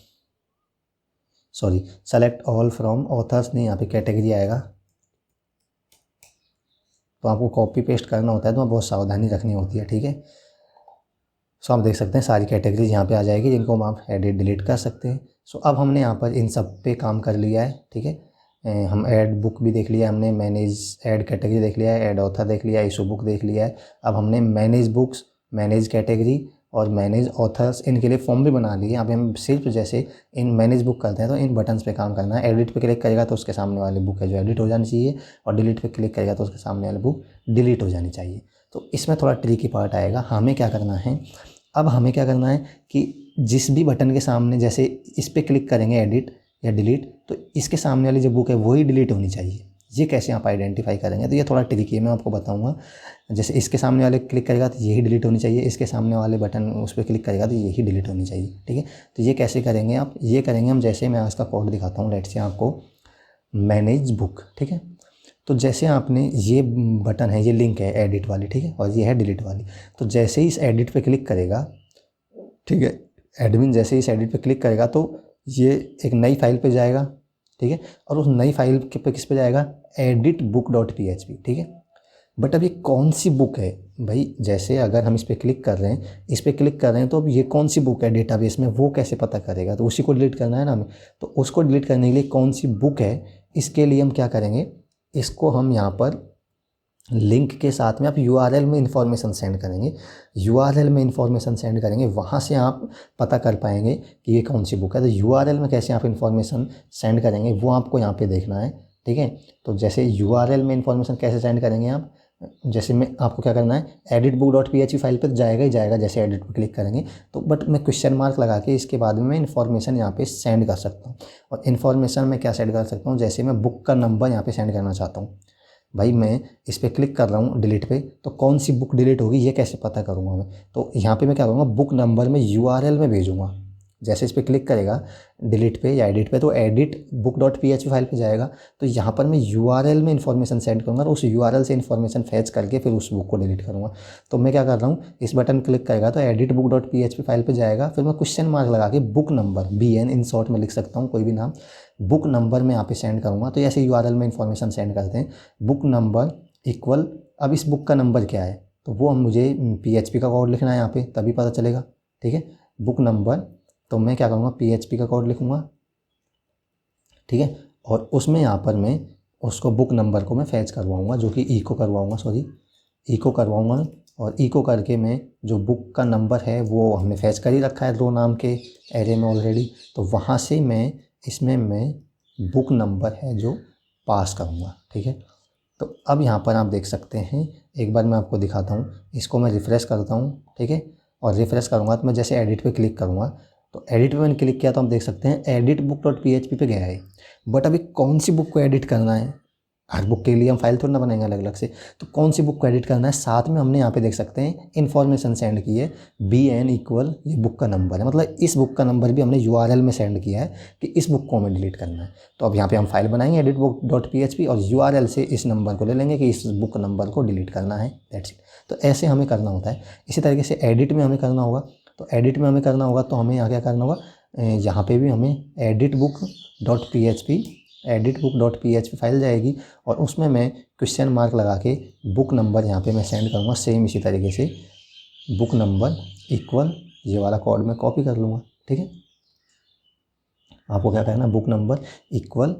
sorry, select all from authors नहीं, यहाँ पे कैटेगरी आएगा। तो आपको कॉपी पेस्ट करना होता है तो बहुत सावधानी रखनी होती है, ठीक है। सो आप देख सकते हैं सारी कैटेगरीज यहाँ पे आ जाएगी जिनको आप एडिट डिलीट कर सकते हैं। सो अब हमने यहाँ पर इन सब पे काम कर लिया है, ठीक है। हम ऐड बुक भी देख लिया, हमने मैनेज ऐड कैटेगरी देख लिया है, ऐड ऑथर देख लिया है, इशू बुक देख लिया है। अब हमने मैनेज बुक्स, मैनेज कैटेगरी और मैनेज ऑथर्स, इनके लिए फॉर्म भी बना लिए। यहाँ पे हम सिर्फ जैसे इन मैनेज बुक करते हैं तो इन बटन्स पे काम करना है। एडिट पे क्लिक करेगा तो उसके सामने वाली बुक है जो एडिट हो जानी चाहिए, और डिलीट पे क्लिक करेगा तो उसके सामने वाली बुक डिलीट हो जानी चाहिए। तो इसमें थोड़ा ट्रिकी पार्ट आएगा। हमें क्या करना है, अब हमें क्या करना है कि जिस भी बटन के सामने, जैसे इस पर क्लिक करेंगे एडिट या डिलीट, तो इसके सामने वाली जो बुक है वही डिलीट होनी चाहिए। ये कैसे आप आइडेंटिफाई करेंगे, तो ये थोड़ा ट्रिकी है, मैं आपको बताऊंगा। जैसे इसके सामने वाले क्लिक करेगा तो यही डिलीट होनी चाहिए, इसके सामने वाले बटन उस पर क्लिक करेगा तो यही डिलीट होनी चाहिए, ठीक है। तो ये कैसे करेंगे आप, ये करेंगे हम, जैसे मैं आज का कोड दिखाता हूँ। लेट्स से आपको मैनेज बुक, ठीक है। तो जैसे आपने ये बटन है, ये लिंक है एडिट वाली, ठीक है, और ये है डिलीट वाली। तो जैसे ही इस एडिट पे क्लिक करेगा, ठीक है, एडमिन जैसे ही इस एडिट पे क्लिक करेगा तो ये एक नई फाइल पे जाएगा, ठीक है, और उस नई फाइल पे किस पे जाएगा, edit book.php, ठीक है। बट अब ये कौन सी बुक है भाई, जैसे अगर हम इस पर क्लिक कर रहे हैं, इस पर क्लिक कर रहे हैं, तो अब ये कौन सी बुक है डेटाबेस में वो कैसे पता करेगा, तो उसी को डिलीट करना है ना हमें। तो उसको डिलीट करने के लिए कौन सी बुक है, इसके लिए हम क्या करेंगे, इसको हम यहाँ पर लिंक के साथ में आप URL में इंफॉर्मेशन सेंड करेंगे। URL में इंफॉर्मेशन सेंड करेंगे, वहाँ से आप पता कर पाएंगे कि ये कौन सी बुक है। तो URL में कैसे आप इंफॉर्मेशन सेंड करेंगे वो आपको यहाँ पे देखना है, ठीक है। तो जैसे URL में इंफॉर्मेशन कैसे सेंड करेंगे आप, जैसे मैं आपको क्या करना है, edit book.php फाइल पर जाएगा ही जाएगा जैसे एडिट पर क्लिक करेंगे। तो बट मैं क्वेश्चन मार्क लगा के इसके बाद में मैं इन्फॉर्मेशन यहाँ पे सेंड कर सकता हूँ। और इन्फॉर्मेशन में क्या सेंड कर सकता हूँ, जैसे मैं बुक का नंबर यहाँ पे सेंड करना चाहता हूँ। भाई मैं इस पर क्लिक कर रहा हूँ डिलीट पे, तो कौन सी बुक डिलीट होगी ये कैसे पता करूँगा मैं। तो यहाँ पे मैं क्या करूँगा, बुक नंबर में URL में भेजूँगा। जैसे इस पर क्लिक करेगा डिलीट पे या एडिट पे तो edit book.php फाइल पे जाएगा। तो यहाँ पर मैं URL में इंफॉर्मेशन सेंड करूँगा और उस URL से इंफॉर्मेशन फैच करके फिर उस बुक को डिलीट करूँगा। तो मैं क्या कर रहा हूँ, इस बटन क्लिक करेगा तो edit book.php फाइल पे जाएगा, फिर मैं क्वेश्चन मार्क लगा के book number BN in short में लिख सकता हूँ कोई भी नाम, बुक नंबर में यहाँ पे सेंड करूँगा। तो ऐसे URL में इंफॉर्मेशन सेंड करते हैं, बुक नंबर इक्वल, अब इस बुक का नंबर क्या है तो वो हम मुझे PHP का कोड लिखना है यहाँ पे, तभी पता चलेगा, ठीक है। बुक नंबर, तो मैं क्या करूँगा, PHP का कोड लिखूँगा, ठीक है, और उसमें यहाँ पर मैं उसको बुक नंबर को मैं फैच करवाऊँगा, जो कि इको करवाऊँगा, सॉरी इको करवाऊँगा। और इको करके मैं जो बुक का नंबर है वो हमने फैच कर ही रखा है रो नाम के एरे में ऑलरेडी, तो वहाँ से मैं इसमें मैं बुक नंबर है जो पास करूँगा, ठीक है। तो अब यहाँ पर आप देख सकते हैं, एक बार मैं आपको दिखाता हूँ, इसको मैं रिफ़्रेश करता हूँ, ठीक है, और रिफ़्रेश करूँगा तो मैं जैसे एडिट पे क्लिक करूँगा, तो एडिट पे मैंने क्लिक किया तो आप देख सकते हैं edit book.php पे गया है। बट अभी कौन सी बुक को एडिट करना है, हर बुक के लिए हम फाइल थोड़ा ना बनाएंगे अलग अलग से। तो कौन सी बुक को एडिट करना है, साथ में हमने यहाँ पे देख सकते हैं इन्फॉर्मेशन सेंड की है, BN इक्वल ये बुक का नंबर है, मतलब इस बुक का नंबर भी हमने URL में सेंड किया है कि इस बुक को हमें डिलीट करना है। तो अब यहाँ पे हम फाइल बनाएंगे editbook.php और URL से इस नंबर को ले लेंगे कि इस बुक नंबर को डिलीट करना है, दैट्स इट। तो ऐसे हमें करना होता है। इसी तरीके से एडिट में हमें करना होगा, तो एडिट में हमें करना होगा तो हमें यहाँ क्या करना होगा, यहाँ पे भी हमें editbook.php फाइल जाएगी और उसमें मैं क्वेश्चन मार्क लगा के बुक नंबर यहाँ पे मैं सेंड करूँगा। सेम इसी तरीके से बुक नंबर इक्वल ये वाला कोड मैं कॉपी कर लूँगा, ठीक है। आपको क्या करना है, बुक नंबर इक्वल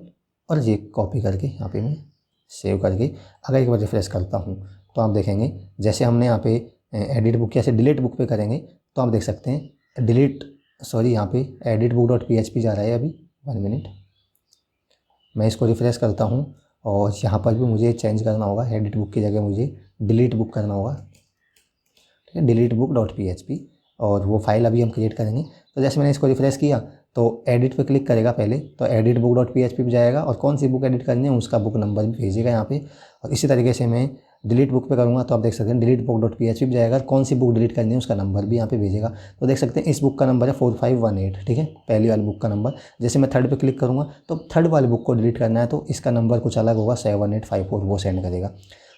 और ये कॉपी करके यहाँ पे मैं सेव करके अगर एक बार रिफ्रेश करता हूँ तो आप देखेंगे जैसे हमने यहाँ पे एडिट बुक कैसे डिलीट बुक पे करेंगे तो आप देख सकते हैं यहाँ पे editbook.php जा रहा है अभी। 1 मिनट, मैं इसको रिफ्रेश करता हूँ और यहाँ पर भी मुझे चेंज करना होगा, एडिट बुक की जगह मुझे डिलीट बुक करना होगा, ठीक है, editbook.php और वो फाइल अभी हम क्रिएट करेंगे। तो जैसे मैंने इसको रिफ्रेश किया तो एडिट पे क्लिक करेगा पहले, तो editbook.php पे जाएगा और कौन सी बुक एडिट करनी है उसका बुक नंबर भी भेजेगा यहाँ पे। और इसी तरीके से मैं डिलीट बुक पे करूँगा तो आप देख सकते हैं editbook.php पे जाएगा, कौन सी बुक डिलीट करनी है उसका नंबर भी यहाँ पे भेजेगा। तो देख सकते हैं इस बुक का नंबर है 4518, ठीक है, पहली वाली बुक का नंबर। जैसे मैं थर्ड पे क्लिक करूँगा तो थर्ड वाली बुक को डिलीट करना है तो इसका नंबर कुछ अलग होगा, 7854 वो सेंड करेगा।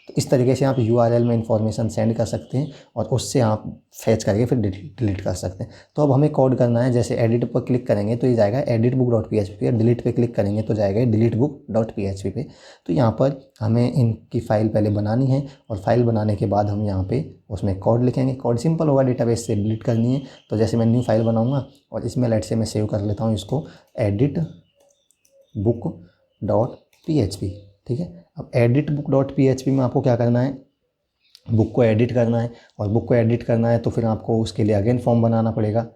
तो इस तरीके से आप URL में इंफॉर्मेशन सेंड कर सकते हैं और उससे आप फैच करके फिर डिलीट कर सकते हैं। तो अब हमें कोड करना है, जैसे एडिट पर क्लिक करेंगे तो ये जाएगा editbook.php पे, डिलीट पे क्लिक करेंगे तो जाएगा deletebook.php पे। तो यहाँ पर हमें इनकी फ़ाइल पहले बनानी है और फाइल बनाने के बाद हम यहाँ पे उसमें कोड लिखेंगे। कोड सिंपल होगा, डेटाबेस से डिलीट करनी है। तो जैसे मैं न्यू फाइल बनाऊँगा और इसमें लेट से मैं सेव कर लेता हूँ इसको editbook.php, ठीक है। अब editbook.php में आपको क्या करना है, बुक को एडिट करना है और बुक को एडिट करना है तो फिर आपको उसके लिए अगेन फॉर्म बनाना पड़ेगा,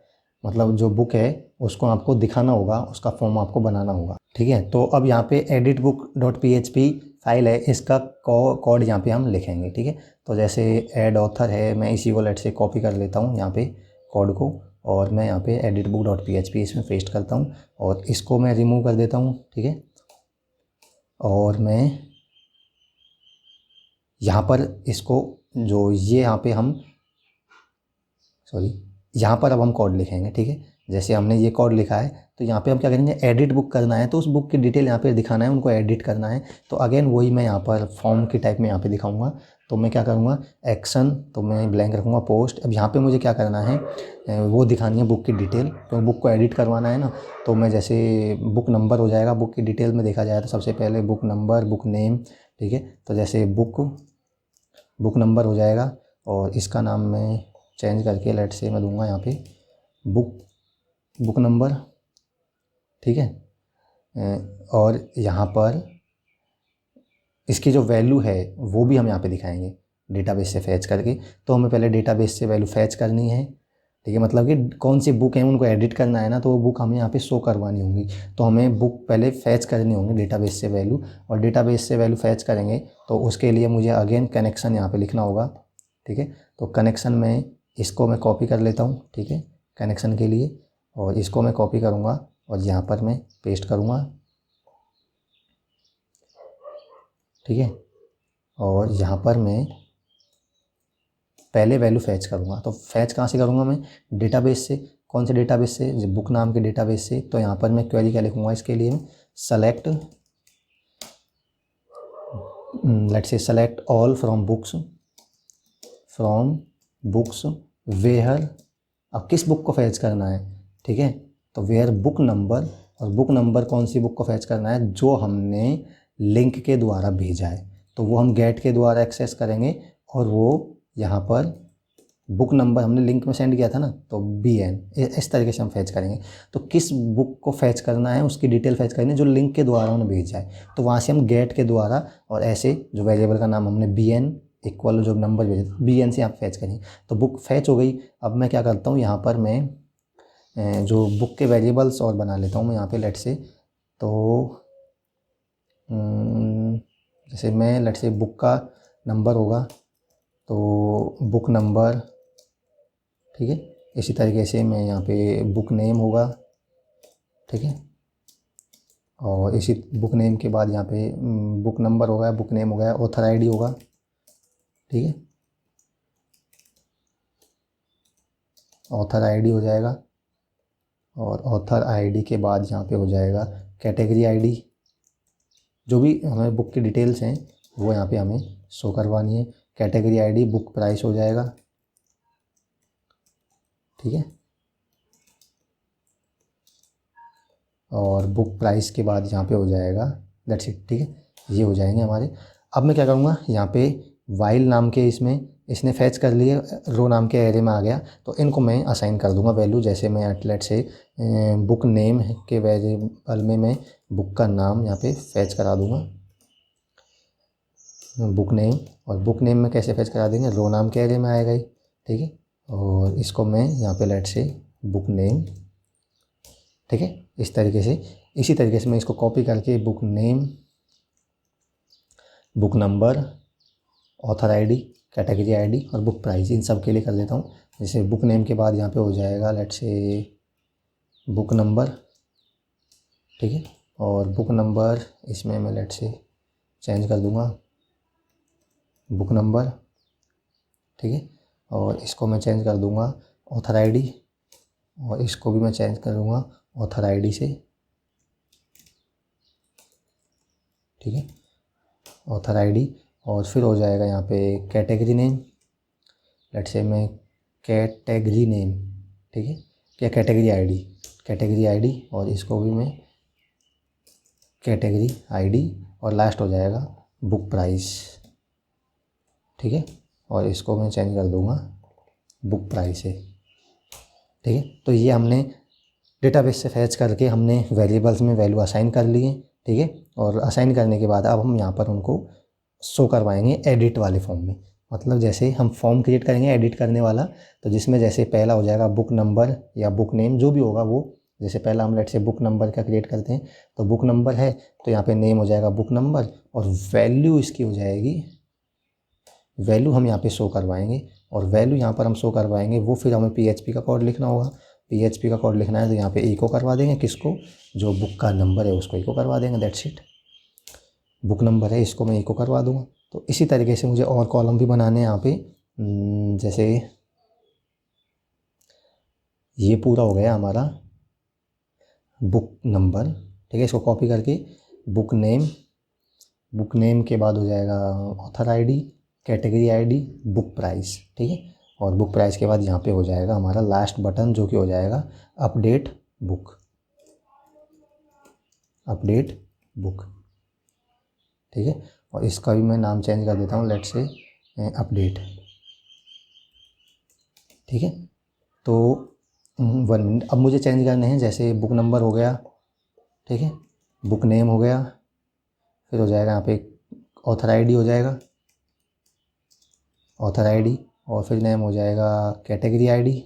मतलब जो बुक है उसको आपको दिखाना होगा, उसका फॉर्म आपको बनाना होगा, ठीक है। तो अब यहाँ पे editbook.php फाइल है, इसका कोड यहाँ पे हम लिखेंगे, ठीक है। तो जैसे एड ऑथर है, मैं इसी को लेट से कॉपी कर लेता हूँ यहाँ पे कोड को और मैं यहाँ पे editbook.php इसमें पेस्ट करता हूँ और इसको मैं रिमूव कर देता हूँ, ठीक है। और मैं यहाँ पर इसको जो ये यहाँ पे हम यहाँ पर अब हम कोड लिखेंगे, ठीक है। जैसे हमने ये कोड लिखा है तो यहाँ पे हम क्या करेंगे, एडिट बुक करना है तो उस बुक की डिटेल यहाँ पे दिखाना है, उनको एडिट करना है। तो अगेन वही मैं यहाँ पर फॉर्म की टाइप में यहाँ पे दिखाऊंगा। तो मैं क्या करूँगा, एक्शन, तो मैं ब्लैंक रखूँगा, पोस्ट। अब यहाँ पे मुझे क्या करना है, वो दिखानी है बुक की डिटेल, तो बुक को एडिट करवाना है ना। तो मैं जैसे बुक नंबर हो जाएगा, बुक की डिटेल में देखा जाए तो सबसे पहले बुक नंबर, बुक नेम, ठीक है। तो जैसे बुक नंबर हो जाएगा और इसका नाम मैं चेंज करके लेट से मैं दूंगा यहाँ पे बुक नंबर, ठीक है। और यहाँ पर इसकी जो वैल्यू है वो भी हम यहाँ पे दिखाएंगे डेटाबेस से फैच करके। तो हमें पहले डेटाबेस से वैल्यू फैच करनी है, ठीक है, मतलब कि कौन सी बुक है उनको एडिट करना है ना, तो वो बुक हमें यहाँ पे शो करवानी होंगी। तो हमें बुक पहले फैच करनी होंगी डेटाबेस से वैल्यू, और डेटाबेस से वैल्यू फैच करेंगे तो उसके लिए मुझे अगेन कनेक्शन यहाँ पे लिखना होगा, ठीक है। तो कनेक्शन में इसको मैं कॉपी कर लेता हूँ, ठीक है, कनेक्शन के लिए, और इसको मैं कॉपी करूँगा और यहाँ पर मैं पेस्ट करूँगा, ठीक है। और यहाँ पर मैं पहले वैल्यू फैच करूँगा। तो फैच कहाँ से करूँगा मैं, डेटाबेस से। कौन से डेटाबेस से, बुक नाम के डेटाबेस से। तो यहाँ पर मैं क्वेरी क्या लिखूँगा इसके लिए, select let's say select all from books where. अब किस बुक को फैच करना है, ठीक है, तो वेयर बुक नंबर, और बुक नंबर कौन सी बुक को फैच करना है, जो हमने लिंक के द्वारा भेजा है। तो वो हम गेट के द्वारा एक्सेस करेंगे और वो यहाँ पर बुक नंबर हमने लिंक में सेंड किया था ना, तो BN इस तरीके से हम फैच करेंगे। तो किस बुक को फैच करना है उसकी डिटेल फैच करनी है जो लिंक के द्वारा उन्होंने भेजा है, तो वहाँ से हम गेट के द्वारा और ऐसे जो वेरिएबल का नाम हमने BN इक्वल जो नंबर भेजा BN से आप फैच करेंगे। तो बुक फैच हो गई। अब मैं क्या करता हूँ, यहाँ पर मैं जो बुक के वेरिएबल्स और बना लेता हूँ मैं यहाँ पे लेट से। तो जैसे मैं लेट से बुक का नंबर होगा तो बुक नंबर, ठीक है। इसी तरीके से मैं यहाँ पे बुक नेम होगा, ठीक है, और इसी बुक नेम के बाद यहाँ पे बुक नंबर हो गया, बुक नेम हो गया, ऑथर आईडी होगा, ठीक है, ऑथर आईडी हो जाएगा। और ऑथर आईडी के बाद यहाँ पे हो जाएगा कैटेगरी आईडी। जो भी हमें बुक की डिटेल्स हैं वो यहाँ पे हमें शो करवानी है। कैटेगरी आईडी, बुक प्राइस हो जाएगा, ठीक है। और बुक प्राइस के बाद यहाँ पे हो जाएगा दैट्स इट, ठीक है, ये हो जाएंगे हमारे। अब मैं क्या करूँगा, यहाँ पे वाइल नाम के इसने फैच कर लिए, रो नाम के एरे में आ गया, तो इनको मैं असाइन कर दूंगा वैल्यू। जैसे मैं एटलेट से बुक नेम के वेरिएबल में मैं बुक का नाम यहाँ पे फैच करा दूंगा, बुक नेम। और बुक नेम में कैसे फैच करा देंगे, रो नाम के एरे में आएगा ही, ठीक है। और इसको मैं यहाँ पे लेट से बुक नेम, ठीक है, इस तरीके से। इसी तरीके से मैं इसको कॉपी करके book name, book number, author ID, category ID और बुक प्राइस, इन सब के लिए कर देता हूँ। जैसे बुक नेम के बाद यहाँ पे हो जाएगा लेट से बुक नंबर, ठीक है। और बुक नंबर इसमें मैं लेट से चेंज कर दूँगा बुक नंबर, ठीक है। और इसको मैं चेंज कर दूँगा ऑथर आईडी, और इसको भी मैं चेंज कर दूँगा ऑथर आईडी से, ठीक है, ऑथर आईडी। और फिर हो जाएगा यहाँ पे कैटेगरी नेम, लेट से मैं कैटेगरी नेम, ठीक है, या कैटेगरी आईडी, और इसको भी मैं कैटेगरी आईडी, और लास्ट हो जाएगा बुक प्राइस, ठीक है। और इसको मैं चेंज कर दूँगा बुक प्राइस से, ठीक है। तो ये हमने डेटाबेस से फैच करके हमने वेरिएबल्स में वैल्यू असाइन कर लिए, ठीक है। और असाइन करने के बाद अब हम यहाँ पर उनको शो करवाएंगे एडिट वाले फॉर्म में। मतलब जैसे हम फॉर्म क्रिएट करेंगे एडिट करने वाला, तो जिसमें जैसे पहला हो जाएगा बुक नंबर या बुक नेम, जो भी होगा वो। जैसे पहला हम लेट से बुक नंबर का क्रिएट करते हैं, तो बुक नंबर है तो यहाँ पे नेम हो जाएगा बुक नंबर, और वैल्यू इसकी हो जाएगी, वैल्यू हम यहाँ पे शो करवाएंगे। और वैल्यू यहाँ पर हम शो करवाएंगे वो फिर हमें PHP का कोड लिखना होगा। PHP का कोड लिखना है तो यहाँ पे इको करवा देंगे, किसको, जो बुक का नंबर है उसको इको करवा देंगे, दैट्स इट। बुक नंबर है इसको मैं इको करवा दूँगा। तो इसी तरीके से मुझे और कॉलम भी बनाने हैं यहाँ पे। जैसे ये पूरा हो गया हमारा बुक नंबर, ठीक है। इसको कॉपी करके बुक नेम के बाद हो जाएगा author ID, category ID, book price, ठीक है। और बुक प्राइस के बाद यहाँ पे हो जाएगा हमारा लास्ट बटन, जो कि हो जाएगा अपडेट बुक, ठीक है। और इसका भी मैं नाम चेंज कर देता हूँ, लेट से अपडेट, ठीक है। तो 1 मिनट, अब मुझे चेंज करने हैं। जैसे बुक नंबर हो गया, ठीक है, बुक नेम हो गया, फिर हो जाएगा यहाँ पे ऑथर आईडी हो जाएगा, ऑथर आईडी, और फिर नेम हो जाएगा कैटेगरी आईडी,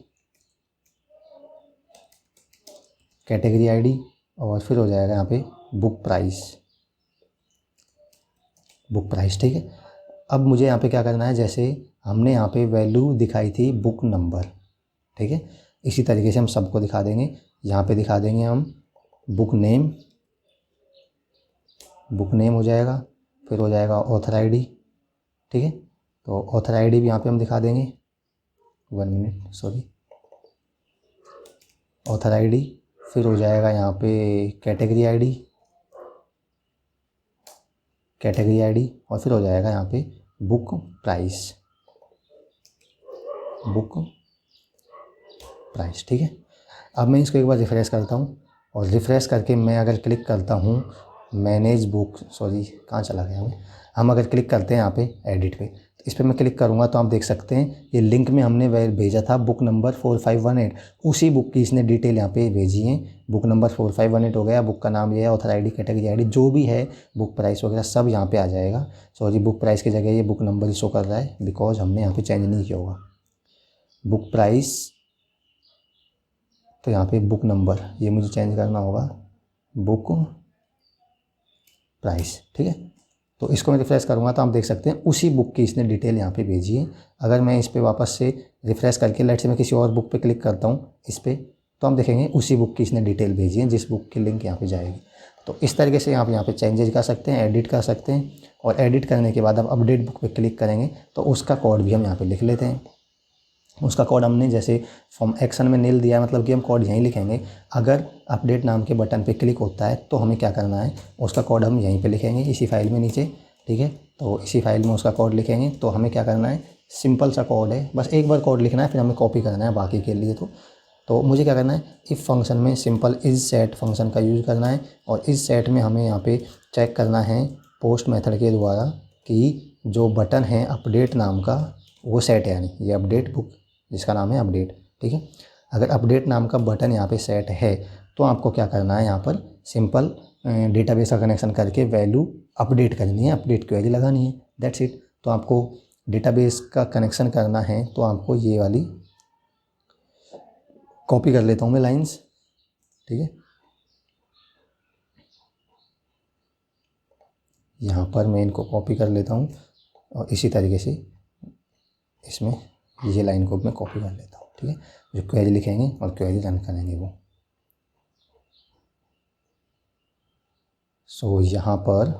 और फिर हो जाएगा यहाँ पे बुक प्राइस, ठीक है। अब मुझे यहाँ पे क्या करना है, जैसे हमने यहाँ पे वैल्यू दिखाई थी बुक नंबर, ठीक है, इसी तरीके से हम सबको दिखा देंगे। यहाँ पे दिखा देंगे हम बुक नेम हो जाएगा, फिर हो जाएगा ऑथर आईडी, ठीक है। तो ऑथर आईडी भी यहाँ पे हम दिखा देंगे, 1 मिनट सॉरी, ऑथर आईडी, फिर हो जाएगा यहाँ पे कैटेगरी आईडी, और फिर हो जाएगा यहाँ पे बुक प्राइस, ठीक है। अब मैं इसको एक बार रिफ़्रेश करता हूँ, और रिफ़्रेश करके मैं अगर क्लिक करता हूँ मैनेज बुक, सॉरी कहाँ चला गया हम अगर क्लिक करते हैं यहाँ पे एडिट पे, तो इस पर मैं क्लिक करूँगा तो आप देख सकते हैं ये लिंक में हमने भेजा था बुक नंबर 4518, उसी बुक की इसने डिटेल यहाँ पे भेजी है। बुक नंबर 4518 हो गया, बुक का नाम ये है, ऑथर आईडी, कैटेगरी आईडी, जो भी है, बुक प्राइस वगैरह सब यहाँ पे आ जाएगा। सॉरी, बुक प्राइस की जगह ये बुक नंबर ही शो कर रहा है, बिकॉज हमने यहाँ पे चेंज नहीं किया होगा। बुक प्राइस, तो यहाँ पे बुक नंबर ये मुझे चेंज करना होगा, बुक प्राइस, ठीक है। तो इसको मैं रिफ़्रेश करूँगा तो आप देख सकते हैं उसी बुक की इसने डिटेल यहाँ पे भेजी है। अगर मैं इस पर वापस से रिफ़्रेश करके लेट से मैं किसी और बुक पे क्लिक करता हूँ, इस पर तो हम देखेंगे उसी बुक की इसने डिटेल भेजी है जिस बुक की लिंक यहाँ पे जाएगी। तो इस तरीके से आप यहाँ पे चेंजेस कर सकते हैं, एडिट कर सकते हैं, और एडिट करने के बाद आप अपडेट बुक पे क्लिक करेंगे तो उसका कोड भी हम यहाँ पे लिख लेते हैं। उसका कोड हमने जैसे फॉर्म एक्शन में नील दिया, मतलब कि हम कोड यहीं लिखेंगे। अगर अपडेट नाम के बटन पे क्लिक होता है तो हमें क्या करना है, उसका कोड हम यहीं पे लिखेंगे इसी फाइल में नीचे, ठीक है। तो इसी फाइल में उसका कोड लिखेंगे। तो हमें क्या करना है, सिंपल सा कोड है, बस एक बार कोड लिखना है, फिर हमें कॉपी करना है बाकी के लिए। तो मुझे क्या करना है, इफ़ फंक्शन में सिंपल इज सेट फंक्शन का यूज़ करना है, और इस सेट में हमें यहाँ पे चेक करना है पोस्ट मेथड के द्वारा कि जो बटन है अपडेट नाम का वो सेट है, यानी ये अपडेट बुक जिसका नाम है अपडेट, ठीक है। अगर अपडेट नाम का बटन यहाँ पे सेट है तो आपको क्या करना है, यहाँ पर सिंपल डेटाबेस का कनेक्शन करके वैल्यू अपडेट करनी है, अपडेट क्वेरी लगानी है, दैट्स इट। तो आपको डेटाबेस का कनेक्शन करना है तो आपको ये वाली कॉपी कर लेता हूँ मैं लाइंस, ठीक है। यहाँ पर मैं इनको कॉपी कर लेता हूँ और इसी तरीके से इसमें ये लाइन को मैं कॉपी कर लेता हूँ, ठीक है। जो क्वेरी लिखेंगे और क्वेरी रन करेंगे वो। सो यहाँ पर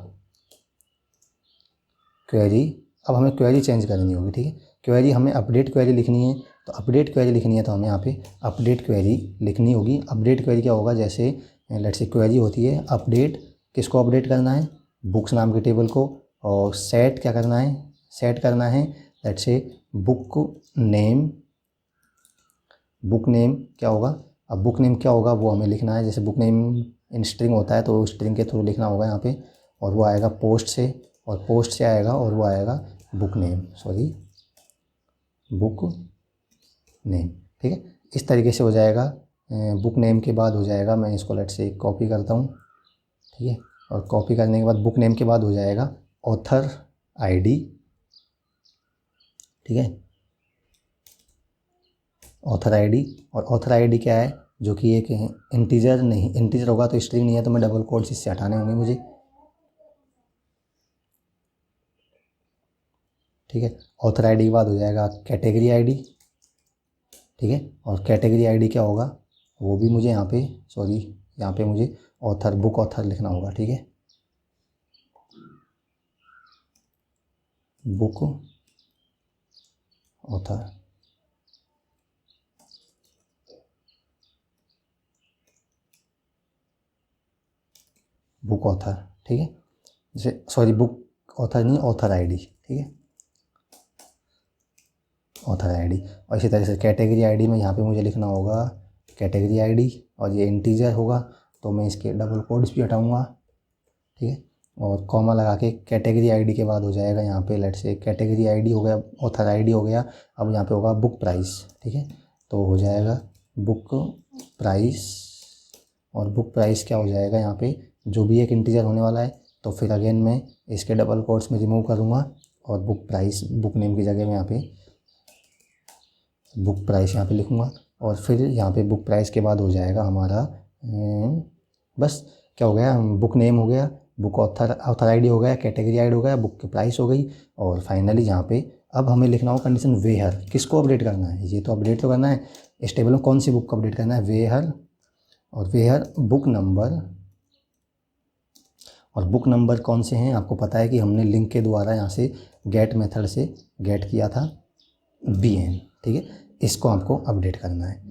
क्वेरी, अब हमें क्वेरी चेंज करनी होगी, ठीक है। क्वेरी हमें अपडेट क्वेरी लिखनी है, तो अपडेट क्वेरी लिखनी है तो हमें यहाँ पे अपडेट क्वेरी लिखनी होगी। अपडेट क्वेरी क्या होगा, जैसे लेट्स से क्वेरी होती है अपडेट, किसको अपडेट करना है, बुक्स नाम के टेबल को, और सेट क्या करना है, सेट करना है let's say book name. Book name क्या होगा, अब बुक नेम क्या होगा वो हमें लिखना है। जैसे बुक नेम इन स्ट्रिंग होता है तो स्ट्रिंग के थ्रू लिखना होगा यहाँ पे, और वो आएगा पोस्ट से, और पोस्ट से आएगा और वो आएगा book name, sorry book name, ठीक है। इस तरीके से हो जाएगा। बुक नेम के बाद हो जाएगा, मैं इसको लेट से कॉपी करता हूँ, ठीक है। और कॉपी करने के बाद बुक नेम के बाद हो जाएगा ऑथर आईडी, ठीक है, ऑथर आईडी। और ऑथर आईडी क्या है, जो कि एक इंटीजर नहीं, इंटीजर होगा तो स्ट्रिंग नहीं है, तो मैं डबल कोट्स इससे हटाने होंगे मुझे, ठीक है। ऑथर आईडी के बाद हो जाएगा कैटेगरी आईडी, ठीक है। और कैटेगरी आईडी क्या होगा वो भी मुझे यहाँ पे, सॉरी यहाँ पे मुझे ऑथर, बुक ऑथर लिखना होगा, ठीक है, बुक ऑथर, बुक ऑथर, ठीक है। जैसे सॉरी बुक ऑथर नहीं, ऑथर आईडी, ठीक है, ऑथर आईडी। और इसी तरह से कैटेगरी आईडी में यहाँ पे मुझे लिखना होगा कैटेगरी आईडी, और ये इंटीजर होगा तो मैं इसके डबल कोड्स भी हटाऊँगा, ठीक है। और कॉमा लगा के कैटेगरी आईडी के बाद हो जाएगा यहाँ पे लेट से कैटेगरी आईडी हो गया, ऑथर आईडी हो गया, अब यहाँ पे होगा बुक प्राइस, ठीक है। तो हो जाएगा बुक प्राइस, और बुक प्राइस क्या हो जाएगा यहाँ पे, जो भी एक इंटीजर होने वाला है, तो फिर अगेन मैं इसके डबल कोट्स में रिमूव करूँगा, और बुक प्राइस, बुक नेम की जगह में यहाँ पे बुक प्राइस यहाँ पे लिखूँगा। और फिर यहाँ पे बुक प्राइस के बाद हो जाएगा हमारा बस क्या हो गया, बुक नेम हो गया, बुक ऑथर आईडी हो गया, कैटेगरी आईडी हो गया, बुक की प्राइस हो गई। और फाइनली यहाँ पे अब हमें लिखना हो कंडीशन वेयर, किसको अपडेट करना है, ये तो अपडेट तो करना है, इस टेबल में कौन सी बुक को अपडेट करना है, वेयर, और वेयर बुक नंबर। और बुक नंबर कौन से हैं आपको पता है कि हमने लिंक के द्वारा यहाँ से गेट मेथड से गेट किया था BN, ठीक है। इसको आपको अपडेट करना है।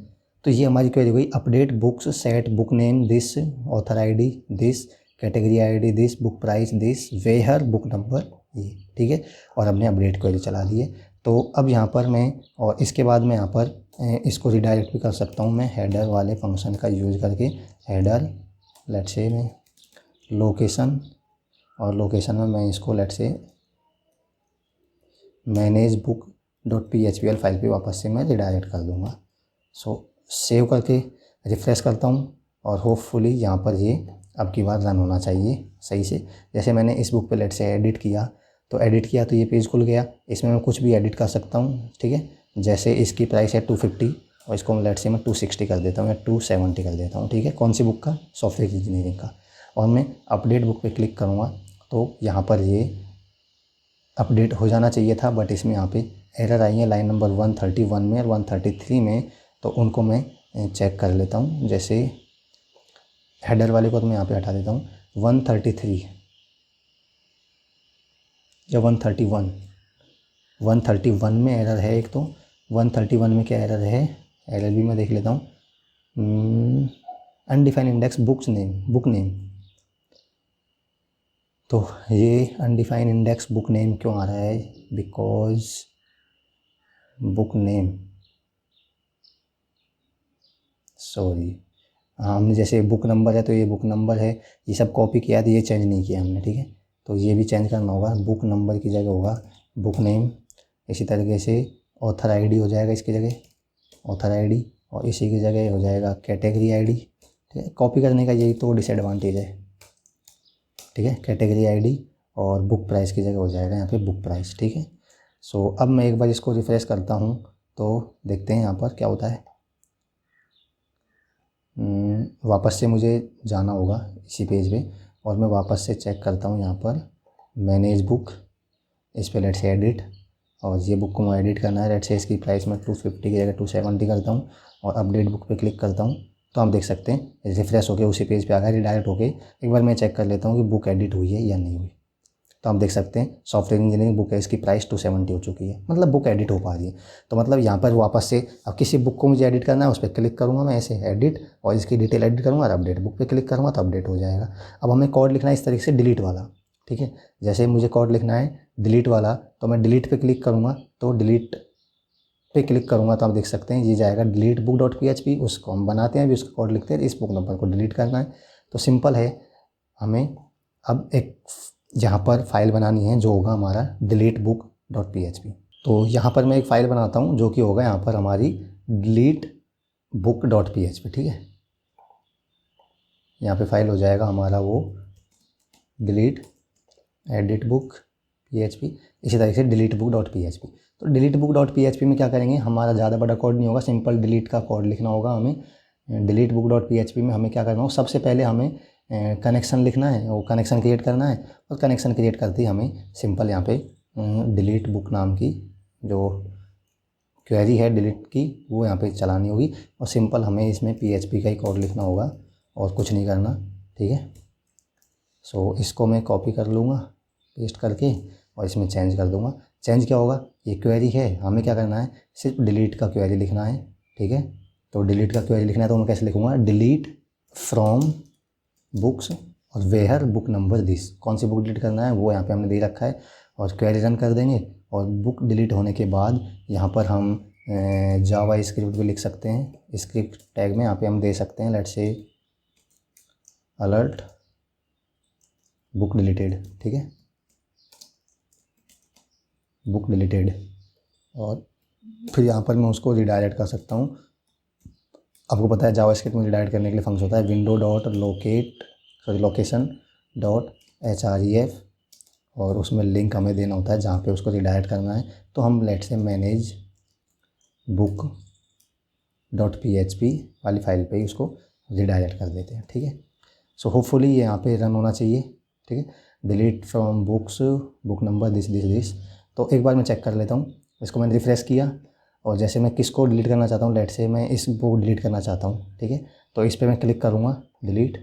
तो ये हमारी क्वेरी हुई update books set book name this, author ID this, category ID this, book price this, where book number ये, ठीक है। और हमने अपडेट क्वेरी चला दी है। तो अब यहाँ पर मैं, और इसके बाद मैं यहाँ पर इसको रिडायरेक्ट भी कर सकता हूँ मैं हेडर वाले फंक्शन का यूज़ करके। हेडर लेट से मैं लोकेशन, और लोकेशन में मैं इसको लेट से मैनेज बुक .phpl फाइल पे वापस से मैं रिडायरेक्ट कर दूँगा। सो सेव करके रिफ़्रेश करता हूँ, और होपफुली यहाँ पर ये अब की बार रन होना चाहिए सही से। जैसे मैंने इस बुक पे लेट से एडिट किया, तो ये पेज खुल गया, इसमें मैं कुछ भी एडिट कर सकता हूँ, ठीक है। जैसे इसकी प्राइस है 250, और इसको लेट से मैं 260 कर देता हूँ या 270 कर देता हूँ, ठीक है। कौन सी बुक का, सॉफ्टवेयर इंजीनियरिंग का। और मैं अपडेट बुक पे क्लिक करूँगा तो यहाँ पर ये अपडेट हो जाना चाहिए था, बट इसमें यहाँ पे एरर आई है लाइन नंबर 131 में और 133 में। तो उनको मैं चेक कर लेता हूँ। जैसे हेडर वाले को तो मैं यहाँ पे हटा देता हूँ। 133 या 131 में एरर है एक। तो 131 में क्या एरर है, एरर भी मैं देख लेता हूँ। Undefined index book name. तो ये अनडिफाइंड इंडेक्स बुक नेम क्यों आ रहा है, बिकॉज बुक नेम, सॉरी, हमने जैसे बुक नंबर है तो ये बुक नंबर है, ये सब कॉपी किया है तो ये चेंज नहीं किया हमने, ठीक है। तो ये भी चेंज करना होगा, बुक नंबर की जगह होगा बुक नेम। इसी तरीके से ऑथर आईडी हो जाएगा इसकी जगह, ऑथर आईडी, और इसी की जगह हो जाएगा कैटेगरी आईडी, ठीक है। कॉपी करने का यही तो डिसएडवांटेज है, ठीक है। कैटेगरी आईडी और बुक प्राइस की जगह हो जाएगा यहाँ पे बुक प्राइस, ठीक है। सो अब मैं एक बार इसको रिफ़्रेश करता हूँ तो देखते हैं यहाँ पर क्या होता है। वापस से मुझे जाना होगा इसी पेज पे और मैं वापस से चेक करता हूँ यहाँ पर मैनेज बुक, इस पे लेट से एडिट, और ये बुक को मैं एडिट करना है। लेट से इसकी प्राइस मैं 250 की जगह 270 करता हूँ और अपडेट बुक पे क्लिक करता हूँ। तो आप देख सकते हैं रिफ्रेश होकर उसी पेज पे आ गया, रिडायरेक्ट होके। एक बार मैं चेक कर लेता हूँ कि बुक एडिट हुई है या नहीं हुई। तो आप देख सकते हैं सॉफ्टवेयर इंजीनियरिंग बुक है, इसकी प्राइस 270 हो चुकी है, मतलब बुक एडिट हो पा रही है। तो मतलब यहाँ पर वापस से अब किसी बुक को मुझे एडिट करना है, उस पर क्लिक करूँगा मैं ऐसे एडिट, और इसकी डिटेल एडिट करूँगा और अपडेट बुक पे क्लिक करूँगा तो अपडेट हो जाएगा। अब हमें कोड लिखना है इस तरीके से डिलीट वाला, ठीक है। जैसे मुझे कोड लिखना है डिलीट वाला, तो मैं डिलीट पे क्लिक करूँगा, तो डिलीट पे क्लिक करूँगा तो आप देख सकते हैं ये जाएगा डिलीट बुक डॉट PHP। उसको हम बनाते हैं, अभी उसका कोड लिखते हैं, इस बुक नंबर को डिलीट करना है। तो सिंपल है, हमें अब एक जहाँ पर फाइल बनानी है जो होगा हमारा डिलीट बुक डॉट PHP। तो यहाँ पर मैं एक फ़ाइल बनाता हूँ जो कि होगा यहाँ पर हमारी डिलीट बुक डॉट PHP, ठीक है। यहाँ पे फाइल हो जाएगा हमारा वो डिलीट एडिट बुक PHP, इसी तरीके से डिलीट बुक डॉट PHP। तो डिलीट बुक डॉट PHP में क्या करेंगे, हमारा ज़्यादा बड़ा कोड नहीं होगा, सिंपल डिलीट का कोड लिखना होगा हमें। डिलीट बुक डॉट PHP में हमें क्या करना होगा, सबसे पहले हमें कनेक्शन लिखना है, वो कनेक्शन क्रिएट करना है, और कनेक्शन क्रिएट करते ही हमें सिंपल यहाँ पे डिलीट बुक नाम की जो क्वेरी है डिलीट की वो यहाँ पे चलानी होगी, और सिंपल हमें इसमें PHP का ही कोड लिखना होगा और कुछ नहीं करना, ठीक है। सो इसको मैं कॉपी कर लूँगा पेस्ट करके और इसमें चेंज कर दूँगा। चेंज क्या होगा, ये क्वेरी है, हमें क्या करना है, सिर्फ डिलीट का क्वेरी लिखना है, ठीक है। तो डिलीट का क्वेरी लिखना है तो मैं कैसे लिखूँगा, डिलीट फ्रॉम बुक्स और वेयर बुक नंबर दिस, कौन सी बुक डिलीट करना है वो यहाँ पे हमने दे रखा है, और क्वेरी रन कर देंगे। और बुक डिलीट होने के बाद यहाँ पर हम जावा स्क्रिप्ट भी लिख सकते हैं, स्क्रिप्ट टैग में यहाँ पे हम दे सकते हैं लेट से अलर्ट बुक डिलीटेड, ठीक है, बुक डिलीटेड। और फिर यहाँ पर मैं उसको रिडायरेक्ट कर सकता हूँ। आपको पता है जावा स्क्रिप्ट में रिडायरेक्ट करने के लिए फंक्शन होता है window dot location dot href, और उसमें लिंक हमें देना होता है जहाँ पे उसको रिडायरेक्ट करना है। तो हम लेट से मैनेज बुक डॉट PHP वाली फाइल पे ही उसको रिडायरेक्ट कर देते हैं, ठीक है। सो होपफुली ये यहाँ पे रन होना चाहिए, ठीक है। Delete from books book number this. तो एक बार मैं चेक कर लेता हूँ, इसको मैंने रिफ्रेश किया, और जैसे मैं किसको डिलीट करना चाहता हूँ, लेट से मैं इस बुक डिलीट करना चाहता हूँ, ठीक है। तो इस पर मैं क्लिक करूँगा, डिलीट,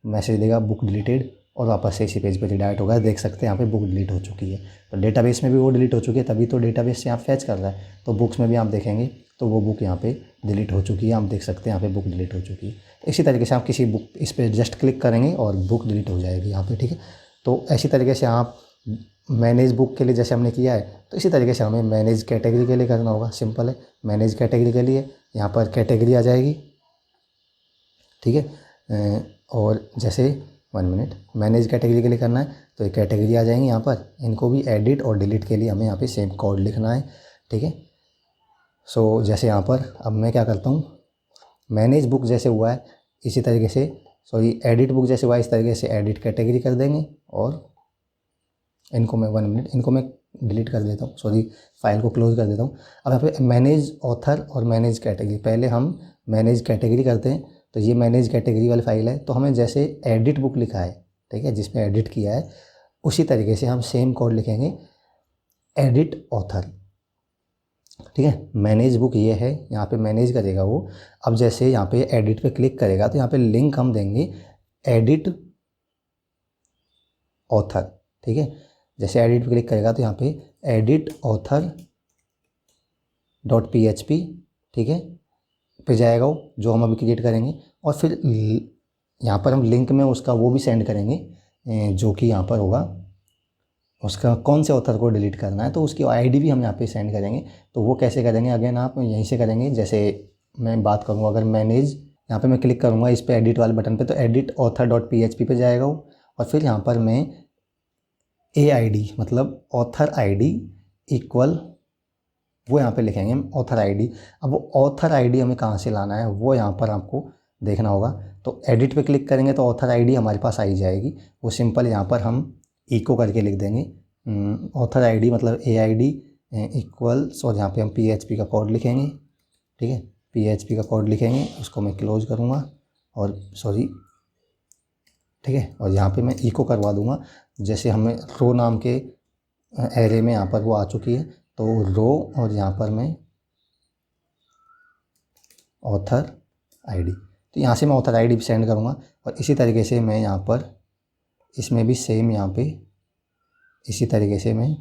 मैसेज देगा बुक डिलीटेड, और वापस से इसी पेज पे रिडायरेक्ट होगा। देख सकते हैं यहाँ पे बुक डिलीट हो चुकी है। तो डेटाबेस में भी वो डिलीट हो चुकी है, तभी तो डेटाबेस से यहाँ फैच कर रहा है। तो बुक्स में भी आप देखेंगे तो वो बुक यहाँ पे डिलीट हो चुकी है, आप देख सकते हैं यहाँ पे बुक डिलीट हो चुकी है। इसी तरीके से आप किसी बुक इस पर जस्ट क्लिक करेंगे और बुक डिलीट हो जाएगी यहाँ पे, ठीक है। तो ऐसी तरीके से आप मैनेज बुक के लिए जैसे हमने किया है, तो इसी तरीके से हमें मैनेज कैटेगरी के लिए करना होगा। सिंपल है, मैनेज कैटेगरी के लिए यहाँ पर कैटेगरी आ जाएगी, ठीक है। और जैसे 1 मिनट, मैनेज कैटेगरी के लिए करना है तो ये कैटेगरी आ जाएंगी यहाँ पर, इनको भी एडिट और डिलीट के लिए हमें यहाँ पे सेम कोड लिखना है, ठीक है। सो जैसे यहाँ पर अब मैं क्या करता हूँ, मैनेज बुक जैसे हुआ है इसी तरीके से, सॉरी एडिट बुक जैसे हुआ है इस तरीके से एडिट कैटेगरी कर देंगे, और इनको मैं 1 मिनट, इनको मैं डिलीट कर देता हूँ, सॉरी फाइल को क्लोज कर देता हूँ। अब यहाँ पे मैनेज ऑथर और मैनेज कैटेगरी, पहले हम मैनेज कैटेगरी करते हैं। तो ये मैनेज कैटेगरी वाली फाइल है, तो हमें जैसे एडिट बुक लिखा है, ठीक है, जिसमें एडिट किया है, उसी तरीके से हम सेम कोड लिखेंगे एडिट ऑथर, ठीक है। मैनेज बुक ये है, यहाँ पे मैनेज करेगा वो। अब जैसे यहाँ पे एडिट पे क्लिक करेगा तो यहाँ पे लिंक हम देंगे एडिट ऑथर। ठीक है, जैसे एडिट पे क्लिक करेगा तो यहाँ पे एडिट ऑथर .php, ठीक है, पे जाएगा वो जो हम अभी क्रिएट करेंगे। और फिर यहाँ पर हम लिंक में उसका वो भी सेंड करेंगे, जो कि यहाँ पर होगा उसका कौन से ऑथर को डिलीट करना है, तो उसकी आईडी भी हम यहाँ पे सेंड करेंगे। तो वो कैसे करेंगे, अगेन आप यहीं से करेंगे। जैसे मैं बात करूँगा, अगर मैनेज यहाँ पे मैं क्लिक करूँगा इस पे एडिट वाले बटन पे, तो एडिट ऑथर .php पे जाएगा वो। और फिर यहाँ पर मैं AID मतलब ऑथर ID इक्वल वो यहाँ पे लिखेंगे हम ऑथर ID। अब वो ऑथर ID हमें कहाँ से लाना है वो यहाँ पर आपको देखना होगा। तो एडिट पे क्लिक करेंगे तो ऑथर ID हमारे पास आई जाएगी। वो सिंपल यहाँ पर हम इको करके लिख देंगे ऑथर ID मतलब AID इक्वल्स, और यहाँ पे हम PHP का कोड लिखेंगे। ठीक है, PHP का कोड लिखेंगे, उसको मैं क्लोज करूँगा और सॉरी, ठीक है। और यहाँ पे मैं इको करवा दूँगा। जैसे हमें रो नाम के एरे में यहाँ पर वो आ चुकी है, तो रो और यहाँ पर मैं ऑथर ID, तो यहाँ से मैं ऑथर ID भी सेंड करूँगा। और इसी तरीके से मैं यहाँ पर इसमें भी सेम यहाँ पे इसी तरीके से मैं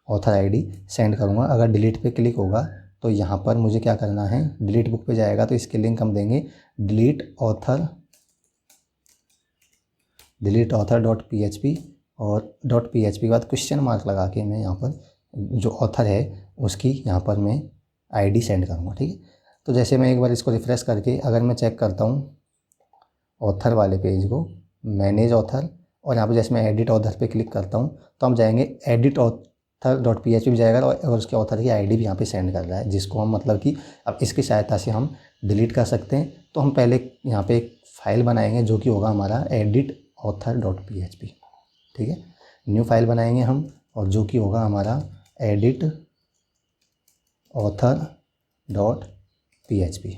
ऑथर ID सेंड करूँगा। अगर डिलीट पे क्लिक होगा तो यहाँ पर मुझे क्या करना है, डिलीट बुक पे जाएगा तो इसके लिंक हम देंगे डिलीट ऑथर .php और .php के बाद क्वेश्चन मार्क लगा के मैं यहाँ पर जो ऑथर है उसकी यहाँ पर मैं ID सेंड करूँगा। ठीक है, तो जैसे मैं एक बार इसको रिफ़्रेश करके अगर मैं चेक करता हूँ ऑथर वाले पेज को, मैनेज ऑथर, और यहाँ पे जैसे मैं एडिट ऑथर पे क्लिक करता हूँ तो हम जाएंगे एडिट ऑथर .php भी जाएगा और उसके ऑथर की ID भी यहाँ पे सेंड कर रहा है, जिसको हम मतलब कि अब इसकी सहायता से हम डिलीट कर सकते हैं। तो हम पहले यहाँ पे एक फ़ाइल बनाएंगे जो कि होगा हमारा एडिट ऑथर .php। ठीक है, न्यू फाइल बनाएंगे हम, और जो कि होगा हमारा एडिट ऑथर .php।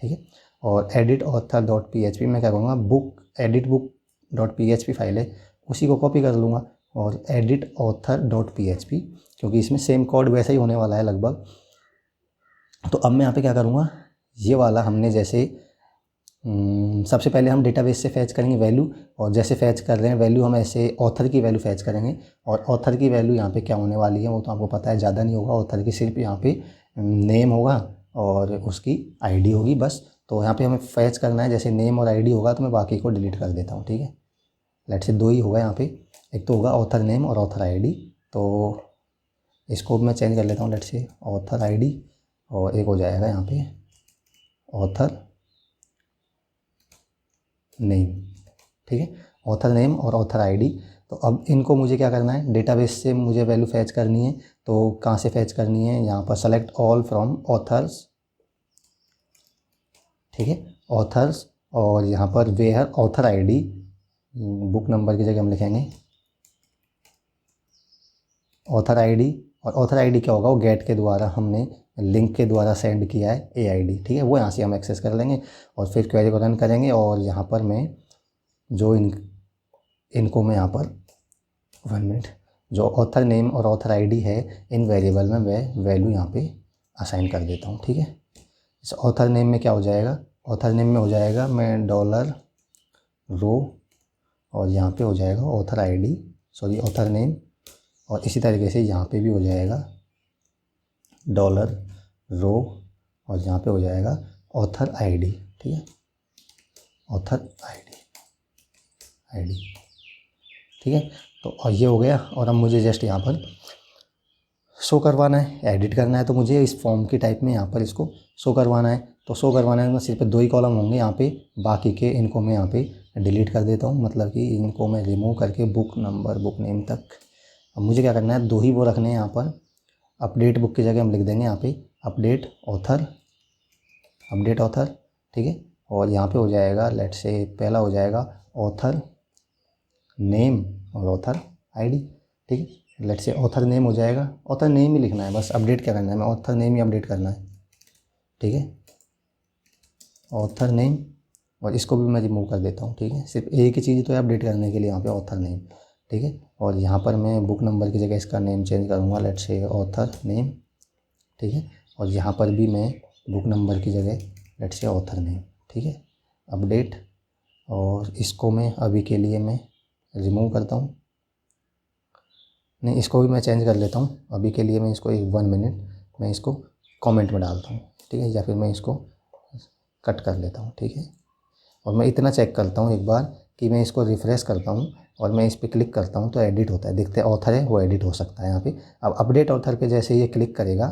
ठीक है, और एडिट ऑथर .php में क्या करूँगा, book edit book .php file है उसी को कॉपी कर लूँगा और एडिट ऑथर .php, क्योंकि इसमें सेम कोड वैसा ही होने वाला है लगभग। तो अब मैं यहाँ पे क्या करूँगा, ये वाला हमने जैसे सबसे पहले हम डेटाबेस से फैच करेंगे वैल्यू, और जैसे फैच कर रहे हैं वैल्यू हम ऐसे ऑथर की वैल्यू फैच करेंगे। और ऑथर की वैल्यू यहाँ पे क्या होने वाली है वो तो आपको पता है, ज़्यादा नहीं होगा। ऑथर की सिर्फ यहाँ पे नेम होगा और उसकी ID होगी बस। तो यहाँ पे हमें फैच करना है, जैसे नेम और ID होगा तो मैं बाकी को डिलीट कर देता हूँ। ठीक है, लेट से दो ही होगा यहाँ पे, एक तो होगा ऑथर नेम और ऑथर ID, तो इसको मैं चेंज कर लेता हूँ, लेट से ऑथर ID, और एक हो जाएगा यहाँ पे ऑथर नेम। ठीक है, ऑथर नेम और ऑथर ID। तो अब इनको मुझे क्या करना है, डेटाबेस से मुझे वैल्यू फैच करनी है। तो कहाँ से फैच करनी है, यहाँ पर सेलेक्ट ऑल फ्रॉम ऑथर्स। ठीक है, ऑथर्स, और यहाँ पर where author ID, book number की जगह हम लिखेंगे ऑथर ID। और ऑथर ID क्या होगा, वो गेट के द्वारा हमने लिंक के द्वारा सेंड किया है AID। ठीक है, वो यहाँ से हम एक्सेस कर लेंगे और फिर क्वेरी को रन करेंगे। और यहाँ पर मैं जो इनको मैं यहाँ पर 1 मिनट, जो ऑथर नेम और ऑथर ID है इन वेरिएबल में मैं वैल्यू यहाँ पे असाइन कर देता हूँ। ठीक है, इस ऑथर नेम में क्या हो जाएगा, ऑथर नेम में हो जाएगा मैं डॉलर रो, और यहाँ पे हो जाएगा author ID, sorry author name, और इसी तरीके से यहाँ पे भी हो जाएगा डॉलर रो, और यहाँ पे हो जाएगा ऑथर ID। ठीक है, ऑथर ID। ठीक है, तो और ये हो गया। और अब मुझे जस्ट यहाँ पर शो करवाना है, एडिट करना है, तो मुझे इस फॉर्म की टाइप में यहाँ पर इसको शो करवाना है। तो शो करवाना है तो सिर्फ 2 ही कॉलम होंगे यहाँ पे, बाकी के इनको मैं यहाँ पे डिलीट कर देता हूँ, मतलब कि इनको मैं रिमूव करके बुक नंबर बुक नेम तक। अब मुझे क्या करना है, 2 ही वो रखने हैं यहाँ पर। अपडेट बुक की जगह हम लिख देंगे यहाँ पे अपडेट ऑथर। ठीक है, और यहाँ पे हो जाएगा लेट से पहला हो जाएगा ऑथर नेम और ऑथर ID। ठीक है, लेट से ऑथर नेम हो जाएगा, ऑथर नेम ही लिखना है बस, अपडेट क्या करना है, मैं ऑथर नेम ही अपडेट करना है। ठीक है, ऑथर नेम, और इसको भी मैं रिमूव कर देता हूँ। ठीक है, सिर्फ एक ही चीज़ तो है अपडेट करने के लिए यहाँ पे ऑथर नेम। ठीक है। और यहाँ पर मैं बुक नंबर की जगह इसका नेम चेंज करूँगा, लेट्स से ऑथर नेम, ठीक है। और यहाँ पर भी मैं बुक नंबर की जगह लेट्स से ऑथर नेम, ठीक है। अपडेट, और इसको मैं अभी के लिए मैं रिमूव करता हूँ, नहीं इसको भी मैं चेंज कर लेता हूँ अभी के लिए। मैं इसको 1 मिनट मैं इसको कमेंट में डालता हूँ, ठीक है, या फिर मैं इसको कट कर लेता हूँ, ठीक है। और मैं इतना चेक करता हूँ एक बार कि मैं इसको रिफ़्रेश करता हूँ और मैं इस पर क्लिक करता हूँ तो एडिट होता है, देखते हैं ऑथर है वो एडिट हो सकता है यहाँ पे। अब अपडेट ऑथर पे जैसे ये क्लिक करेगा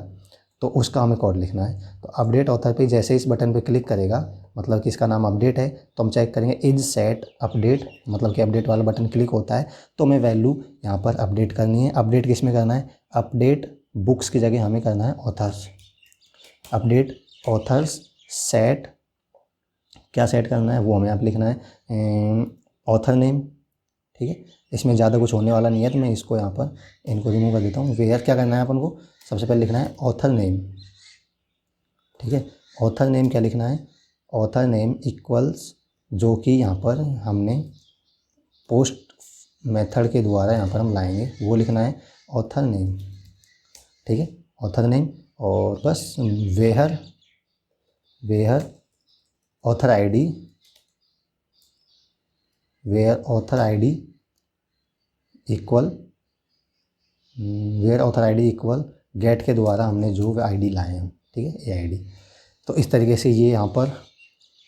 तो उसका हमें कोड लिखना है। तो अपडेट ऑथर पे जैसे इस बटन पे क्लिक करेगा, मतलब कि इसका नाम अपडेट है, तो हम चेक करेंगे इज सेट अपडेट, मतलब कि अपडेट वाला बटन क्लिक होता है तो हमें वैल्यू यहाँ पर अपडेट करनी है। अपडेट किस में करना है, अपडेट बुक्स की जगह हमें करना है ऑथर्स। अपडेट ऑथर्स सेट, क्या सेट करना है वो हमें यहाँ पे लिखना है ऑथर नेम, ठीक है। इसमें ज़्यादा कुछ होने वाला नहीं है तो मैं इसको यहाँ पर इनको रिमूव कर देता हूँ। वेयर क्या करना है अपन को, सबसे पहले लिखना है ऑथर नेम, ठीक है। ऑथर नेम क्या लिखना है, ऑथर नेम इक्वल्स, जो कि यहाँ पर हमने पोस्ट मेथड के द्वारा यहाँ पर हम लाएंगे वो लिखना है ऑथर नेम, ठीक है, ऑथर नेम। और बस where, where author ID, where author ID equal, where author ID equal get के द्वारा हमने जो आईडी लाए हैं, ठीक है, ये आईडी। तो इस तरीके से ये यहाँ पर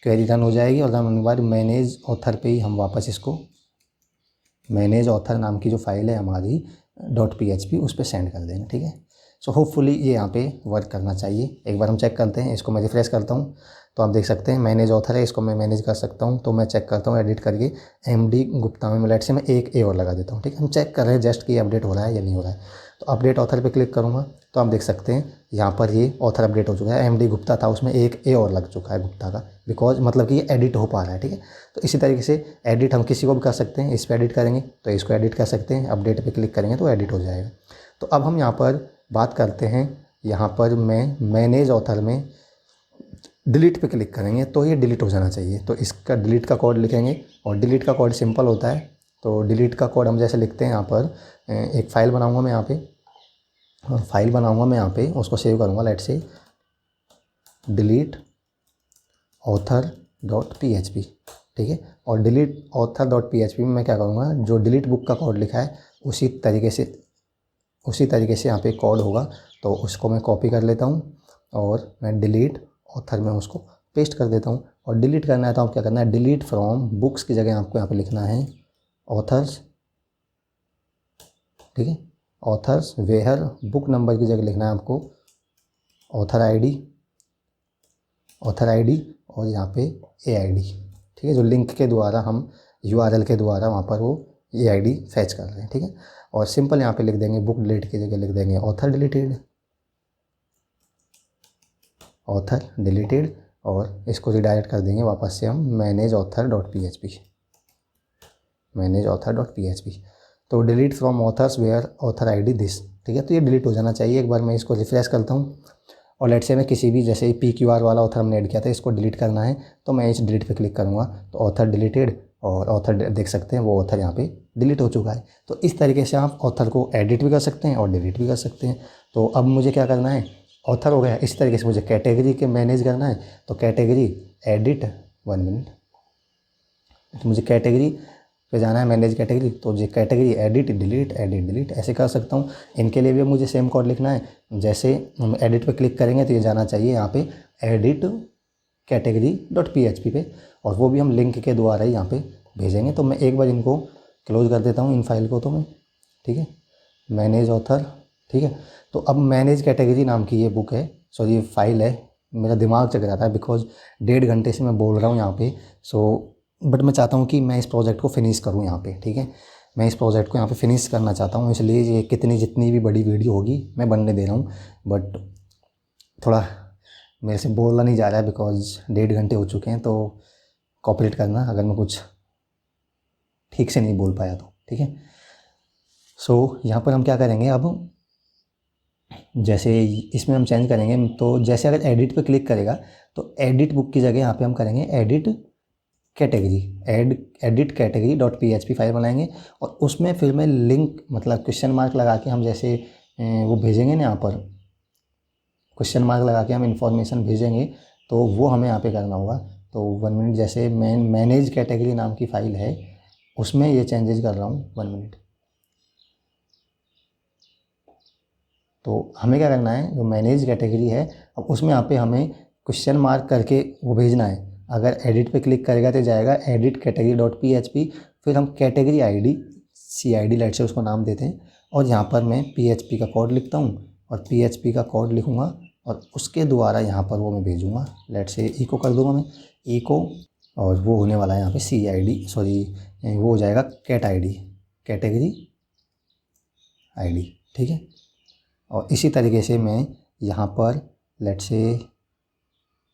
क्वेरी रन हो जाएगी और रन होने के बाद मैनेज ऑथर पे ही हम वापस इसको मैनेज ऑथर नाम की जो फाइल है हमारी .php उस पर सेंड कर देंगे, ठीक है। सो होपफुली ये यहाँ पे वर्क करना चाहिए। एक बार हम चेक करते हैं, इसको मैं रिफ्रेश करता हूँ तो आप देख सकते हैं मैनेज ऑथर है, इसको मैं मैनेज कर सकता हूँ। तो मैं चेक करता हूँ एडिट करके MD गुप्ता में लेट से मैं एक ए और लगा देता हूँ, ठीक है। हम चेक कर रहे हैं जस्ट कि अपडेट हो रहा है या नहीं हो रहा है। तो अपडेट ऑथर पे क्लिक करूँगा तो आप देख सकते हैं यहाँ पर ये ऑथर अपडेट हो चुका है। MD गुप्ता था उसमें एक ए और लग चुका है गुप्ता का, बिकॉज मतलब कि ये एडिट हो पा रहा है, ठीक है। तो इसी तरीके से एडिट हम किसी को भी कर सकते हैं, इस पर एडिट करेंगे तो इसको एडिट कर सकते हैं, अपडेट पे क्लिक करेंगे तो एडिट हो जाएगा। तो अब हम यहाँ पर बात करते हैं, यहाँ पर मैं मैनेज ऑथर में डिलीट पे क्लिक करेंगे तो ये डिलीट हो जाना चाहिए। तो इसका डिलीट का कोड लिखेंगे और डिलीट का कोड सिंपल होता है। तो डिलीट का कोड हम जैसे लिखते हैं, यहाँ पर एक फ़ाइल बनाऊँगा मैं यहाँ पे, फाइल बनाऊँगा मैं यहाँ पे, उसको सेव करूँगा, लेट से डिलीट ऑथर .php, ठीक है। और डिलीट ऑथर .php में मैं क्या करूँगा, जो डिलीट बुक का कोड लिखा है उसी तरीके से यहाँ पे कोड होगा, तो उसको मैं कॉपी कर लेता हूँ और मैं डिलीट ऑथर में उसको पेस्ट कर देता हूँ। और डिलीट करना है तो आप क्या करना है, डिलीट फ्रॉम बुक्स की जगह आपको यहाँ पे लिखना है ऑथर्स, ठीक है, ऑथर्स। वेयर बुक नंबर की जगह लिखना है आपको ऑथर आईडी, और यहाँ पे AID, ठीक है, जो लिंक के द्वारा हम URL के द्वारा वहाँ पर वो AID फैच कर रहे हैं, ठीक है। और सिंपल यहाँ पे लिख देंगे बुक डिलीट की जगह लिख देंगे ऑथर डिलीटेड, और इसको रिडायरेक्ट कर देंगे वापस से हम मैनेज ऑथर .php। तो delete from authors where author ID this, ठीक है। तो ये डिलीट हो जाना चाहिए। एक बार मैं इसको रिफ्रेश करता हूँ और लेट से मैं किसी भी, जैसे PQR वाला ऑथर हमने ऐड किया था, इसको डिलीट करना है तो मैं इस डिलीट पे क्लिक करूँगा तो ऑथर डिलीटेड, और ऑथर देख सकते हैं वो ऑथर यहाँ पे डिलीट हो चुका है। तो इस तरीके से आप ऑथर को एडिट भी कर सकते हैं और डिलीट भी कर सकते हैं। तो अब मुझे क्या करना है, ऑथर हो गया, इस तरीके से मुझे कैटेगरी के मैनेज करना है। तो कैटेगरी एडिट, 1 मिनट, तो मुझे कैटेगरी पे जाना है, मैनेज कैटेगरी, तो जो कैटेगरी एडिट डिलीट ऐसे कर सकता हूँ। इनके लिए भी मुझे सेम कोड लिखना है। जैसे हम एडिट पे क्लिक करेंगे तो ये जाना चाहिए यहाँ पे एडिट कैटेगरी .php पे, और वो भी हम लिंक के द्वारा ही यहाँ पे भेजेंगे। तो मैं एक बार इनको क्लोज कर देता हूँ इन फाइल को, तो मैं, ठीक है, मैनेज ऑथर, ठीक है। तो अब मैनेज कैटेगरी नाम की ये बुक है, सॉरी ये फाइल है, मेरा दिमाग चक रहा था बिकॉज 1.5 घंटे से मैं बोल रहा हूँ यहाँ पे। बट मैं चाहता हूँ कि मैं इस प्रोजेक्ट को फिनिश करूँ यहाँ पे, ठीक है, मैं इस प्रोजेक्ट को यहाँ पे फिनिश करना चाहता हूँ, इसलिए ये जितनी भी बड़ी वीडियो होगी मैं बनने दे रहा हूँ। बट थोड़ा मेरे से बोलना नहीं जा रहा है बिकॉज 1.5 घंटे हो चुके हैं, तो कॉपरेट करना अगर मैं कुछ ठीक से नहीं बोल पाया तो, ठीक है। सो यहाँ पर हम क्या करेंगे, अब जैसे इसमें हम चेंज करेंगे, तो जैसे अगर एडिट पे क्लिक करेगा तो एडिट बुक की जगह यहाँ पे हम करेंगे edit category, edit category dot PHP file बनाएंगे और उसमें फिर मैं लिंक मतलब क्वेश्चन मार्क लगा के हम जैसे वो भेजेंगे ना, यहाँ पर क्वेश्चन मार्क लगा के हम इंफॉर्मेशन भेजेंगे, तो वो हमें यहाँ पे करना होगा। तो 1 मिनट, जैसे मैनेज कैटेगरी नाम की फ़ाइल है, उसमें ये चेंजेस कर रहा हूँ। 1 मिनट। तो हमें क्या करना है, जो मैनेज कैटेगरी है अब उसमें यहाँ पे हमें क्वेश्चन मार्क करके वो भेजना है। अगर एडिट पे क्लिक करेगा तो जाएगा एडिट कैटेगरी डॉट PHP, फिर हम कैटेगरी ID CID लेट से उसको नाम देते हैं, और यहाँ पर मैं PHP का कोड लिखता हूँ और PHP का कोड लिखूँगा और उसके द्वारा यहाँ पर वो मैं भेजूँगा। लेट से इको कर दूँगा मैं, इको, और वो होने वाला है यहाँ पे CID, सॉरी वो हो जाएगा कैटेगरी ID, ठीक है। और इसी तरीके से मैं यहाँ पर लेट से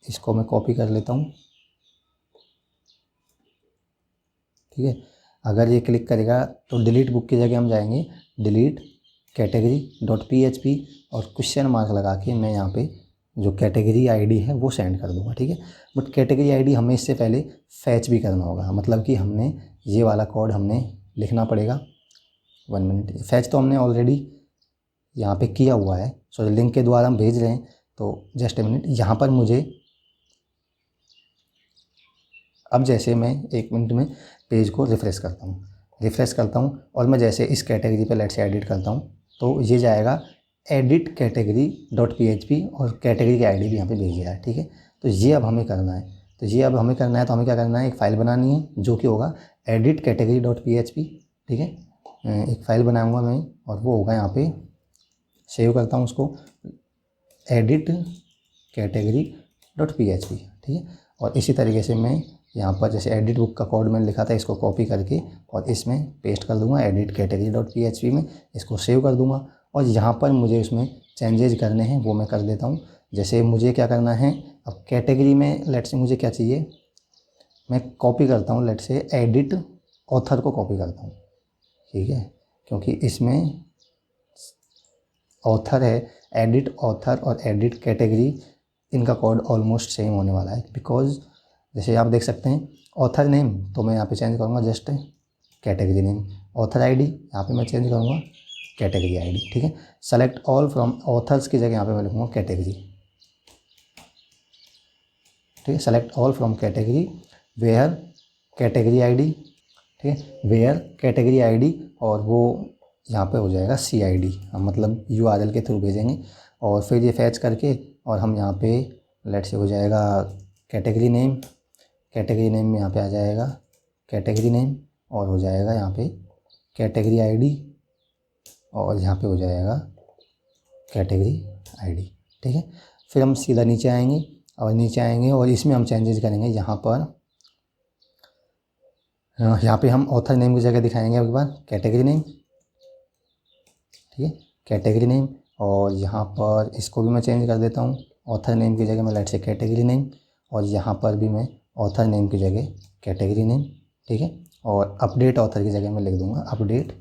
इसको मैं कॉपी कर लेता हूँ, ठीक है। अगर ये क्लिक करेगा तो डिलीट बुक की जगह हम जाएंगे डिलीट कैटेगरी डॉट PHP और क्वेश्चन मार्क लगा के मैं यहाँ पे जो कैटेगरी ID है वो सेंड कर दूँगा, ठीक है। बट कैटेगरी ID हमें इससे पहले फैच भी करना होगा, मतलब कि हमने ये वाला कोड हमने लिखना पड़ेगा। 1 मिनट, फैच तो हमने ऑलरेडी यहाँ पे किया हुआ है, सो लिंक के द्वारा हम भेज रहे हैं। तो जस्ट ए मिनट, यहाँ पर मुझे अब जैसे मैं 1 मिनट में पेज को रिफ़्रेश करता हूँ और मैं जैसे इस कैटेगरी पे लेट से एडिट करता हूँ, तो ये जाएगा एडिट कैटेगरी डॉट PHP और कैटेगरी की ID भी यहाँ पे भेज दिया है, ठीक है। तो ये अब हमें करना है, तो हमें क्या करना है, एक फ़ाइल बनानी है जो कि होगा एडिट कैटेगरी डॉट PHP, ठीक है। एक फ़ाइल बनाऊँगा मैं और वो होगा यहाँ पे, सेव करता हूँ उसको, एडिट कैटेगरी डॉट PHP, ठीक है। और इसी तरीके से मैं यहाँ पर जैसे एडिट बुक का कोड मैंने लिखा था, इसको कॉपी करके और इसमें पेस्ट कर दूंगा एडिट कैटेगरी डॉट PHP में, इसको सेव कर दूंगा। और यहाँ पर मुझे उसमें चेंजेस करने हैं वो मैं कर देता हूँ। जैसे मुझे क्या करना है, अब कैटेगरी में लेट से मुझे क्या चाहिए, मैं कॉपी करता हूँ, लेट से एडिट ऑथर को कॉपी करता हूँ, ठीक है, क्योंकि इसमें ऑथर है, एडिट ऑथर और एडिट कैटेगरी, इनका कोड ऑलमोस्ट सेम होने वाला है। बिकॉज जैसे आप देख सकते हैं ऑथर नेम तो मैं यहाँ पे चेंज करूँगा just category name, author ID यहाँ पे मैं चेंज करूँगा कैटेगरी ID, ठीक है। सेलेक्ट ऑल फ्रॉम ऑथर्स की जगह यहाँ पे मैं लिखूँगा कैटेगरी, ठीक है। Select all from category where category ID, ठीक है, वेयर कैटेगरी ID, और वो यहाँ पे हो जाएगा CID, हम मतलब URL के थ्रू भेजेंगे। और फिर ये फैच करके और हम यहाँ पे लेट से हो जाएगा कैटेगरी नेम में यहाँ पे आ जाएगा कैटेगरी नेम, और हो जाएगा यहाँ पे कैटेगरी ID, और यहाँ पे हो जाएगा कैटेगरी ID, ठीक है। फिर हम सीधा नीचे आएंगे और इसमें हम चेंजेस करेंगे। यहाँ पे हम ऑथर नेम की जगह दिखाएंगे अब एक बार कैटेगरी नेम, ठीक है, कैटेगरी नेम। और यहाँ पर इसको भी मैं चेंज कर देता हूँ, ऑथर नेम की जगह मैं लेट से कैटेगरी नेम, और यहाँ पर भी मैं ऑथर नेम की जगह कैटेगरी नेम, ठीक है। और अपडेट ऑथर की जगह मैं लिख दूँगा अपडेट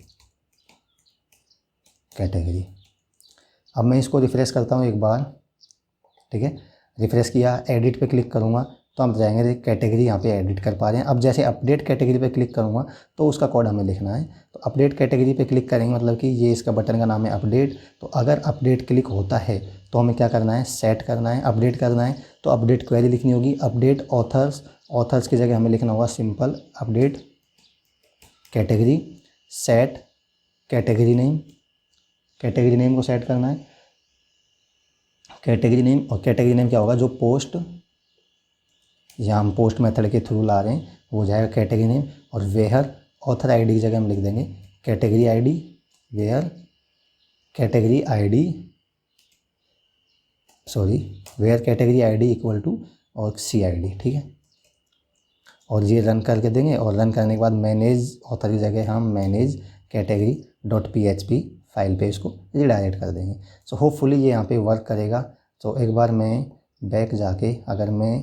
कैटेगरी। अब मैं इसको रिफ़्रेश करता हूँ एक बार, ठीक है। रिफ़्रेश किया, एडिट पे क्लिक करूँगा तो हम जाएंगे कैटेगरी, यहाँ पे एडिट कर पा रहे हैं। अब जैसे अपडेट कैटेगरी पे क्लिक करूँगा तो उसका कोड हमें लिखना है। तो अपडेट कैटेगरी पे क्लिक करेंगे, मतलब कि ये इसका बटन का नाम है अपडेट। तो अगर अपडेट क्लिक होता है तो हमें क्या करना है, सेट करना है, अपडेट करना है। तो अपडेट क्वेरी लिखनी होगी, अपडेट ऑथर्स की जगह हमें लिखना होगा simple update category, set category name को सेट करना है, कैटेगरी नेम। और कैटेगरी नेम क्या होगा, जो पोस्ट, यहाँ हम पोस्ट मेथड के थ्रू ला रहे हैं वो जाएगा कैटेगरी नेम। और वेयर ऑथर ID की जगह हम लिख देंगे category ID, where category ID equal to और CID, ठीक है। और ये रन करके देंगे, और रन करने के बाद मैनेज ऑथर की जगह हम manage category dot PHP file पे इसको रीडायरेक्ट कर देंगे। सो होपफुली ये यहाँ पे वर्क करेगा। तो एक बार मैं बैक जाके, अगर मैं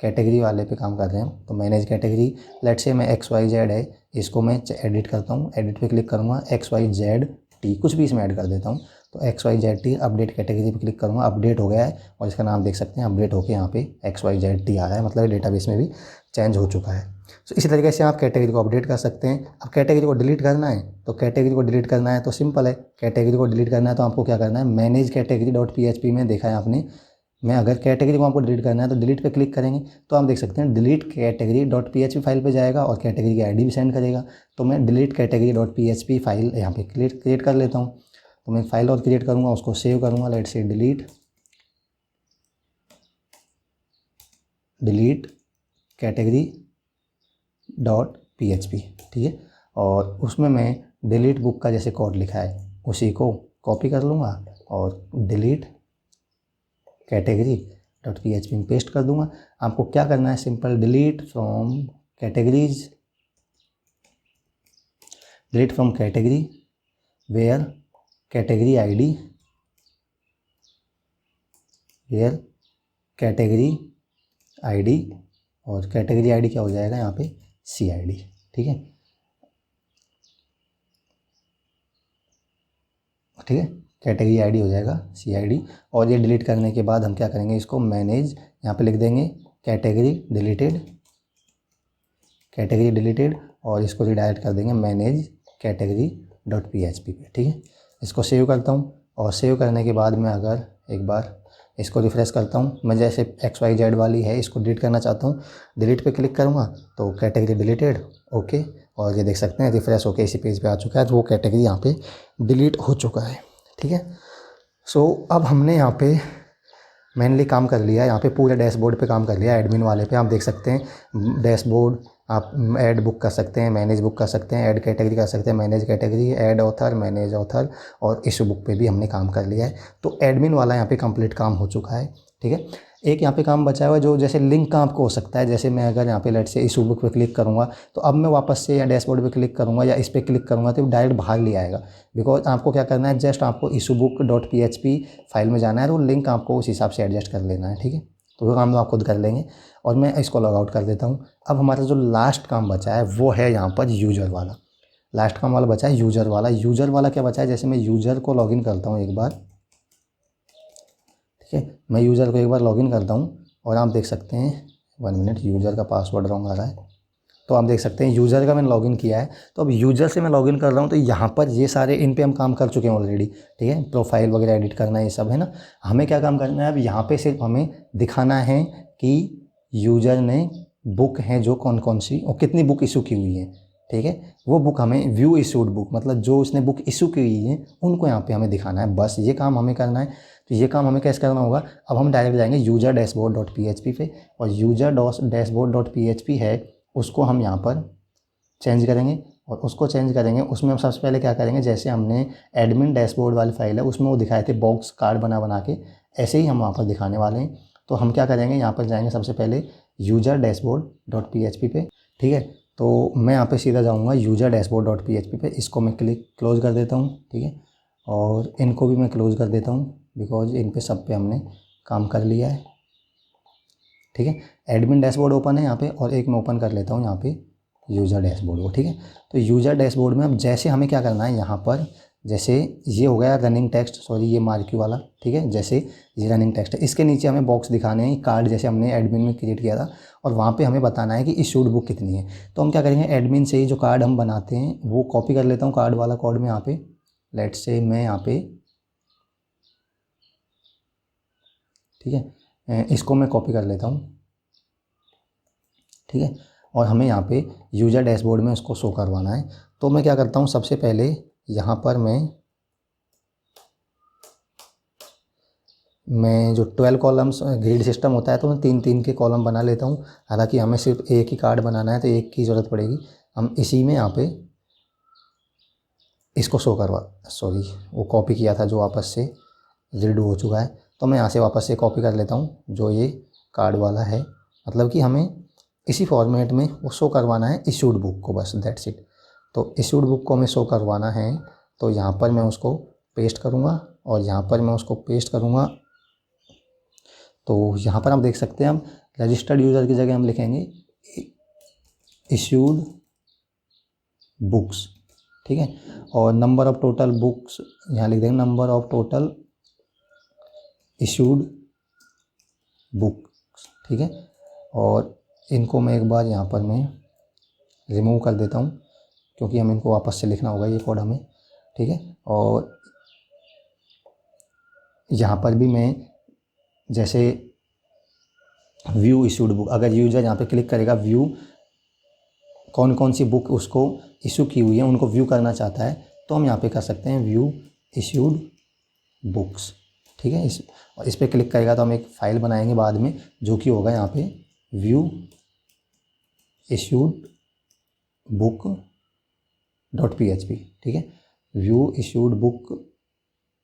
कैटेगरी वाले पे काम कर रहे हैं तो मैनेज कैटेगरी, लेट से मैं XYZ है, इसको मैं एडिट करता हूँ, एडिट पे क्लिक करूँगा, XYZT कुछ भी इसमें ऐड कर देता हूँ। तो XYZT अपडेट कैटेगरी पे क्लिक करूँगा, अपडेट हो गया है और इसका नाम देख सकते हैं अपडेट होके यहाँ पे XYZT आ रहा है, मतलब डेटाबेस में भी चेंज हो चुका है। तो इसी तरीके से आप कैटेगरी को अपडेट कर सकते हैं। अब कैटेगरी को डिलीट करना है, तो कैटेगरी को डिलीट करना है तो सिंपल है, कैटेगरी को डिलीट करना है तो आपको क्या करना है, मैनेज कैटेगरी डॉट PHP में देखा है आपने, मैं अगर कैटेगरी को आपको डिलीट करना है तो डिलीट पे क्लिक करेंगे तो आप देख सकते हैं delete category dot PHP file पे जाएगा और कैटेगरी की आईडी भी सेंड करेगा। तो मैं delete category dot PHP file यहाँ पे क्रिएट कर लेता हूँ। तो मैं फाइल और क्रिएट करूँगा, उसको सेव करूँगा, let's say delete category dot PHP, ठीक है। और उसमें मैं डिलीट बुक का जैसे कोड लिखा है उसी को कॉपी कर लूँगा और डिलीट कैटेगरी डॉट PHP में पेस्ट कर दूंगा। आपको क्या करना है, simple delete from categories, delete from category where category ID, where category ID, और कैटेगरी आईडी क्या हो जाएगा यहाँ पे CID, ठीक है, ठीक है, कैटेगरी आईडी हो जाएगा CID। और ये डिलीट करने के बाद हम क्या करेंगे, इसको मैनेज यहाँ पे लिख देंगे कैटेगरी डिलीटेड और इसको रिडायरेक्ट कर देंगे मैनेज कैटेगरी डॉट PHP पे, ठीक है। इसको सेव करता हूँ और सेव करने के बाद मैं अगर एक बार इसको रिफ़्रेश करता हूँ, मैं जैसे XYZ वाली है इसको डिलीट करना चाहता हूँ, डिलीट पे क्लिक करूँगा तो कैटेगरी डिलीटेड, ओके, और ये देख सकते हैं रिफ़्रेश होकर इसी पेज पे आ चुका है, तो वो कैटेगरी यहाँ पे डिलीट हो चुका है, ठीक है। सो अब हमने यहाँ पे मेनली काम कर लिया, यहाँ पे पूरे डैशबोर्ड पे काम कर लिया, एडमिन वाले पे आप देख सकते हैं डैशबोर्ड, आप ऐड बुक कर सकते हैं, मैनेज बुक कर सकते हैं, ऐड कैटेगरी कर सकते हैं, manage category, add author, manage author, और इशू बुक पे भी हमने काम कर लिया है। तो एडमिन वाला यहाँ पे कंप्लीट काम हो चुका है, ठीक है। एक यहाँ पे काम बचा हुआ है जो जैसे लिंक का आपको हो सकता है, जैसे मैं अगर यहाँ पे लेट से इशू बुक पे क्लिक करूँगा तो अब मैं वापस से या डैशबोर्ड पे क्लिक करूँगा या इस पर क्लिक करूँगा तो डायरेक्ट बाहर ले आएगा, बिकॉज आपको क्या करना है, जस्ट आपको issue book dot PHP file में जाना है, तो लिंक आपको उस हिसाब से एडजस्ट कर लेना है, ठीक है। तो वो काम तो आप खुद कर लेंगे और मैं इसको लॉग आउट कर देता हूँ। अब हमारा जो लास्ट काम बचा है वो है यहाँ पर यूज़र वाला, लास्ट काम वाला बचा है यूज़र वाला। यूज़र वाला क्या बचा है, जैसे मैं यूज़र को लॉगिन करता हूँ एक बार, ठीक है, मैं यूज़र को एक बार लॉगिन करता हूँ और आप देख सकते हैं 1 मिनट, यूज़र का पासवर्ड रॉन्ग आ रहा है, तो आप देख सकते हैं यूज़र का मैंने लॉगिन किया है। तो अब यूज़र से मैं लॉगिन कर रहा हूँ तो यहाँ पर ये सारे इन पे हम काम कर चुके हैं ऑलरेडी, ठीक है, प्रोफाइल वगैरह एडिट करना ये सब है ना। हमें क्या काम करना है, अब यहाँ पे सिर्फ हमें दिखाना है कि यूज़र ने बुक हैं जो कौन कौन सी और कितनी बुक इशू की हुई है, ठीक है। वो बुक हमें व्यू इशूड बुक, मतलब जो उसने बुक इशू की हुई है उनको यहाँ पे हमें दिखाना है, बस ये काम हमें करना है। तो ये काम हमें कैसे करना होगा, अब हम डायरेक्ट जाएंगे यूज़र डैशबोर्ड डॉट PHP पे, और यूज़र डैशबोर्ड डॉट PHP है उसको हम यहाँ पर चेंज करेंगे, और उसको चेंज करेंगे उसमें हम सबसे पहले क्या करेंगे, जैसे हमने एडमिन डैशबोर्ड वाली फाइल है उसमें वो दिखाए थे बॉक्स कार्ड बना के, ऐसे ही हम वहाँ पर दिखाने वाले हैं। तो हम क्या करेंगे, यहाँ पर जाएंगे सबसे पहले यूज़र डैशबोर्ड डॉट PHP पे, ठीक है। तो मैं यहाँ पे सीधा जाऊँगा यूज़र डैशबोर्ड डॉट PHP पे, इसको मैं क्लोज़ कर देता हूँ, ठीक है, और इनको भी मैं क्लोज़ कर देता हूँ बिकॉज इन पे सब पे हमने काम कर लिया है, ठीक है। एडमिन डैशबोर्ड ओपन है यहाँ पे, और एक मैं ओपन कर लेता हूँ यहाँ पे यूज़र डैशबोर्ड को, ठीक है। तो यूज़र डैशबोर्ड में अब जैसे हमें क्या करना है, यहाँ पर जैसे ये हो गया रनिंग टेक्स्ट, सॉरी ये मार्क्यू वाला, ठीक है, जैसे ये रनिंग टेक्स्ट है, इसके नीचे हमें बॉक्स दिखाने हैं कार्ड जैसे हमने एडमिन में क्रिएट किया था, और वहाँ पे हमें बताना है कि इशूड बुक कितनी है। तो हम क्या करेंगे, एडमिन से ही जो कार्ड हम बनाते हैं वो कॉपी कर लेता हूँ, कार्ड वाला कोड में यहाँ पे, लेट से मैं यहाँ पे, ठीक है, इसको मैं कॉपी कर लेता हूँ, ठीक है, और हमें यहाँ पे यूज़र डैशबोर्ड में उसको शो करवाना है। तो मैं क्या करता हूँ, सबसे पहले यहाँ पर मैं जो 12 कॉलम्स ग्रिड सिस्टम होता है तो मैं 3-3 के कॉलम बना लेता हूँ। हालांकि हमें सिर्फ एक ही कार्ड बनाना है तो एक की ज़रूरत पड़ेगी, हम इसी में यहाँ पे इसको शो करवा, सॉरी वो कॉपी किया था जो वापस से रीडू हो चुका है, तो मैं यहाँ से वापस से कॉपी कर लेता हूँ जो ये कार्ड वाला है, मतलब कि हमें इसी फॉर्मेट में वो शो करवाना है इशूड बुक को, बस दैट्स इट। तो इशूड बुक को हमें शो करवाना है, तो यहाँ पर मैं उसको पेस्ट करूँगा और यहाँ पर मैं उसको पेस्ट करूँगा। तो यहाँ पर आप देख सकते हैं, हम रजिस्टर्ड यूज़र की जगह हम लिखेंगे इशूड बुक्स, ठीक है, और नंबर ऑफ़ टोटल बुक्स यहाँ लिख देंगे, number of total issued books, ठीक है, और इनको मैं एक बार यहाँ पर मैं रिमूव कर देता हूँ, क्योंकि हम इनको वापस से लिखना होगा ये कोड हमें, ठीक है। और यहाँ पर भी मैं जैसे व्यू इशूड बुक, अगर यूज़र यहाँ पे क्लिक करेगा व्यू कौन कौन सी बुक उसको इशू की हुई है उनको व्यू करना चाहता है, तो हम यहाँ पे कर सकते हैं व्यू इशूड बुक्स, ठीक है। इस पर क्लिक करेगा तो हम एक फ़ाइल बनाएंगे बाद में, जो कि होगा यहाँ पे व्यू इशूड बुक .php, ठीक है, व्यू इशूड बुक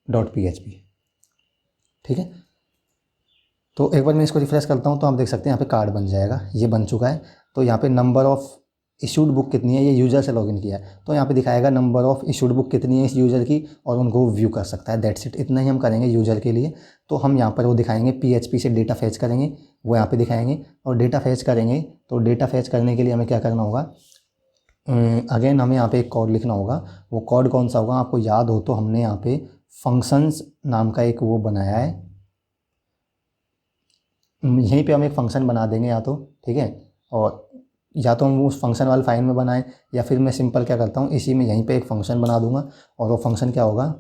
.php, ठीक है। तो एक बार मैं इसको रिफ्रेश करता हूँ तो आप देख सकते हैं यहाँ पे कार्ड बन जाएगा, ये बन चुका है। तो यहाँ पे नंबर ऑफ़ इशूड बुक कितनी है, ये यूज़र से लॉगिन किया है, तो यहाँ पे दिखाएगा नंबर ऑफ़ इशूड बुक कितनी है इस यूज़र की, और उनको व्यू कर सकता है। दैट्स इट, इतना ही हम करेंगे यूज़र के लिए। तो हम यहाँ पर वो दिखाएंगे PHP से डेटा फैच करेंगे, वो यहाँ पे दिखाएंगे। और डेटा फैच करेंगे तो डेटा फैच करने के लिए हमें क्या करना होगा, अगेन हमें यहाँ पे एक कोड लिखना होगा। वो कोड कौन सा होगा, आपको याद हो तो हमने यहाँ पे फंक्शंस नाम का एक वो बनाया है, यहीं पे हम एक फ़ंक्शन बना देंगे या तो, ठीक है। और या तो हम उस फंक्शन वाले फाइल में बनाएं, या फिर मैं सिंपल क्या करता हूँ, इसी में यहीं पे एक फ़ंक्शन बना दूंगा। और वो फंक्शन क्या होगा,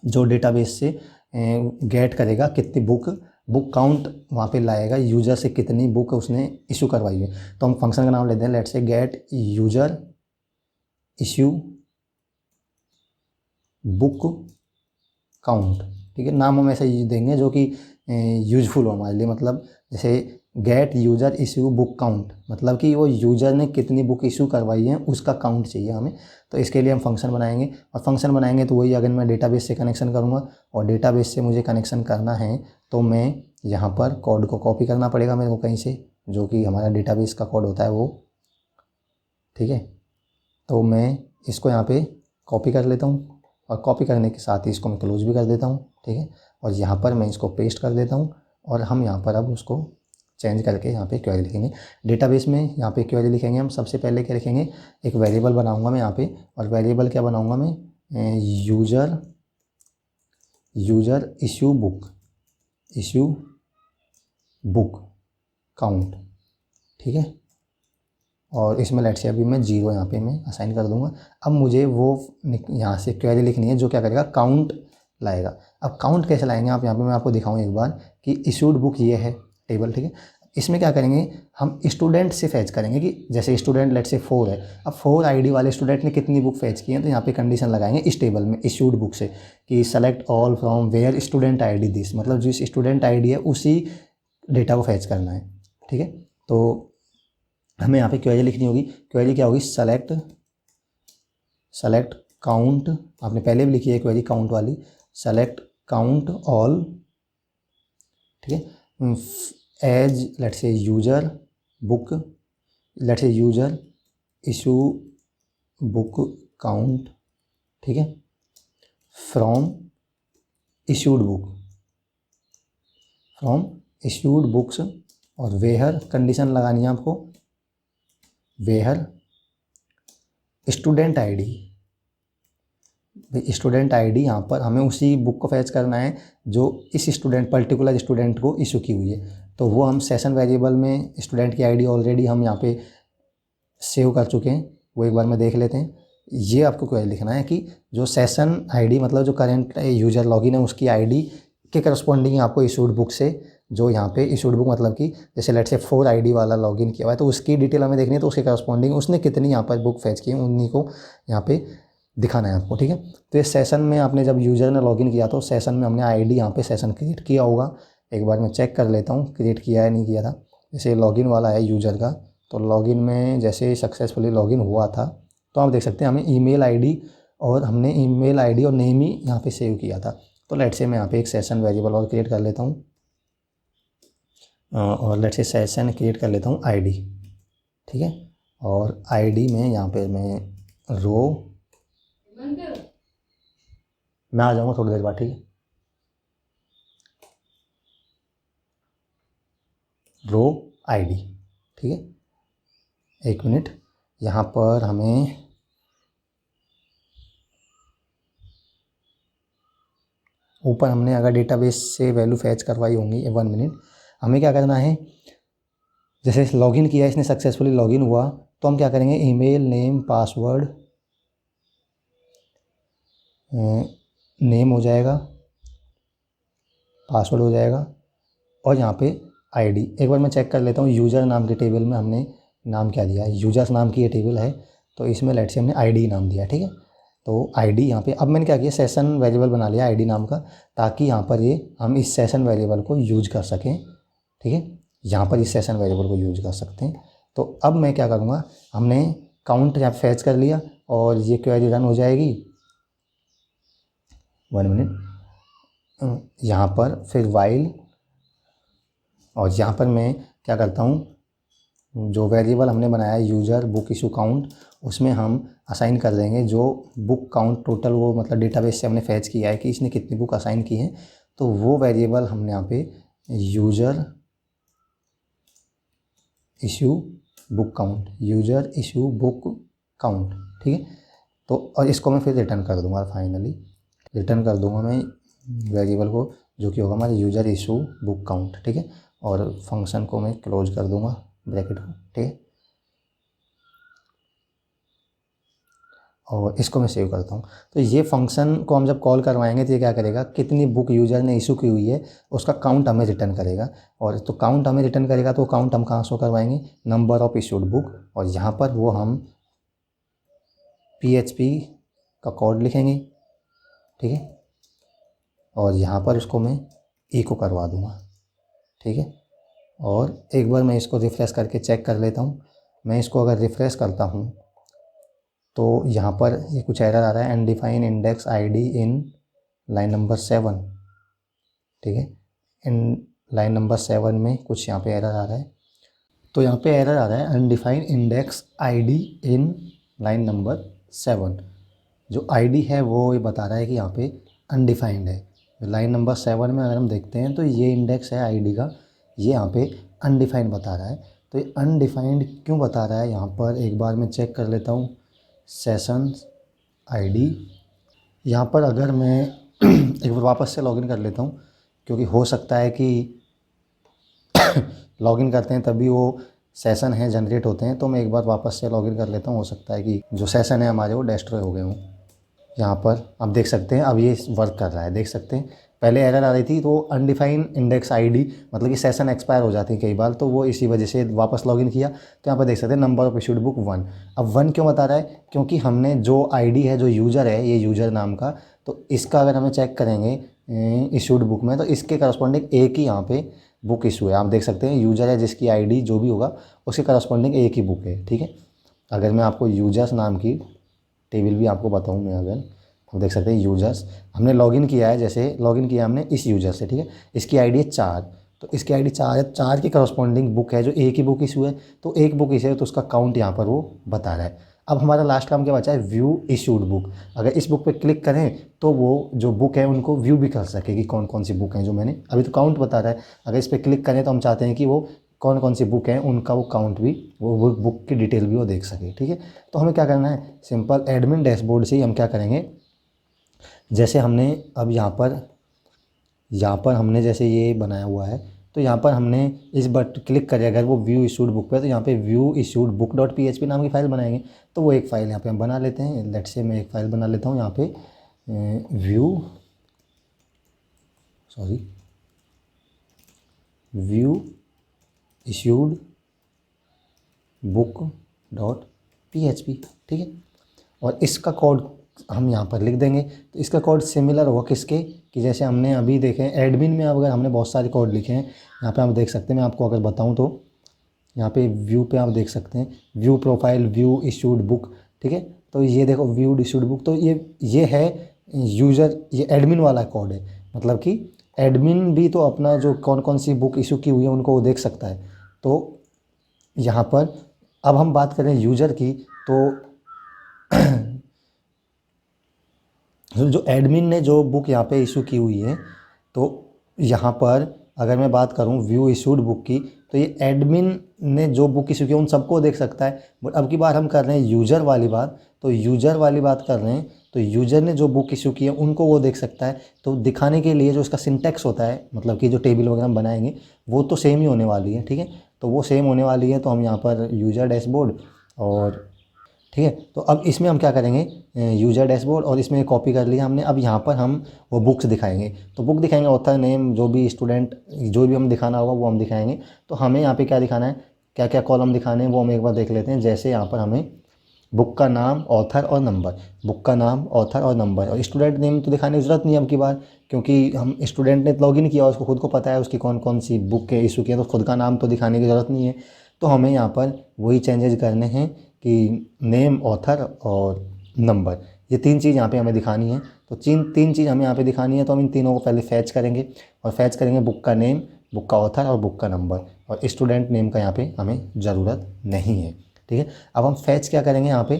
जो डेटाबेस से गेट करेगा कितनी बुक काउंट वहाँ पे लाएगा, यूज़र से कितनी बुक उसने इशू करवाई है। तो हम फंक्शन का नाम लेते हैं, let's say gate user issue book count, ठीक है। नाम हम ऐसा देंगे जो कि यूजफुल हो हमारे लिए, मतलब जैसे gate user issue book count, मतलब कि वो यूज़र ने कितनी बुक इशू करवाई है उसका काउंट चाहिए हमें। तो इसके लिए हम फंक्शन बनाएंगे, और फंक्शन बनाएंगे तो वही, अगर मैं डेटाबेस से कनेक्शन करूँगा और डेटाबेस से मुझे कनेक्शन करना है तो मैं यहाँ पर कोड को कॉपी करना पड़ेगा मेरे को कहीं से, जो कि हमारा डेटाबेस का कोड होता है वो, ठीक है। तो मैं इसको यहाँ पे कॉपी कर लेता हूँ, और कॉपी करने के साथ ही इसको मैं क्लोज भी कर देता हूँ, ठीक है। और यहाँ पर मैं इसको पेस्ट कर देता हूँ, और हम यहाँ पर अब उसको चेंज करके यहाँ पे क्वेरी लिखेंगे। डेटाबेस में यहाँ पे क्वेरी लिखेंगे हम, सबसे पहले क्या लिखेंगे, एक वेरिएबल बनाऊँगा मैं यहाँ पे, और वेरिएबल क्या बनाऊँगा मैं, यूज़र इशू बुक काउंट, ठीक है। और इसमें लेट्स से अभी मैं 0 यहाँ पे मैं असाइन कर दूंगा। अब मुझे वो यहाँ से क्वेरी लिखनी है जो क्या करेगा, काउंट लाएगा। अब काउंट कैसे लाएंगे आप, यहाँ पे मैं आपको दिखाऊँ एक बार कि इशूड बुक ये है टेबल, ठीक है। इसमें क्या करेंगे, हम स्टूडेंट से फैच करेंगे कि जैसे स्टूडेंट लेट्स से 4 है, अब 4 आईडी वाले स्टूडेंट ने कितनी बुक फैच की है, तो यहाँ पे कंडीशन लगाएंगे इस टेबल में इशूड बुक से कि select all from where student ID this, मतलब जिस स्टूडेंट आईडी है उसी डेटा को फैच करना है, ठीक है। तो हमें यहाँ पे क्वेरी लिखनी होगी, क्वेरी क्या होगी, सेलेक्ट काउंट, आपने पहले भी लिखी है क्वेरी काउंट वाली, सेलेक्ट काउंट ऑल, ठीक है, as let's say user book, let's say user issue book count, ठीक है, फ्रॉम इशूड बुक्स, और वेयर कंडीशन लगानी है आपको, वेयर स्टूडेंट आईडी यहाँ पर हमें उसी बुक को फैच करना है जो इस पर्टिकुलर स्टूडेंट को इशू की हुई है। तो वो हम सेशन वेरिएबल में स्टूडेंट की आईडी ऑलरेडी हम यहाँ पे सेव कर चुके हैं, वो एक बार में देख लेते हैं। ये आपको क्वेरी लिखना है कि जो सेशन आईडी मतलब जो करंट यूज़र लॉगिन है उसकी आईडी के करस्पॉन्डिंग आपको इशूड बुक से, जो यहाँ पे इशूड बुक मतलब कि जैसे लेट्स से 4 आईडी वाला लॉगिन किया हुआ है तो उसकी डिटेल हमें देखनी है, तो उसके करस्पॉन्डिंग उसने कितनी यहाँ पर बुक फैच की है उन्हीं को यहाँ पे दिखाना है आपको, ठीक है। तो इस सेशन में आपने जब यूज़र ने लॉगिन किया तो सेशन में हमने आईडी यहाँ पे सेशन क्रिएट किया होगा, एक बार मैं चेक कर लेता हूँ क्रिएट किया है नहीं किया था। जैसे लॉगिन वाला है यूज़र का, तो लॉगिन में जैसे सक्सेसफुली लॉगिन हुआ था तो आप देख सकते हैं हमें ईमेल आईडी और हमने ईमेल आईडी और नेम ही यहाँ पे सेव किया था। तो लेट्स से मैं यहाँ पे एक सेशन वेरिएबल और क्रिएट कर लेता हूँ, और लेट्स से सेशन क्रिएट कर लेता हूँ आईडी, ठीक है। और आईडी में यहाँ पे मैं मैं आ जाऊँगा थोड़ी देर बाद, ठीक है। रो आईडी, ठीक है, एक मिनट। यहाँ पर हमें ऊपर हमने अगर डेटाबेस से वैल्यू फैच करवाई होंगी, 1 मिनट, हमें क्या करना है, जैसे लॉगिन किया, इसने सक्सेसफुली लॉगिन हुआ, तो हम क्या करेंगे, ईमेल नेम पासवर्ड नेम हो जाएगा, पासवर्ड हो जाएगा, और यहाँ पे आईडी। एक बार मैं चेक कर लेता हूँ, यूज़र नाम के टेबल में हमने नाम क्या दिया है, यूज़र्स नाम की ये टेबल है, तो इसमें लेट से हमने आईडी नाम दिया, ठीक है। तो आईडी यहाँ पे अब मैंने क्या किया, सेशन वेरिएबल बना लिया आईडी नाम का, ताकि यहाँ पर ये हम इस सेशन वेरिएबल को यूज कर सकें, ठीक है। यहाँ पर इस सेशन वेरिएबल को यूज कर सकते हैं। तो अब मैं क्या करूँगा, हमने काउंट यहाँ फैच कर लिया और ये क्वेरी रन हो जाएगी। 1 मिनट, यहाँ पर फिर वाइल, और यहाँ पर मैं क्या करता हूँ, जो वेरिएबल हमने बनाया है यूज़र बुक इशू काउंट, उसमें हम असाइन कर देंगे जो बुक काउंट टोटल, वो मतलब डेटाबेस से हमने फैच किया है कि इसने कितनी बुक असाइन की हैं, तो वो वेरिएबल हमने यहाँ पे user issue book count, user issue book count, ठीक है। तो और इसको मैं फिर रिटर्न कर दूंगा, फाइनली रिटर्न कर दूंगा मैं वेरिएबल को, जो कि होगा हमारे यूज़र इशू बुक काउंट, ठीक है। और फंक्शन को मैं क्लोज कर दूंगा, ब्रैकेट को, ठीक है। और इसको मैं सेव करता हूँ। तो ये फंक्शन को हम जब कॉल करवाएंगे तो ये क्या करेगा, कितनी बुक यूज़र ने इशू की हुई है उसका काउंट हमें रिटर्न करेगा। और तो काउंट हमें रिटर्न करेगा, तो काउंट हम कहाँ शो करवाएंगे, नंबर ऑफ इशूड बुक, और यहाँ पर वो हम PHP का कोड लिखेंगे, ठीक है। और यहाँ पर उसको मैं ईको करवा दूँगा, ठीक है। और एक बार मैं इसको रिफ़्रेश करके चेक कर लेता हूँ। मैं इसको अगर रिफ़्रेश करता हूँ तो यहाँ पर ये कुछ एरर आ रहा है, undefine index ID in line number 7, ठीक है। इन लाइन नंबर 7 में कुछ यहाँ पे एरर आ रहा है। तो यहाँ पे एरर आ रहा है, undefine index ID in line number 7। जो आईडी है वो ये बता रहा है कि यहाँ पे अनडिफाइंड है। लाइन नंबर 7 में अगर हम देखते हैं तो ये इंडेक्स है आईडी का, ये यहाँ पे अनडिफाइंड बता रहा है। तो ये अनडिफाइंड क्यों बता रहा है, यहाँ पर एक बार मैं चेक कर लेता हूँ, सेशंस आईडी। यहाँ पर अगर मैं एक बार वापस से लॉगिन कर लेता हूँ, क्योंकि हो सकता है कि लॉगिन करते हैं तभी वो सेशन है जनरेट होते हैं। तो मैं एक बार वापस से लॉगिन कर लेता हूँ, हो सकता है कि जो सेशन है हमारे वो डिस्ट्रॉय हो गए हों। यहाँ पर आप देख सकते हैं, अब ये वर्क कर रहा है, देख सकते हैं। पहले एरर आ रही थी तो अनडिफाइन इंडेक्स आईडी मतलब कि सेशन एक्सपायर हो जाती है कई बार, तो वो इसी वजह से वापस लॉगिन किया। तो यहाँ पर देख सकते हैं नंबर ऑफ इशूड बुक 1। अब 1 क्यों बता रहा है, क्योंकि हमने जो आईडी है, जो यूज़र है, ये यूज़र नाम का, तो इसका अगर हमें चेक करेंगे इशूड बुक में, तो इसके करस्पॉन्डिंग एक ही यहाँ पे बुक इशू है। आप देख सकते हैं यूज़र है जिसकी आईडी जो भी होगा उसके करस्पॉन्डिंग एक ही बुक है, ठीक है। अगर मैं आपको यूजर्स नाम की टेबल भी आपको बताऊँ, मैं अगर आप देख सकते हैं यूजर्स, हमने लॉगिन किया है, जैसे लॉगिन किया हमने इस यूज़र से, ठीक है। इसकी आईडी है 4, तो इसकी आईडी 4 है, 4 की करस्पॉन्डिंग बुक है जो एक ही बुक इशू है, तो एक बुक इशू है तो उसका काउंट यहाँ पर वो बता रहा है। अब हमारा लास्ट काम क्या बचा है, व्यू इशूड बुक। अगर इस बुक पे क्लिक करें तो वो जो बुक है उनको व्यू भी कर सके कि कौन कौन सी बुक हैं, जो मैंने अभी तो काउंट बता रहा है। अगर इस पर क्लिक करें तो हम चाहते हैं कि वो कौन कौन सी बुक हैं उनका वो काउंट भी, वो बुक की डिटेल भी वो देख सके, ठीक है। तो हमें क्या करना है, सिंपल एडमिन डैशबोर्ड से ही हम क्या करेंगे, जैसे हमने अब यहाँ पर हमने जैसे ये बनाया हुआ है, तो यहाँ पर हमने इस बट क्लिक करें अगर वो व्यू इशूड बुक पे, तो यहाँ पे view issued book dot PHP नाम की फ़ाइल बनाएंगे। तो वो एक फ़ाइल यहाँ पे हम बना लेते हैं। लेट्स से मैं एक फ़ाइल बना लेता हूँ यहाँ पे, view issued book dot PHP, ठीक है। और इसका कोड हम यहाँ पर लिख देंगे। तो इसका कोड सिमिलर होगा किसके, कि जैसे हमने अभी देखे एडमिन में, अगर हमने बहुत सारे कोड लिखे हैं, यहाँ पे आप देख सकते हैं। मैं आपको अगर बताऊँ तो यहाँ पे व्यू पे आप देख सकते हैं, view profile, view issued book, ठीक है। तो ये देखो व्यू इशूड बुक, तो ये है यूज़र, ये एडमिन वाला कोड है, मतलब कि एडमिन भी तो अपना जो कौन कौन सी बुक इशू की हुई है उनको वो देख सकता है। तो यहाँ पर अब हम बात करें यूज़र की, तो जो एडमिन ने जो बुक यहाँ पे इशू की हुई है, तो यहाँ पर अगर मैं बात करूँ व्यू इशूड बुक की, तो ये एडमिन ने जो बुक इशू की उन सबको देख सकता है। बट अब की बार हम कर रहे हैं यूज़र वाली बात, तो यूज़र वाली बात कर रहे हैं, तो तो यूज़र ने जो बुक इशू की है उनको वो देख सकता है। तो दिखाने के लिए जो इसका सिंटैक्स होता है, मतलब कि जो टेबल वगैरह हम बनाएंगे वो तो सेम ही होने वाली है, ठीक है। तो वो सेम होने वाली है, तो हम यहाँ पर यूज़र डैशबोर्ड और ठीक है। तो अब इसमें हम क्या करेंगे, यूज़र डैशबोर्ड और इसमें कॉपी कर लिया हमने। अब यहाँ पर हम वो बुक्स दिखाएंगे, तो बुक दिखाएंगे, ऑथर नेम, जो भी स्टूडेंट जो भी हम दिखाना होगा वो हम दिखाएंगे। तो हमें यहाँ पे क्या दिखाना है, क्या क्या कॉलम दिखाने हैं वो हम एक बार देख लेते हैं। जैसे यहाँ पर हमें बुक का नाम, ऑथर और नंबर, बुक का नाम, ऑथर और नंबर, और स्टूडेंट नेम तो दिखाने की ज़रूरत नहीं है अब की बार, क्योंकि हम स्टूडेंट ने लॉगिन किया और उसको खुद को पता है उसकी कौन कौन सी बुक के इशू किया, तो खुद का नाम तो दिखाने की ज़रूरत नहीं है। तो हमें यहाँ पर वही चेंजेस करने हैं कि नेम, ऑथर और नंबर, ये तीन चीज़ यहाँ पे हमें दिखानी है। तो तीन चीज़ हमें यहाँ पे दिखानी है, तो हम इन तीनों को पहले फैच करेंगे, और फैच करेंगे बुक का नेम, बुक का ऑथर और बुक का नंबर, और स्टूडेंट नेम का यहाँ पे हमें ज़रूरत नहीं है, ठीक है। अब हम फैच क्या करेंगे, यहाँ पे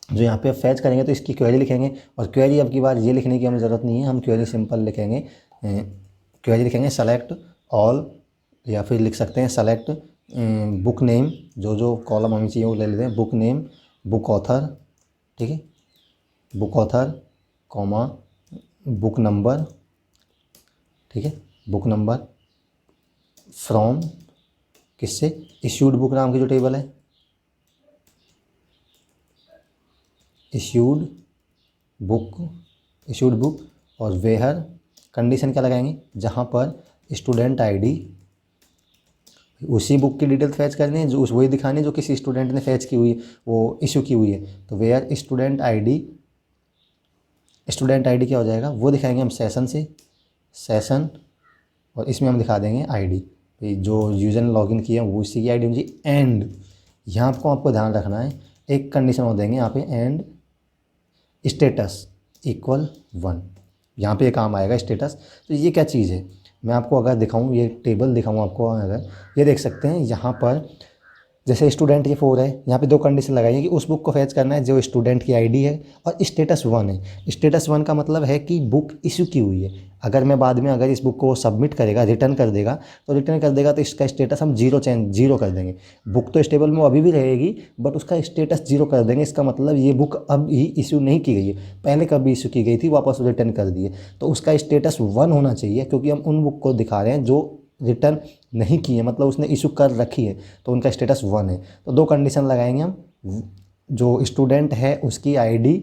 जो यहाँ पे फैच करेंगे तो इसकी क्वेरी लिखेंगे, और क्वेरी अब की बार ये लिखने की हमें ज़रूरत नहीं है, हम क्वेरी सिंपल लिखेंगे। क्वेरी लिखेंगे सेलेक्ट ऑल, या फिर लिख सकते हैं सेलेक्ट बुक नेम, जो जो कॉलम हमें चाहिए वो ले लेते हैं, बुक नेम, बुक ऑथर, ठीक है, book author, comma, book number, ठीक है, बुक नंबर, फ्रॉम, किससे, इश्यूड बुक नाम की जो टेबल है, इश्यूड बुक, और वेयर, कंडीशन क्या लगाएंगे, जहाँ पर स्टूडेंट आईडी, उसी बुक की डिटेल फैच करनी है, जो उस वही दिखानी है जो किसी स्टूडेंट ने फैच की हुई है, वो इशू की हुई है। तो where student ID, student ID क्या हो जाएगा, वो दिखाएंगे हम सेशन से, सेशन, और इसमें हम दिखा देंगे आईडी, जो यूज़र ने लॉगिन किया है वो इसी की आईडी होगी। एंड यहाँ आपको ध्यान रखना है, एक कंडीशन और देंगे यहाँ पे, एंड स्टेटस इक्वल 1, यहाँ पे काम आएगा स्टेटस। तो ये क्या चीज़ है, मैं आपको अगर दिखाऊं, ये टेबल दिखाऊं आपको, अगर ये देख सकते हैं यहाँ पर, जैसे स्टूडेंट ये 4 है, यहाँ पे दो कंडीशन लगाई है कि उस बुक को फैच करना है जो स्टूडेंट की आईडी है, और स्टेटस 1 है। स्टेटस 1 का मतलब है कि बुक इशू की हुई है। अगर मैं बाद में अगर इस बुक को सबमिट करेगा, रिटर्न कर देगा, तो इसका स्टेटस हम जीरो कर देंगे। बुक तो इस टेबल में अभी भी रहेगी, बट उसका स्टेटस 0 कर देंगे। इसका मतलब ये बुक अब ही इशू नहीं की गई है, पहले कभी इशू की गई थी, वापस रिटर्न कर दिए, तो उसका स्टेटस 1 होना चाहिए, क्योंकि हम उन बुक को दिखा रहे हैं जो रिटर्न नहीं की है, मतलब उसने इशू कर रखी है, तो उनका स्टेटस 1 है। तो दो कंडीशन लगाएंगे हम, जो स्टूडेंट है उसकी आईडी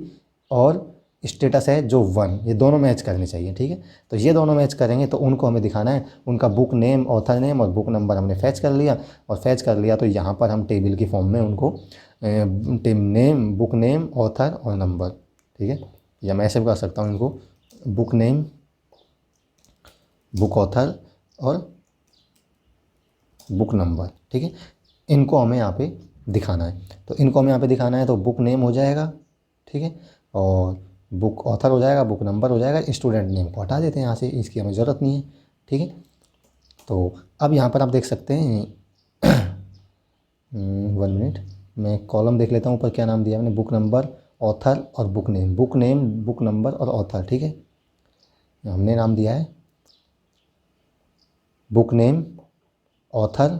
और स्टेटस है जो 1, ये दोनों मैच करने चाहिए, ठीक है। तो ये दोनों मैच करेंगे तो उनको हमें दिखाना है, उनका बुक नेम, ऑथर नेम और बुक नंबर हमने फैच कर लिया, और फैच कर लिया तो यहाँ पर हम टेबल की फॉर्म में उनको नेम, बुक नेम, ऑथर और नंबर, ठीक है, या मैं ऐसे भी कर सकता हूँ इनको, बुक नेम, बुक ऑथर और बुक नंबर, ठीक है। इनको हमें यहाँ पे दिखाना है, तो इनको हमें यहाँ पे दिखाना है, तो बुक नेम हो जाएगा, ठीक है, और बुक ऑथर हो जाएगा, बुक नंबर हो जाएगा। स्टूडेंट नेम को हटा देते हैं यहाँ से, इसकी हमें ज़रूरत नहीं है, ठीक है। तो अब यहाँ पर आप देख सकते हैं 1 मिनट, मैं कॉलम देख लेता हूँ ऊपर क्या नाम दिया मैंने, बुक नंबर, ऑथर और book name, book name, book number और ऑथर, ठीक है। हमने नाम दिया है बुक नेम, ऑथर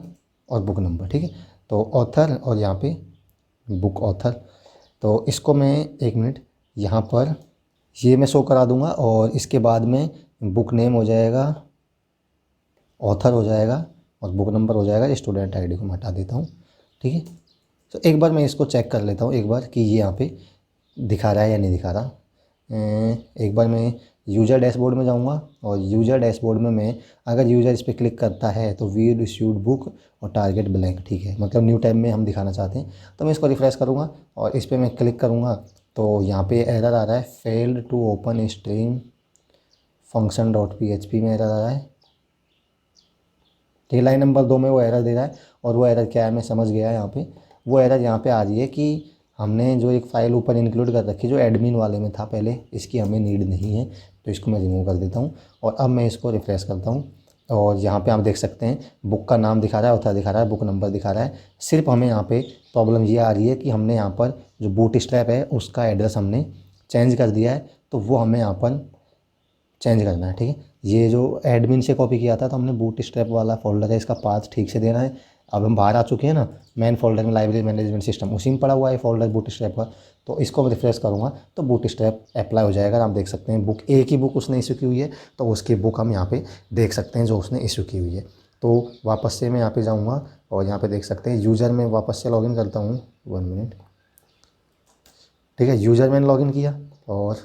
और बुक नंबर, ठीक है। तो ऑथर और यहाँ पे बुक ऑथर, तो इसको मैं 1 मिनट यहाँ पर ये मैं शो करा दूँगा, और इसके बाद में बुक नेम हो जाएगा, ऑथर हो जाएगा और बुक नंबर हो जाएगा। स्टूडेंट आईडी को मैं हटा देता हूँ, ठीक है। तो एक बार मैं इसको चेक कर लेता हूँ एक बार कि ये यहाँ पे दिखा रहा है या नहीं दिखा रहा। एक बार मैं यूज़र डैशबोर्ड में जाऊँगा, और यूज़र डैशबोर्ड में मैं अगर यूज़र इस पर क्लिक करता है तो वीड इश्यूड बुक और टारगेट ब्लैंक, ठीक है, मतलब न्यू टैब में हम दिखाना चाहते हैं। तो मैं इसको रिफ़्रेश करूँगा और इस पर मैं क्लिक करूँगा, तो यहाँ पे एरर आ रहा है, failed to open stream function dot PHP में एरर आ रहा है, ठीक है। लाइन नंबर 2 में वो एरर दे रहा है, और वो एरर क्या है मैं समझ गया। यहाँ पे वो एरर यहाँ पे आ रही है कि हमने जो एक फ़ाइल ऊपर इंक्लूड कर रखी है जो एडमिन वाले में था पहले, इसकी हमें नीड नहीं है, तो इसको मैं रिमूव कर देता हूँ। और अब मैं इसको रिफ़्रेश करता हूँ, और यहाँ पे आप देख सकते हैं बुक का नाम दिखा रहा है, ऑथर दिखा रहा है, बुक नंबर दिखा रहा है। सिर्फ हमें यहाँ पे प्रॉब्लम ये आ रही है कि हमने यहाँ पर जो बूटस्ट्रैप है उसका एड्रेस हमने चेंज कर दिया है, तो वो हमें यहाँ पर चेंज करना है, ठीक है। ये जो एडमिन से कॉपी किया था, तो हमने बूटस्ट्रैप वाला फोल्डर है, इसका पाथ ठीक से देना है। अब हम बाहर आ चुके हैं ना, मेन फोल्डर में लाइब्रेरी मैनेजमेंट सिस्टम उसी में पड़ा हुआ है फोल्डर बूटस्ट्रैप का। तो इसको मैं रिफ्रेश करूँगा तो बूटस्ट्रैप अप्लाई हो जाएगा। आप देख सकते हैं बुक, एक ही बुक उसने इशू की हुई है, तो उसकी बुक हम यहाँ पे देख सकते हैं जो उसने इशू की हुई है। तो वापस से मैं यहाँ पे जाऊँगा और यहाँ पे देख सकते हैं यूज़र में वापस से लॉगिन करता हूँ। 1 मिनट, ठीक है। यूज़र मैंने लॉगिन किया और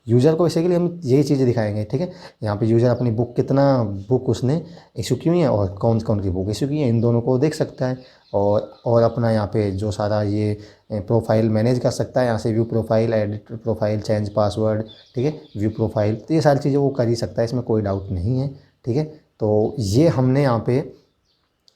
यूज़र को बेसिकली हम यही चीज़ें दिखाएंगे, ठीक है। यहाँ पे यूज़र अपनी बुक, कितना बुक उसने इशू की हुई है और कौन कौन की बुक इशू की है, इन दोनों को देख सकता है। और अपना यहाँ पे जो सारा ये प्रोफाइल मैनेज कर सकता है। यहाँ से view profile, edit profile, change password, ठीक है, व्यू प्रोफाइल, तो ये सारी चीज़ें वो कर ही सकता है, इसमें कोई डाउट नहीं है, ठीक है। तो ये हमने यहाँ पे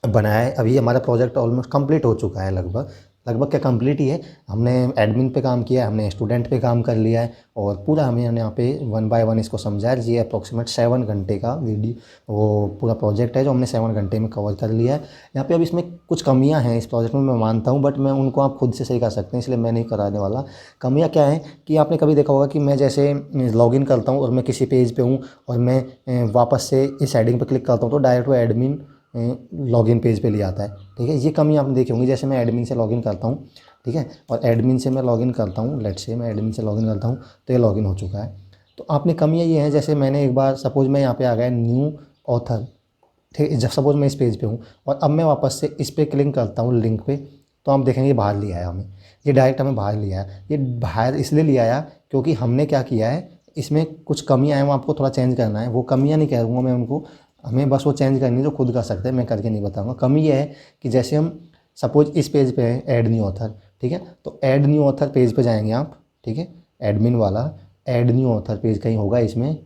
बनाया है। अभी हमारा प्रोजेक्ट ऑलमोस्ट कंप्लीट हो चुका है, लगभग लगभग क्या कंप्लीट ही है। हमने एडमिन पे काम किया है, हमने स्टूडेंट पे काम कर लिया है और पूरा हमने यहाँ पे 1 बाय 1 इसको समझा है। ये अप्रॉक्सीमेट 7 घंटे का वीडियो वो पूरा प्रोजेक्ट है जो हमने 7 घंटे में कवर कर लिया है। यहाँ पे अब इसमें कुछ कमियाँ हैं इस प्रोजेक्ट में, मैं मानता हूँ, बट मैं उनको आप खुद से सही कर सकते हैं, इसलिए मैं नहीं कराने वाला। कमियाँ क्या हैं कि आपने कभी देखा होगा कि मैं जैसे लॉगिन करता हूँ और मैं किसी पेज पे हूँ और मैं वापस से इस हेडिंग पर क्लिक करता हूँ तो डायरेक्ट वो एडमिन लॉगिन पेज पे ले आता है, ठीक है। ये कमी आपने देखी होंगी। जैसे मैं एडमिन से लॉगिन करता हूँ, ठीक है, और एडमिन से मैं लॉगिन करता हूँ, लेट्स से मैं एडमिन से लॉगिन करता हूँ तो ये लॉगिन हो चुका है। तो आपने कमियाँ ये हैं, जैसे मैंने एक बार सपोज़ मैं यहाँ पे आ गया न्यू ऑथर, ठीक है, जब सपोज़ मैं इस पेज पे हूँ और अब मैं वापस से इस पर क्लिक करता हूँ लिंक पे, तो आप देखेंगे बाहर ले आया हमें, ये डायरेक्ट हमें बाहर ले आया। ये बाहर इसलिए ले आया क्योंकि हमने क्या किया है, इसमें कुछ कमियाँ हैं, वो आपको थोड़ा चेंज करना है। वो कमियाँ नहीं करूँगा मैं उनको, हमें बस वो चेंज करनी है जो खुद कर सकते हैं, मैं करके नहीं बताऊँगा। कमी ये है कि जैसे हम सपोज इस पेज पे हैं ऐड न्यू ऑथर, ठीक है, तो ऐड न्यू ऑथर पेज पे जाएंगे आप, ठीक है, एडमिन वाला ऐड न्यू ऑथर पेज कहीं होगा इसमें,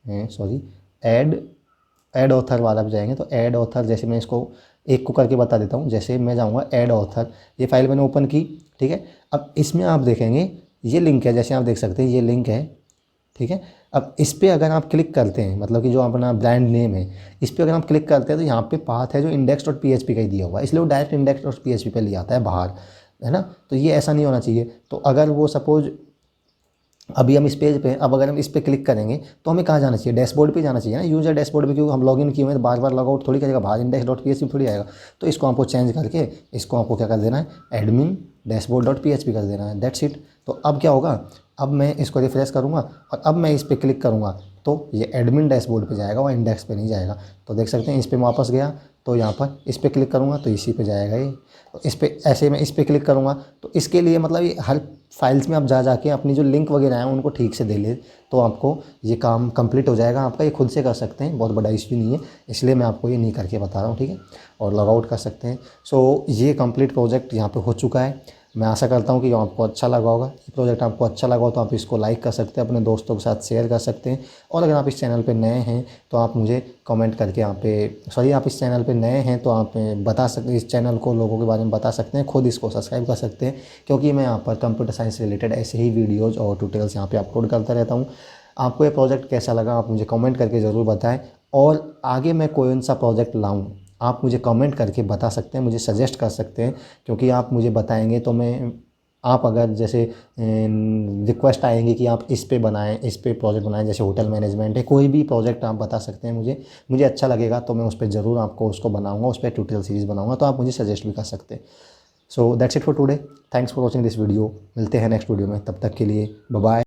सॉरी, ऐड ऑथर वाला पे जाएंगे तो ऐड ऑथर, जैसे मैं इसको एक को करके बता देता हूँ। जैसे मैं जाऊँगा ऐड ऑथर, ये फाइल मैंने ओपन की, ठीक है। अब इसमें आप देखेंगे ये लिंक है, जैसे आप देख सकते हैं ये लिंक है, ठीक है। अब इस पर अगर आप क्लिक करते हैं, मतलब कि जो अपना ब्रांड नेम है, इस पर अगर आप क्लिक करते हैं तो यहाँ पे पाथ है जो index.php का ही दिया हुआ है, इसलिए वो डायरेक्ट index.php पे ले आता है बाहर, है ना। तो ये ऐसा नहीं होना चाहिए। तो अगर वो सपोज अभी हम इस पेज पे, अब अगर हम इस पे क्लिक करेंगे तो हमें कहाँ जाना चाहिए, डैशबोर्ड पे जाना चाहिए ना, यूजर डैशबोर्ड पे, क्योंकि हम लॉगिन किए हुए हैं तो बार बार लॉगआउट थोड़ी करेगा, बाहर index.php थोड़ी आएगा। तो इसको आपको चेंज करके इसको आपको क्या कर देना है, एडमिन डैशबोर्ड.php कर देना है, दैट्स इट। तो अब क्या होगा, अब मैं इसको रिफ्रेश करूँगा और अब मैं इस पर क्लिक करूँगा तो ये एडमिन डैशबोर्ड पे जाएगा, वो इंडेक्स पे नहीं जाएगा। तो देख सकते हैं इस पर मैं वापस गया तो यहाँ पर इस पर क्लिक करूँगा तो इसी पे जाएगा ये। तो इस पर ऐसे मैं इस पर क्लिक करूँगा तो इसके लिए मतलब ये हर फाइल्स में आप जाके अपनी जो लिंक वगैरह हैं उनको ठीक से दे ले तो आपको ये काम कंप्लीट हो जाएगा आपका। ये खुद से कर सकते हैं, बहुत बड़ा इश्यू नहीं है, इसलिए मैं आपको ये नहीं करके बता रहा हूँ, ठीक है। और लॉगआउट कर सकते हैं। सो ये कंप्लीट प्रोजेक्ट यहाँ पे हो चुका है। मैं आशा करता हूँ कि आपको अच्छा लगा होगा। ये प्रोजेक्ट आपको अच्छा लगा हो तो आप इसको लाइक कर सकते हैं, अपने दोस्तों के साथ शेयर कर सकते हैं। और अगर आप इस चैनल पे नए हैं तो आप मुझे कमेंट करके यहाँ पे, सॉरी, आप इस चैनल पे नए हैं तो आप बता सकते, इस चैनल को लोगों के बारे में बता सकते हैं, खुद इसको सब्सक्राइब कर सकते हैं, क्योंकि मैं यहाँ पर कंप्यूटर साइंस से रिलेटेड ऐसे ही वीडियोज़ और ट्यूटोरियल्स यहाँ पर अपलोड करता रहता हूँ। आपको ये प्रोजेक्ट कैसा लगा आप मुझे कमेंट करके ज़रूर बताएं, और आगे मैं कौन सा प्रोजेक्ट लाऊं आप मुझे कमेंट करके बता सकते हैं, मुझे सजेस्ट कर सकते हैं, क्योंकि आप मुझे बताएंगे तो मैं, आप अगर जैसे रिक्वेस्ट आएंगी कि आप इस पे बनाएं, इस पे प्रोजेक्ट बनाएं, जैसे होटल मैनेजमेंट है, कोई भी प्रोजेक्ट आप बता सकते हैं मुझे अच्छा लगेगा तो मैं उस पर ज़रूर आपको उसको बनाऊंगा, उस पर ट्यूटोरियल सीरीज़ बनाऊंगा, तो आप मुझे सजेस्ट भी कर सकते हैं। So that's it for today, thanks for watching this video. मिलते हैं नेक्स्ट वीडियो में, तब तक के लिए बाय बाय।